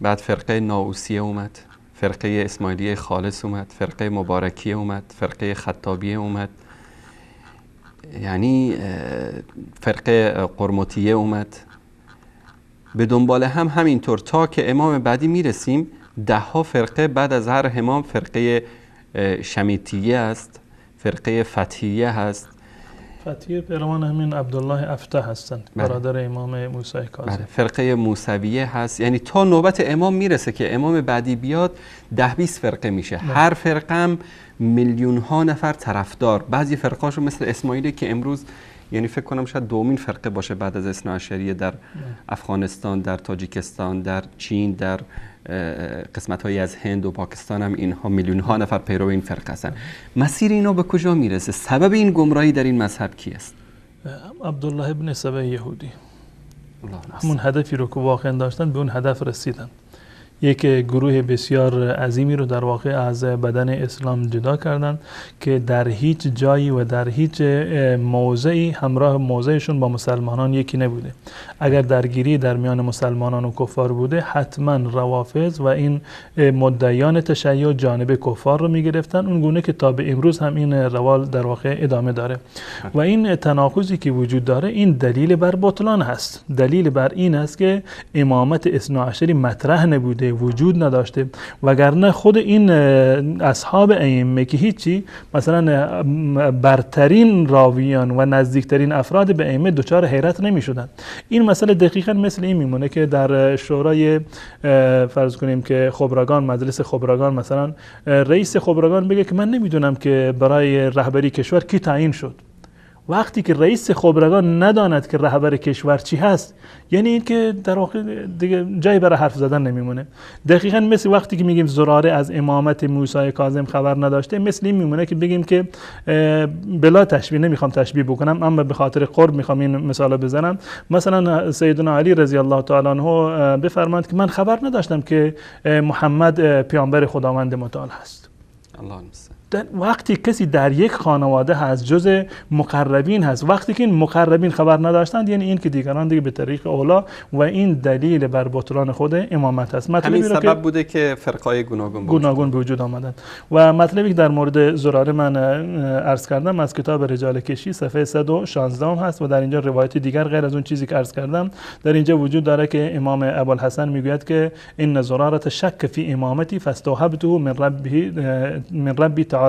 بعد فرقه ناؤسیه اومد، فرقه اسماعیلیه خالص اومد، فرقه مبارکیه اومد، فرقه خطابیه اومد، یعنی فرقه قرمطیه اومد. به دنبال هم همینطور تا که امام بعدی میرسیم 10 فرقه بعد از هر امام فرقه شمیتیه است، فرقه فتحیه هست. فتحیه پیروان همین عبدالله افتح هستند، برادر امام موسی کاظم. فرقه موسویه هست، یعنی تا نوبت امام میرسه که امام بعدی بیاد 10-20 فرقه میشه. هر فرقه هم میلیون ها نفر طرفدار. بعضی فرقهاشون مثل اسماعیلی که امروز یعنی فکر کنم شاید دومین فرقه باشه بعد از اثنا عشریه در افغانستان، در تاجیکستان، در چین، در قسمت‌هایی از هند و پاکستان هم اینها میلیون ها نفر پیرو این فرقه هستن. مسیر اینا به کجا میرسه؟ سبب این گمراهی در این مذهب کی است؟ عبدالله ابن سبع یهودی. همون هدفی رو که واقعا داشتن به اون هدف رسیدن. یک گروه بسیار عظیمی رو در واقع از بدن اسلام جدا کردند که در هیچ جایی و در هیچ موضعی همراه موضعشون با مسلمانان یکی نبوده. اگر درگیری در میان مسلمانان و کفار بوده حتما روافض و این مدعیان تشیع جانب کفار رو میگرفتن، اون گونه که تا به امروز هم این روال در واقع ادامه داره. و این تناقضی که وجود داره این دلیل بر بطلان هست. دلیل بر این است که امامت اثنا عشری مطرح نبوده، وجود نداشته، وگرنه خود این اصحاب ائمه که هیچی، مثلا برترین راویان و نزدیکترین افراد به ائمه دچار حیرت نمی شدن. این مسئله دقیقاً مثل این میمونه که در شورای فرض کنیم که خبرگان، مجلس خبرگان، مثلا رئیس خبرگان بگه که من نمیدونم که برای رهبری کشور کی تعیین شد. وقتی که رئیس خبرگان نداند که رهبر کشور چی هست، یعنی این که در واقع دیگه جایی برای حرف زدن نمیمونه. دقیقاً مثل وقتی که میگیم زراره از امامت موسی کاظم خبر نداشته، مثل این میمونه که بگیم که بلا تشبیه، نمیخوام تشبیه بکنم اما به خاطر قرب میخوام این مثال بزنم، مثلا سیدنا علی رضی الله تعالی عنه بفرمایند که من خبر نداشتم که محمد پیامبر خداوند متعال هست. الله المستعان. وقتی کسی در یک خانواده هست، جز مقربین هست، وقتی که این مقربین خبر نداشتند، یعنی این که دیگران دیگه به طریق اولا، و این دلیل بر بطلان خود امامت هست. همین سبب بوده که فرقای گوناگون به وجود آمدند. و مطلبی که در مورد زراره من عرض کردم از کتاب رجال کشی صفحه 116 هم هست و در اینجا روایت دیگر غیر از اون چیزی که عرض کردم در اینجا وجود داره که امام ابوالحسن میگوید که ان زراره شک فی امامتی فاستوهبته من ربی تعالی.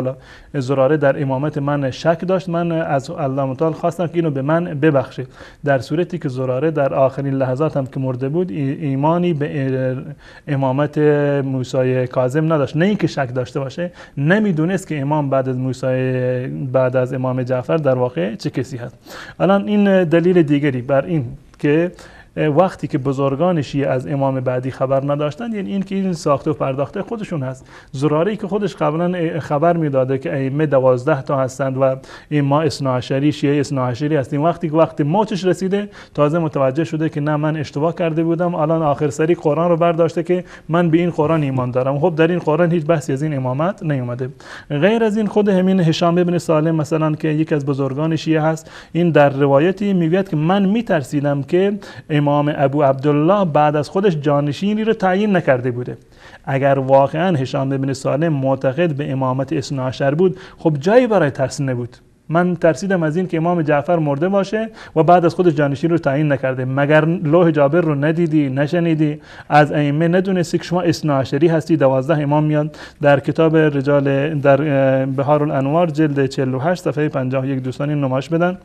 زراره در امامت من شک داشت، من از الله متعال خواستم که اینو به من ببخشه، در صورتی که زراره در آخرین لحظات هم که مرده بود ایمانی به امامت موسی کاظم نداشت. نه اینکه شک داشته باشه، نمیدونست که امام بعد از موسی، بعد از امام جعفر در واقع چه کسی هست. الان این دلیل دیگری بر این که وقتی که بزرگان شیعه از امام بعدی خبر نداشتند، یعنی این که این ساخته و پرداخته خودشون هست. زراری که خودش قبلا خبر میداده که ائمه 12 تا هستند و این ما اثناعشری شیعه اثناعشری هستیم، وقتی موتش رسیده تازه متوجه شده که نه من اشتباه کرده بودم، الان آخر سری قرآن رو برداشته که من به این قرآن ایمان دارم. خب در این قرآن هیچ بحثی از این امامت نیومده. غیر از این خود همین هشام ابن سالم مثلا که یکی از بزرگان شیعه هست، این در روایتی میگوید که من میترسیدم که امام ابو عبدالله بعد از خودش جانشینی رو تعیین نکرده بوده. اگر واقعا هشام ابن سالم معتقد به امامت اثنا عشر بود، خب جایی برای ترس نبود. من ترسیدم از این که امام جعفر مرده باشه و بعد از خودش جانشین رو تعیین نکرده. مگر لوح جابر رو ندیدی، نشنیدی، از ائمه ندونستی که شما اثنا عشری هستی؟ 12 امام میاد در کتاب رجال در بحار الانوار جلد 48 صفحه 51 دوستان این نمایش بدن.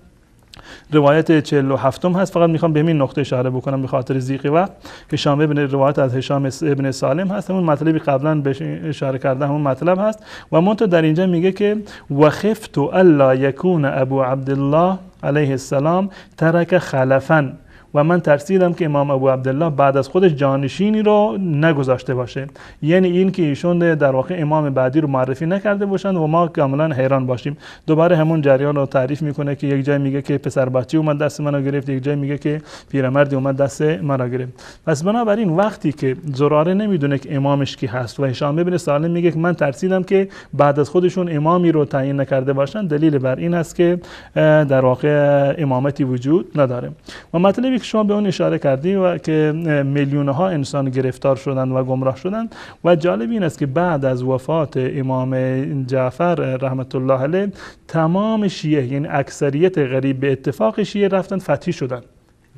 روایت 47 هست. فقط میخوام به همین نقطه اشاره بکنم به خاطر ضیق وقت. هشام ابن روایت از هشام ابن سالم هست، همون مطلبی قبلا بهش اشاره کرده همون مطلب هست و منتها در اینجا میگه که و خفت الا یکون ابو عبدالله علیه السلام ترک خلفا، و من ترسیدم که امام ابو عبدالله بعد از خودش جانشینی رو نگذاشته باشه، یعنی این که ایشون در واقع امام بعدی رو معرفی نکرده باشند و ما کاملا حیران باشیم. دوباره همون جریان رو تعریف میکنه که یک جای میگه که پسر بچه اومد دست منو گرفت، یک جای میگه که پیرمردی اومد دست منو گرفت. پس بنابراین وقتی که زراره نمیدونه که امامش کی هست و هشام ابن سالم میگه که من ترسیدم که بعد از خودشون امامی رو تعیین نکرده باشن، دلیل بر این است که در واقع امامتی وجود نداره. و مطلبی شما به اون اشاره کردی و که میلیون ها انسان گرفتار شدند و گمراه شدند و جالب این است که بعد از وفات امام جعفر رحمت الله علیه تمام شیعه، یعنی اکثریت قریب به اتفاق شیعه رفتند فتحی شدند.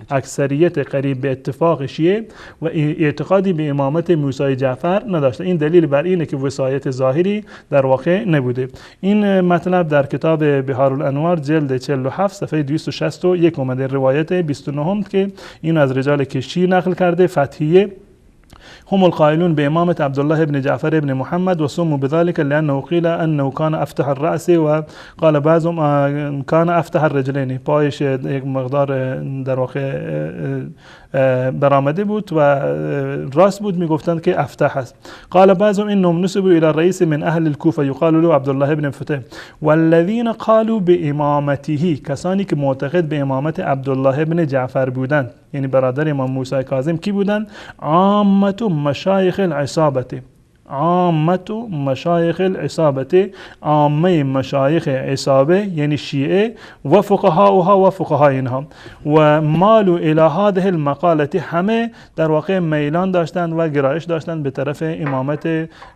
اکثریت قریب به اتفاق شیعه و اعتقادی به امامت موسی جعفر نداشته. این دلیل بر اینه که وصایت ظاهری در واقع نبوده. این مطلب در کتاب بحار الانوار جلد 47 صفحه 261 اومده، روایت 29 که این از رجال کشی نقل کرده، فتحیه. هم القائلون بإمامة عبد الله بن جعفر بن محمد وسموا بذلك لأنه قيل أنه كان أفتح الرأس وقال بعضهم كان أفتح الرجلين. پایش یک مقدار در واقع برآمده بود و راست بود، میگفتند که افتح است. قال بعضهم انهم نسبوا الى الرئيس من اهل الكوفه يقال له عبد الله بن فتح والذين قالوا بامامته، کسانی که معتقد به امامت عبدالله بن جعفر بودند، یعنی برادر امام موسی کاظم کی بودند؟ عامه مشایخ العصابه، عامت مشایخ العصابه، عامه مشایخ عصابه یعنی شیعه و فقهاؤها و فقهای اینها، و مالو الی هذه المقاله، همه در واقع میلان داشتند و گرایش داشتند به طرف امامت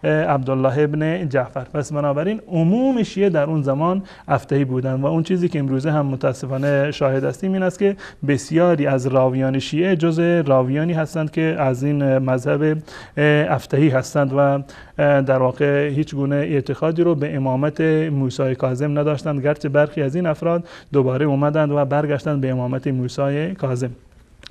عبدالله ابن جعفر. پس بنابراین عموم شیعه در اون زمان افتحی بودند و اون چیزی که امروزه هم متاسفانه شاهد هستیم این است که بسیاری از راویان شیعه جز راویانی هستند که از این مذهب افتحی هستند و در واقع هیچ گونه اعتقادی رو به امامت موسی کاظم نداشتند، گرچه برخی از این افراد دوباره اومدند و برگشتند به امامت موسی کاظم.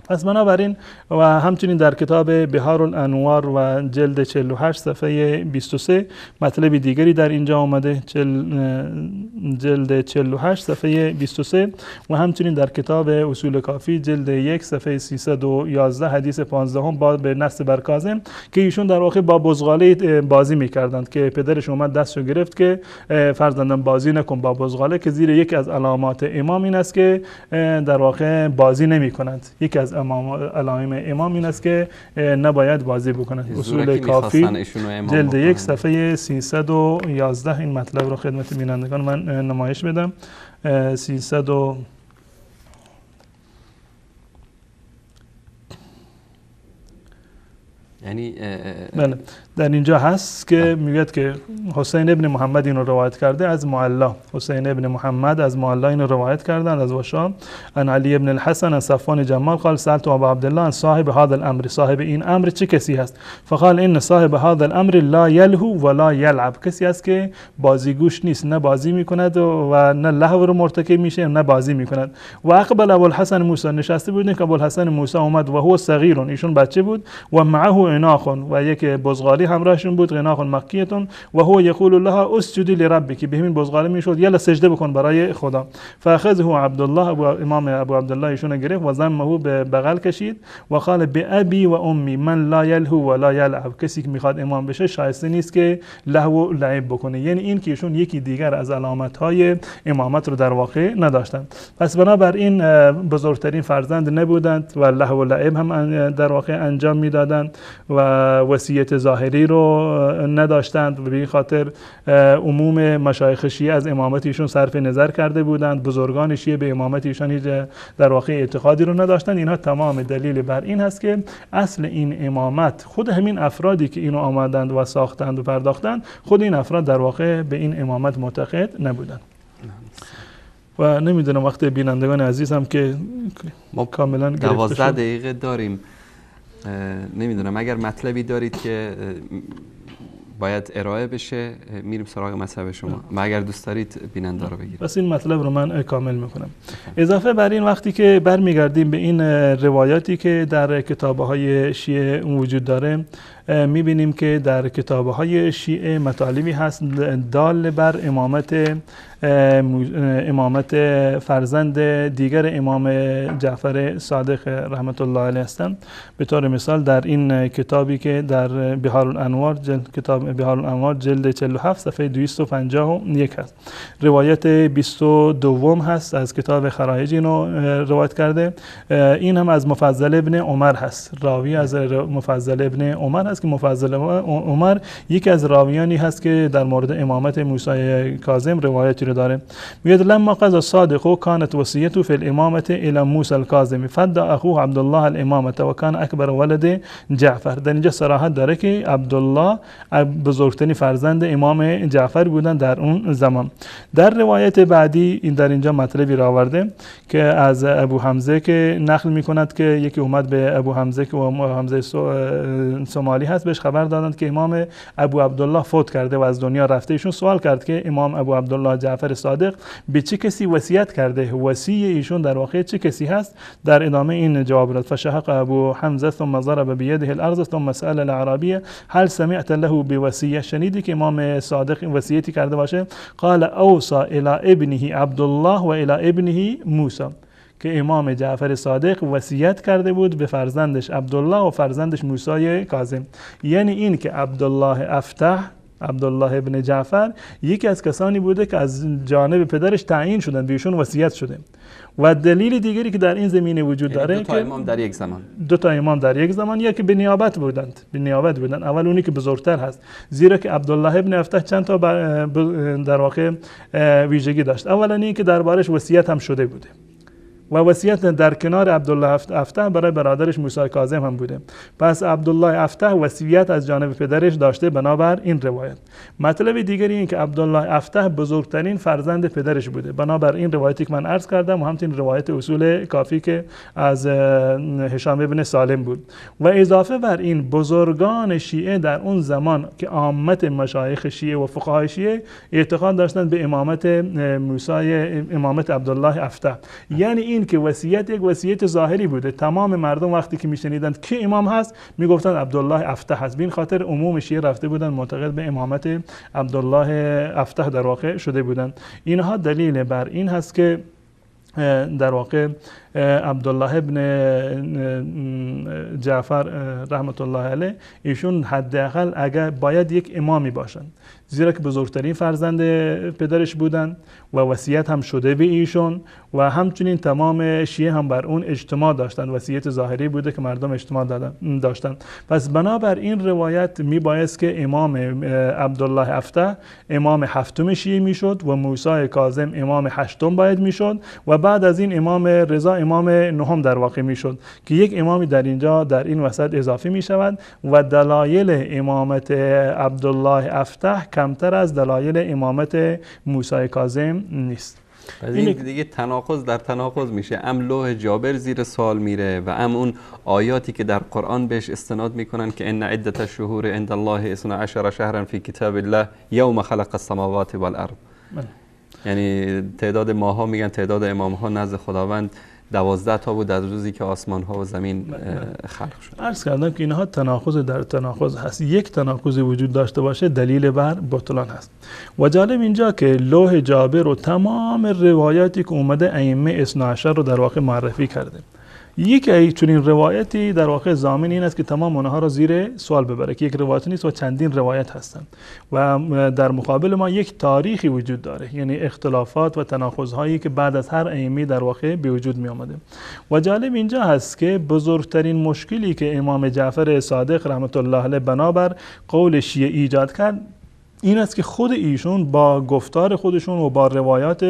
پس بنابراین و همچنین در کتاب بحار الانوار و جلد 48 صفحه 23 مطلب دیگری در اینجا آمده، جلد 48 صفحه 23 و همچنین در کتاب اصول کافی جلد 1 صفحه 311 حدیث 15 با به نص بر کاظم که ایشون در واقع با بزغاله بازی میکردند که پدرش اومد دستشو گرفت که فرزندم بازی نکن با بزغاله، که زیر یکی از علامات امام این است که در واقع بازی نمیکنند. یکی از علائم امام این است که نباید بازی بکنند. اصول کافی جلد 1 صفحه 311 این مطلب رو خدمت بینندگان من نمایش بدم. 300 یعنی بله در اینجا هست که میگوید که حسین ابن محمد اینو روایت کرده از معلا، حسین ابن محمد از معلا اینو روایت کردند از وشا، ان علی ابن الحسن از صفوان جمال قال سألت ابا عبدالله عن صاحب هذا الامر، صاحب این امر چه کسی هست؟ فقال ان صاحب هذا الامر لا یلهو ولا یلعب، کسی است که بازیگوش نیست، نه بازی میکند و نه لهو رو مرتکب میشه نه بازی میکند. و اقبل ابو الحسن موسی، نشسته بودن که ابو الحسن موسی اومد و هو صغیر، ایشون بچه بود، و معه عناق و یک بزغالی همراهشون بود غناء مکیتون و هو یقول لها اسجدی لربک، به همین بزغاله میشد یلا سجده بکن برای خدا. فاخذه عبدالله، امام ابو عبدالله ایشون گرفت و ضمه به بغل کشید و قال بأبی و امی من لا یلهو و لا یلعب، کسی که میخواد امام بشه شایسته نیست که لهو و لعب بکنه. یعنی این که ایشون یکی دیگر از علامت های امامت رو در واقع نداشتند. پس بنابراین بزرگترین فرزند نبودند و لهو و لعب هم در واقع انجام میدادند و وصیت ظاهری رو نداشتند و به این خاطر عموم مشایخ شیعه از امامت ایشون صرف نظر کرده بودند. بزرگان شیعه به امامت ایشان هیچ در واقع اعتقادی رو نداشتند. اینها تمام دلیل بر این هست که اصل این امامت، خود همین افرادی که اینو آمدند و ساختند و پرداختند، خود این افراد در واقع به این امامت معتقد نبودند. و نمیدونم وقت بینندگان عزیزم که ما کاملا 12 دقیقه داریم، نمیدونم اگر مطلبی دارید که باید ارائه بشه میریم سراغ مطلب شما، و اگر دوست دارید بیننده رو بگیرید. بس این مطلب رو من کامل میکنم. اضافه بر این وقتی که برمیگردیم به این روایاتی که در کتاب‌های شیعه وجود داره، میبینیم که در کتاب‌های شیعه مطالبی هست دال بر امامت فرزند دیگر امام جعفر صادق رحمت الله علیه هستند. به طور مثال در این کتابی که در بهارالانوار، کتاب بهارالانوار جلد 47 صفحه 251 هست، روایت 22 هست از کتاب خرایج اینو روایت کرده. این هم از مفضل ابن عمر هست، راوی از مفضل ابن عمر هست که مفضل عمر یکی از راویانی هست که در مورد امامت موسی کاظم روایتی رو داره. میگه لما قضى صادق كانت وصيته في الامامه الى موسى الكاظم فدى اخوه عبد الله الامامه وكان اكبر ولد جعفر. در اینجا صراحت داره که عبدالله بزرگترین فرزند امام جعفر بودن در اون زمان. در روایت بعدی این در اینجا مطلبی را آورده که از ابو حمزه که نقل میکند که یکی اومد به ابو حمزه که ابو حمزه سومالی هست، بهش خبر دادند که امام ابو عبدالله فوت کرده و از دنیا رفته. ایشون سوال کرد که امام ابو عبدالله جعفر صادق به چه کسی وصیت کرده، وصی ایشون در واقع چه کسی هست؟ در ادامه این جواب داد فشهق ابو حمزه ثم ضرب بيده الارض ثم سأل الاعرابی هل سمعت له بوصیه، شنیدی که امام صادق وصیتی کرده باشه؟ قال اوصى الى ابنه عبدالله و الى ابنه موسی، که امام جعفر صادق وصیت کرده بود به فرزندش عبدالله و فرزندش موسی کاظم. یعنی این که عبدالله افتح، عبدالله ابن جعفر یکی از کسانی بوده که از جانب پدرش تعیین شدن، به ایشون وصیت شده. و دلیل دیگری که در این زمینه وجود داره دو تا امام در یک زمان، دو تا امام در یک زمان، یکی به نیابت بودند، اول اونی که بزرگتر هست، زیرا که عبدالله ابن افتح چند تا در واقع ویژگی داشت. اولا این که دربارش وصیت هم شده بوده و وصیت در کنار عبدالله افتح برای برادرش موسی کاظم هم بوده. پس عبدالله افتح وصیت از جانب پدرش داشته بنابر این روایت. مطلب دیگری این که عبدالله افتح بزرگترین فرزند پدرش بوده بنابر این روایتی که من عرض کردم و همچنین روایت اصول کافی که از هشام ابن سالم بود. و اضافه بر این بزرگان شیعه در اون زمان که عامت مشایخ شیعه و فقهای شیعه اعتقاد داشتند به امامت امامت عبدالله افتح. یعنی این که وصیت یک وصیت ظاهری بوده، تمام مردم وقتی که میشنیدند که امام هست میگفتند عبدالله افتح هست. به این خاطر عموم شیعه رفته بودند معتقد به امامت عبدالله افتح در واقع شده بودند. اینها دلیل بر این هست که در واقع عبدالله ابن جعفر رحمت الله علیه ایشون حداقل اگر باید یک امامی باشند، زیرا که بزرگترین فرزند پدرش بودند و وصیت هم شده به ایشون و همچنین تمام شیعه هم بر اون اجتماع داشتند. وصیت ظاهری بوده که مردم اجتماع داشتند. پس بنابر این روایت میبایست که امام عبدالله افتح امام هفتم شیعه میشد و موسی کاظم امام هشتم باید میشد و بعد از این امام رضا امام نهم در واقع میشد که یک امامی در اینجا در این وسط اضافه میشود و دلایل امامت عبدالله افتح کمتر از دلایل امامت موسی کاظم نیست. این دیگه تناقض در تناقض میشه، ام لوح جابر زیر سوال میره و ام اون آیاتی که در قرآن بهش استناد میکنن که ان عدت الشهور عند الله 12 شهرا فی کتاب الله یوم خلق السماوات والارض. یعنی تعداد ماها میگن تعداد امام ها نزد خداوند 12 تا بود از روزی که آسمان ها و زمین خلق شد. عرض کردم که اینها تناقض در تناقض هست. یک تناقضی وجود داشته باشه دلیل بر بطلان هست. و جالب اینجا که لوح جابر و تمام روایاتی که اومده ائمه اثنا عشر رو در واقع معرفی کرده. یک چنین روایتی در واقع ضامن این است که تمام اونها را زیر سوال ببره که یک روایت نیست و چندین روایت هستند و در مقابل ما یک تاریخی وجود داره، یعنی اختلافات و تناقض هایی که بعد از هر ائمه در واقع به وجود می آمده. و جالب اینجا هست که بزرگترین مشکلی که امام جعفر صادق رحمت الله علیه بنابر قول شیعه ایجاد کرد این است که خود ایشون با گفتار خودشون و با روایات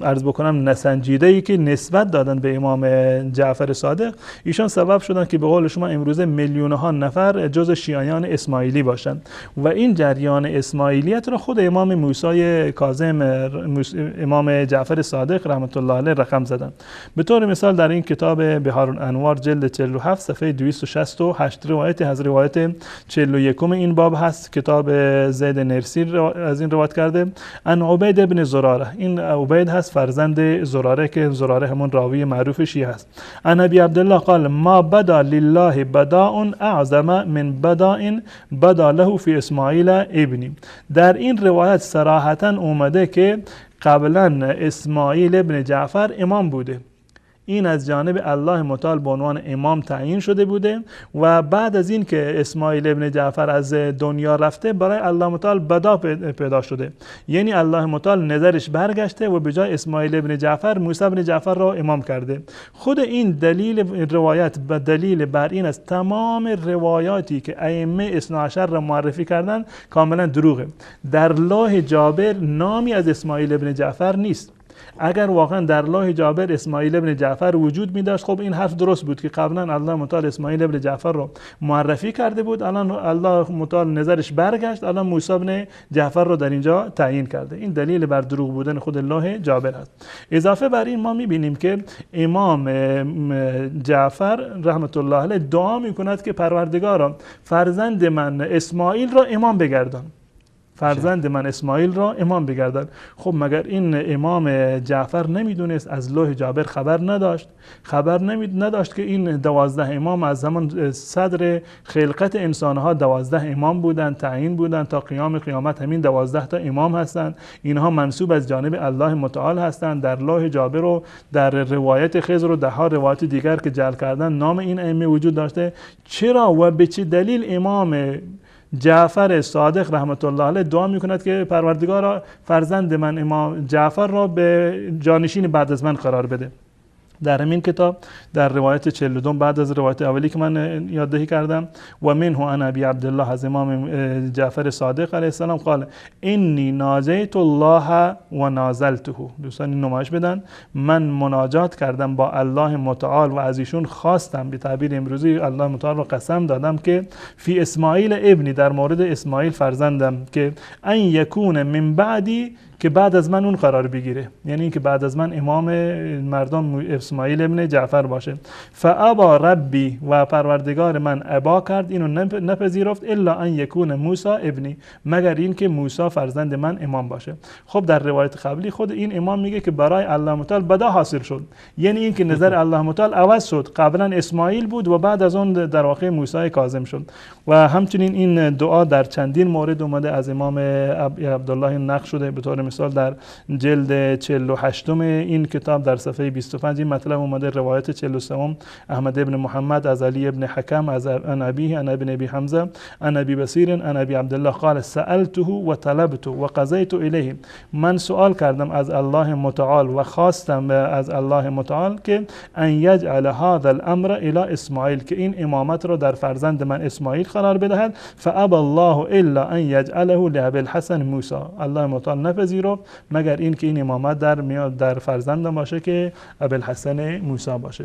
عرض بکنم نسنجیده‌ای که نسبت دادن به امام جعفر صادق، ایشان سبب شدن که به قول شما امروزه میلیون‌ها نفر جز شیعیان اسماعیلی باشند و این جریان اسماعیلیت را خود امام موسی کاظم امام جعفر صادق رحمت الله علیه رقم زدن. به طور مثال در این کتاب بحار الانوار جلد 47 صفحه 268 روایت از روایت 41 این باب هست. کتاب زید نرسی از این روایت کرده ان عبید ابن زراره، این عبید هست فرزند زراره که زراره همون راوی معروف شیعه است. ان ابی عبدالله قال ما بدا لله بداء اعظم من بداء بدا له فی اسماعیل ابنی. در این روایت صراحتا اومده که قبلا اسماعیل ابن جعفر امام بوده، این از جانب الله متعال به عنوان امام تعیین شده بوده و بعد از این که اسماعیل ابن جعفر از دنیا رفته برای الله متعال بدا پیدا شده، یعنی الله متعال نظرش برگشته و به جای اسماعیل ابن جعفر موسی ابن جعفر را امام کرده. خود این دلیل روایت به دلیل بر این از تمام روایاتی که ائمه اثنا عشر را معرفی کردن کاملا دروغه. در لوح جابر نامی از اسماعیل ابن جعفر نیست. اگر واقعا در لوح جابر اسماعیل ابن جعفر وجود می داشت، خب این حرف درست بود که قبلا الله متعال اسماعیل ابن جعفر رو معرفی کرده بود، الان الله متعال نظرش برگشت، الان موسی ابن جعفر رو در اینجا تعیین کرده. این دلیل بر دروغ بودن خود لوح جابر است. اضافه بر این ما می بینیم که امام جعفر رحمت الله علیه دعا می کند که پروردگارا فرزند من اسماعیل را امام بگردان، فرزند من اسماعیل را امام بگردد. خب مگر این امام جعفر نمیدونست؟ از لوح جابر خبر نداشت که این 12 امام از زمان صدر خلقت انسانها 12 امام بودند، تعیین بودند تا قیام قیامت همین 12 تا امام هستند. اینها منسوب از جانب الله متعال هستند. در لوح جابر و در روایت خضر و 10 روایت دیگر که جعل کردن نام این ائمه وجود داشته. چرا و به چه دلیل امام جعفر صادق رحمت الله علیه دعا میکند که پروردگارا فرزند من امام جعفر را به جانشین بعد از من قرار بده؟ در همین کتاب در روایت 42 بعد از روایت اولی که من یاددهی کردم و منه ان ابی عبدالله از امام جعفر صادق علیه السلام قال انی ناجیت الله و نازلته. دوستان این نمایش بدن، من مناجات کردم با الله متعال و از ایشون خواستم، به تعبیر امروزی الله متعال رو قسم دادم که فی اسماعیل ابنی، در مورد اسماعیل فرزندم، که ان یکون من بعدی، که بعد از من اون قرار بگیره، یعنی اینکه بعد از من امام مردم اسماعیل ابن جعفر باشه. فابا ربی، و پروردگار من ابا کرد، اینو نپذیرفت، الا ان یکون موسی ابنی، مگر این که موسی فرزند من امام باشه. خب در روایت قبلی خود این امام میگه که برای الله متعال بدا حاصل شد، یعنی اینکه نظر الله متعال عوض شد، قبلا اسماعیل بود و بعد از اون در واقع موسی کاظم شد. و همچنین این دعا در چندین مورد اومده از امام عبدالله نقل شده. به طور مثال در جلد 48 این کتاب در صفحه 25 این مطلب اومده. روایت 43 احمد ابن محمد از علی ابن حکم از ان ابیه ان ابن ابی حمزه ان ابی بصیر ان ابی عبدالله قال سألته و طلبت و قضیت الیه، من سوال کردم از الله متعال و خواستم از الله متعال که ان یجعل هذا الامر الی اسماعیل، که این امامت را در فرزند من اسماعیل قرار بدهد. فابى الله الا ان یجعله لابی الحسن موسی، الله متعال نپذیرفت مگر این که این امامت در فرزند باشه که ابوالحسن موسی باشه.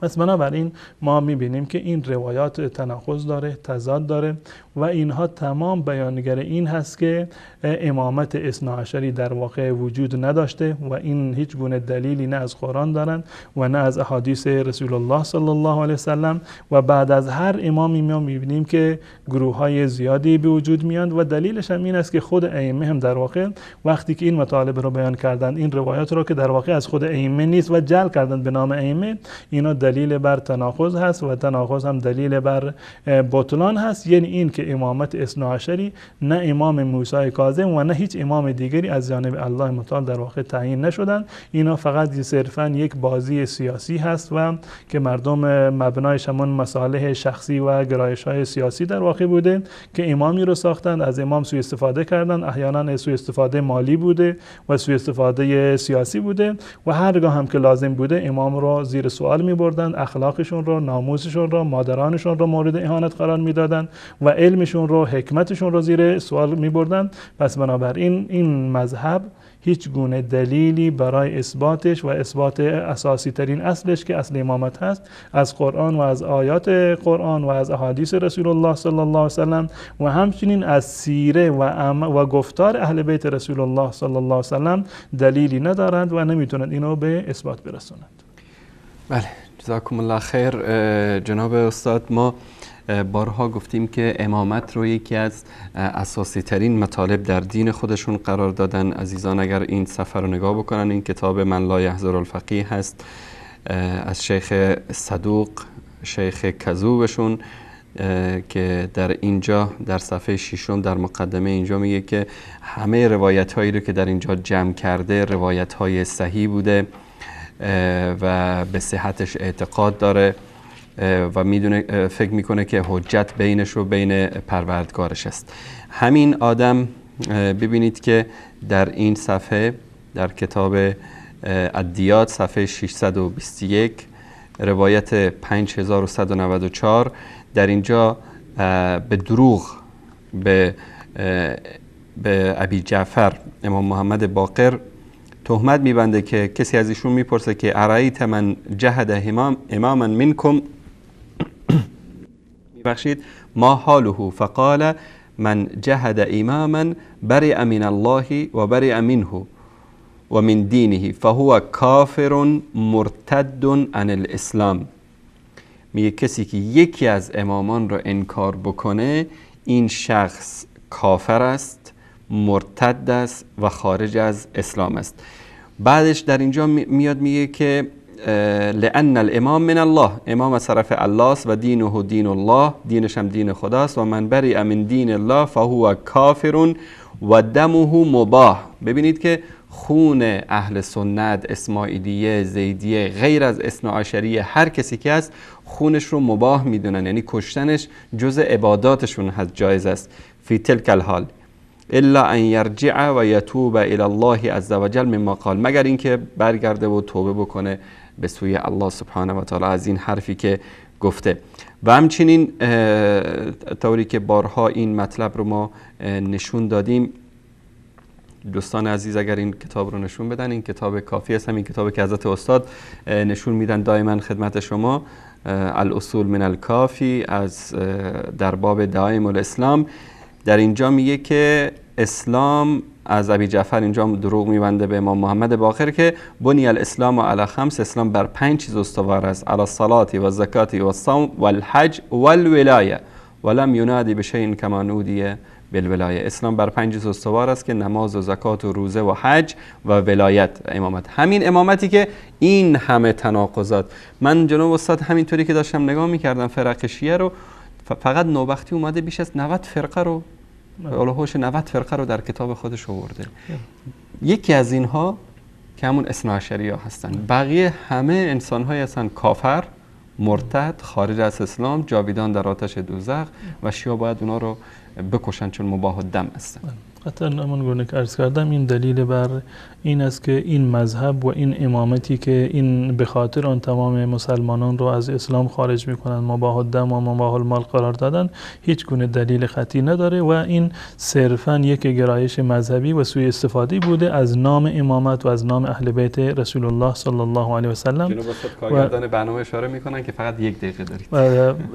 پس بنابراین ما میبینیم که این روایات تناقض داره، تضاد داره و اینها تمام بیانگر این هست که امامت اثناعشری در واقع وجود نداشته و این هیچ گونه دلیلی نه از قرآن دارند و نه از احادیث رسول الله صلی الله علیه وسلم و بعد از هر امامی ما میبینیم که گروه های زیادی به وجود میاند و دلیلش هم این است که خود ائمه هم در واقع وقتی که این مطالب رو بیان کردند، این روایات رو که در واقع از خود ائمه نیست و جعل کردند به نام ائمه، اینا دلیل بر تناقض هست و تناقض هم دلیل بر بطلان هست. یعنی این که امامت اثناعشری نه امام موسی کاظم و نه هیچ امام دیگری از جانب الله متعال در واقع تعیین نشدند. اینا فقط صرفا یک بازی سیاسی هست و که مردم مبنایش همون مصالح شخصی و گرایش‌های سیاسی در واقع بوده که امامی رو ساختند، از امام سوء استفاده کردند، احیانا سوء استفاده مالی بوده و سوء استفاده سیاسی بوده و هرگاه هم که لازم بوده امام رو زیر سوال می‌بردند، اخلاقشون رو، ناموسشون رو، مادرانشون رو مورد اهانت قرار می‌دادند و علمشون رو، حکمتشون رو زیر سوال می‌بردند. پس بنابراین این مذهب هیچ گونه دلیلی برای اثباتش و اثبات اساسی ترین اصلش که اصل امامت هست از قرآن و از آیات قرآن و از احادیث رسول الله صلی الله علیه وسلم و همچنین از سیره و گفتار اهل بیت رسول الله صلی الله علیه وسلم دلیلی ندارند و نمیتونند اینو به اثبات برسونند. بله، جزاکم الله خیر. جناب استاد، ما بارها گفتیم که امامت رو یکی از اساسی ترین مطالب در دین خودشون قرار دادن. عزیزان اگر این سفر رو نگاه بکنن، این کتاب من لا یحضر الفقیه هست از شیخ صدوق، شیخ کذوبشون، که در اینجا در صفحه 6 در مقدمه اینجا میگه که همه روایت هایی رو که در اینجا جمع کرده روایت های صحیح بوده و به صحتش اعتقاد داره و میدونه، فکر میکنه که حجت بینش و بین پروردگارش است. همین آدم ببینید که در این صفحه در کتاب الدیات صفحه 621 روایت 5194 در اینجا به دروغ به ابی جعفر امام محمد باقر تهمت میبنده که کسی از ایشون میپرسه که ارایت من جهد اماما منکم میبخشید ما حاله فقال من جهد اماما برئ من الله و برئ منه و من دینه فهو کافر مرتد عن الاسلام. میگه کسی که یکی از امامان رو انکار بکنه این شخص کافر است، مرتد است و خارج از اسلام است. بعدش در اینجا میاد میگه که لأن الامام من الله، امام از طرف الله است و دینه دین الله، دینش هم دین خداست و من برئ من دین الله فهو کافر و دمه مباح. ببینید که خون اهل سنت، اسماعیلیه، زیدیه، غیر از اثناعشریه، هر کسی که هست خونش رو مباح میدونن، یعنی کشتنش جز عباداتشون هست، جایز است. فی تلک الحال الا ان یرجع و یتوب الی الله عز وجل مما قال، مگر اینکه برگرده و توبه بکنه به سوی الله سبحانه و تعالی از این حرفی که گفته. و همچنین طوری که بارها این مطلب رو ما نشون دادیم، دوستان عزیز اگر این کتاب رو نشون بدن، این کتاب کافی است، همین کتابی که حضرت استاد نشون میدن دائما خدمت شما، الاصول من الکافی از در باب دعایم الاسلام، در اینجا میگه که اسلام از ابی جعفر اینجا دروغ میبنده به امام محمد باقر که بنی الاسلام علی خمس، اسلام بر 5 چیز استوار است، علی الصلاة و الزکات و الصوم و الحج و الولایه ولم ینادی بشیء کما نودی بالولایه. اسلام بر 5 چیز استوار است که نماز و زکات و روزه و حج و ولایت، امامت. همین امامتی که این همه تناقضات، من جناب استاد همینطوری که داشتم نگاه میکردم فرق شیعه رو، فقط نوبختی اومده بیش از 90 فرقه رو الهوش 90 فرقه رو در کتاب خودش آورده. یکی از اینها که همون اثناعشریه هستن، بقیه همه انسان‌های هستن کافر، مرتد، خارج از اسلام، جاویدان در آتش دوزخ و شیعه باید اونا رو بکشن چون مباح الدم هستن. حتی همان گونه که عرض کردم این دلیل بر این است که این مذهب و این امامتی که این به خاطر آن تمام مسلمانان رو از اسلام خارج میکنن، مباح الدم و مباح المال قرار دادن، هیچ گونه دلیل قطعی نداره و این صرفا یک گرایش مذهبی و سوء استفاده بوده از نام امامت و از نام اهل بیت رسول الله صلی الله علیه و سلم. جناب استاد کارگردان برنامه اشاره میکنن که فقط 1 دقیقه دارید.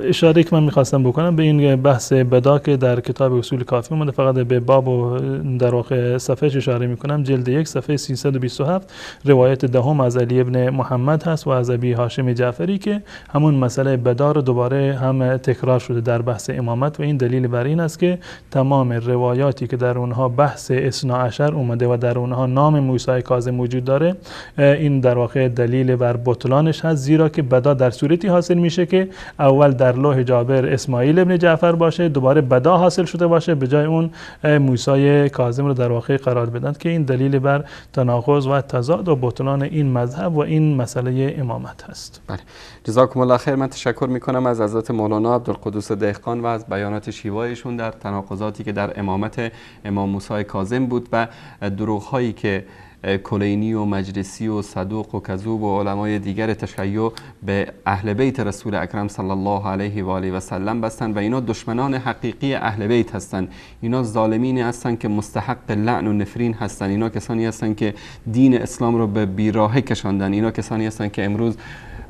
اشاره که من میخواستم بکنم به این بحث بدا که در کتاب اصول کافی اومده، فقط به باب و در واقع صفحه اشاره میکنم. جلد 1 صفحه 327 روایت دهم از علی ابن محمد هست و از ابی هاشم جعفری که همون مسئله بدا رو دوباره هم تکرار شده در بحث امامت و این دلیل بر این است که تمام روایاتی که در اونها بحث اثنا عشر اومده و در اونها نام موسی کاظم وجود داره، این در واقع دلیل بر بطلانش هست، زیرا که بدا در صورتی حاصل میشه که اول در لوح جابر اسماعیل ابن جعفر باشه، دوباره بدا حاصل شده باشه، به جای اون موسی کاظم رو در واقع قرار بدن، که این دلیل بر تناقض و تضاد و بطلان این مذهب و این مسئله امامت هست. بله، جزاکم الله خیر. من تشکر میکنم از حضرت مولانا عبدالقدوس دهقان و از بیانات شیوایشون در تناقضاتی که در امامت امام موسی کاظم بود و دروغ‌هایی که کلینی و مجلسی و صدوق و کذوب و علمای دیگر تشیع به اهل بیت رسول اکرم صلی الله علیه و آله و سلم بستند و اینا دشمنان حقیقی اهل بیت هستند. اینا ظالمینی هستند که مستحق لعن و نفرین هستند. اینا کسانی هستند که دین اسلام رو به بیراهه کشاندن. اینا کسانی هستند که امروز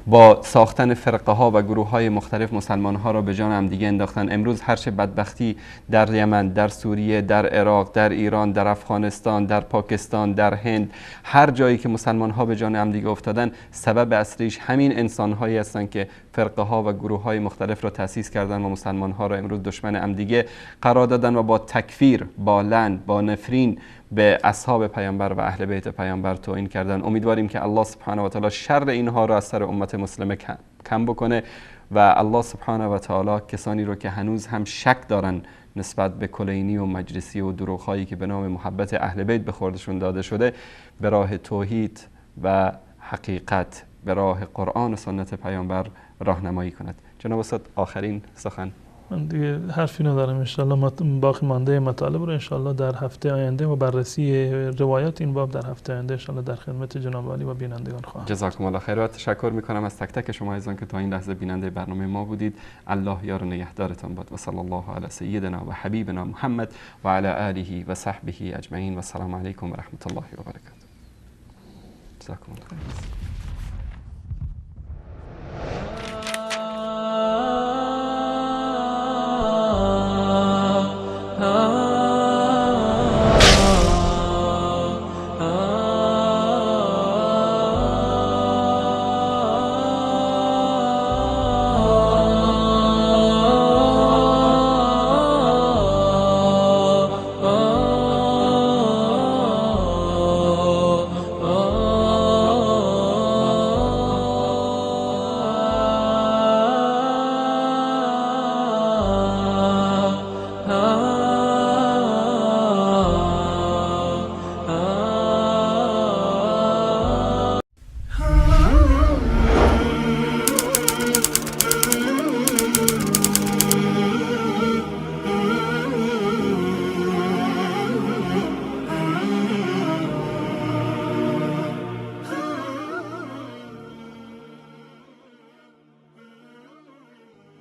با ساختن فرقه ها و گروه های مختلف مسلمان ها را به جان هم دیگه انداختن. امروز هر چه بدبختی در یمن، در سوریه، در عراق، در ایران، در افغانستان، در پاکستان، در هند، هر جایی که مسلمان ها به جان هم دیگه افتادن، سبب اصلیش همین انسان هایی هستن که فرقه ها و گروه های مختلف را تأسیس کردن و مسلمان ها را امروز دشمن هم دیگه قرار دادن و با تکفیر، با لعن، با نفرین به اصحاب پیامبر و اهل بیت پیامبر توهین کردن. امیدواریم که الله سبحانه و تعالی شر اینها را از سر امت مسلمه کم بکنه و الله سبحانه و تعالی کسانی رو که هنوز هم شک دارن نسبت به کلینی و مجلسی و دروغ‌هایی که به نام محبت اهل بیت به خوردشون داده شده، به راه توحید و حقیقت، به راه قرآن و سنت پیامبر راهنمایی کند. جناب استاد آخرین سخن. من دیگه حرفی ندارم. انشالله باقی مانده مطالب رو انشالله در هفته آینده و بررسی روایات این باب در هفته آینده انشالله در خدمت جناب عالی و بینندگان خواهم. جزاکم الله خیر و تشکر میکنم از تک تک شما عزیزان که تا این لحظه بیننده برنامه ما بودید. الله یار و نگهدارتان باد و صلی الله علی سیدنا و حبیبنا محمد و علی آله و صحبه اجمعین و السلام علیکم و رحمت الله و برکاته. جزاکم الله خیر.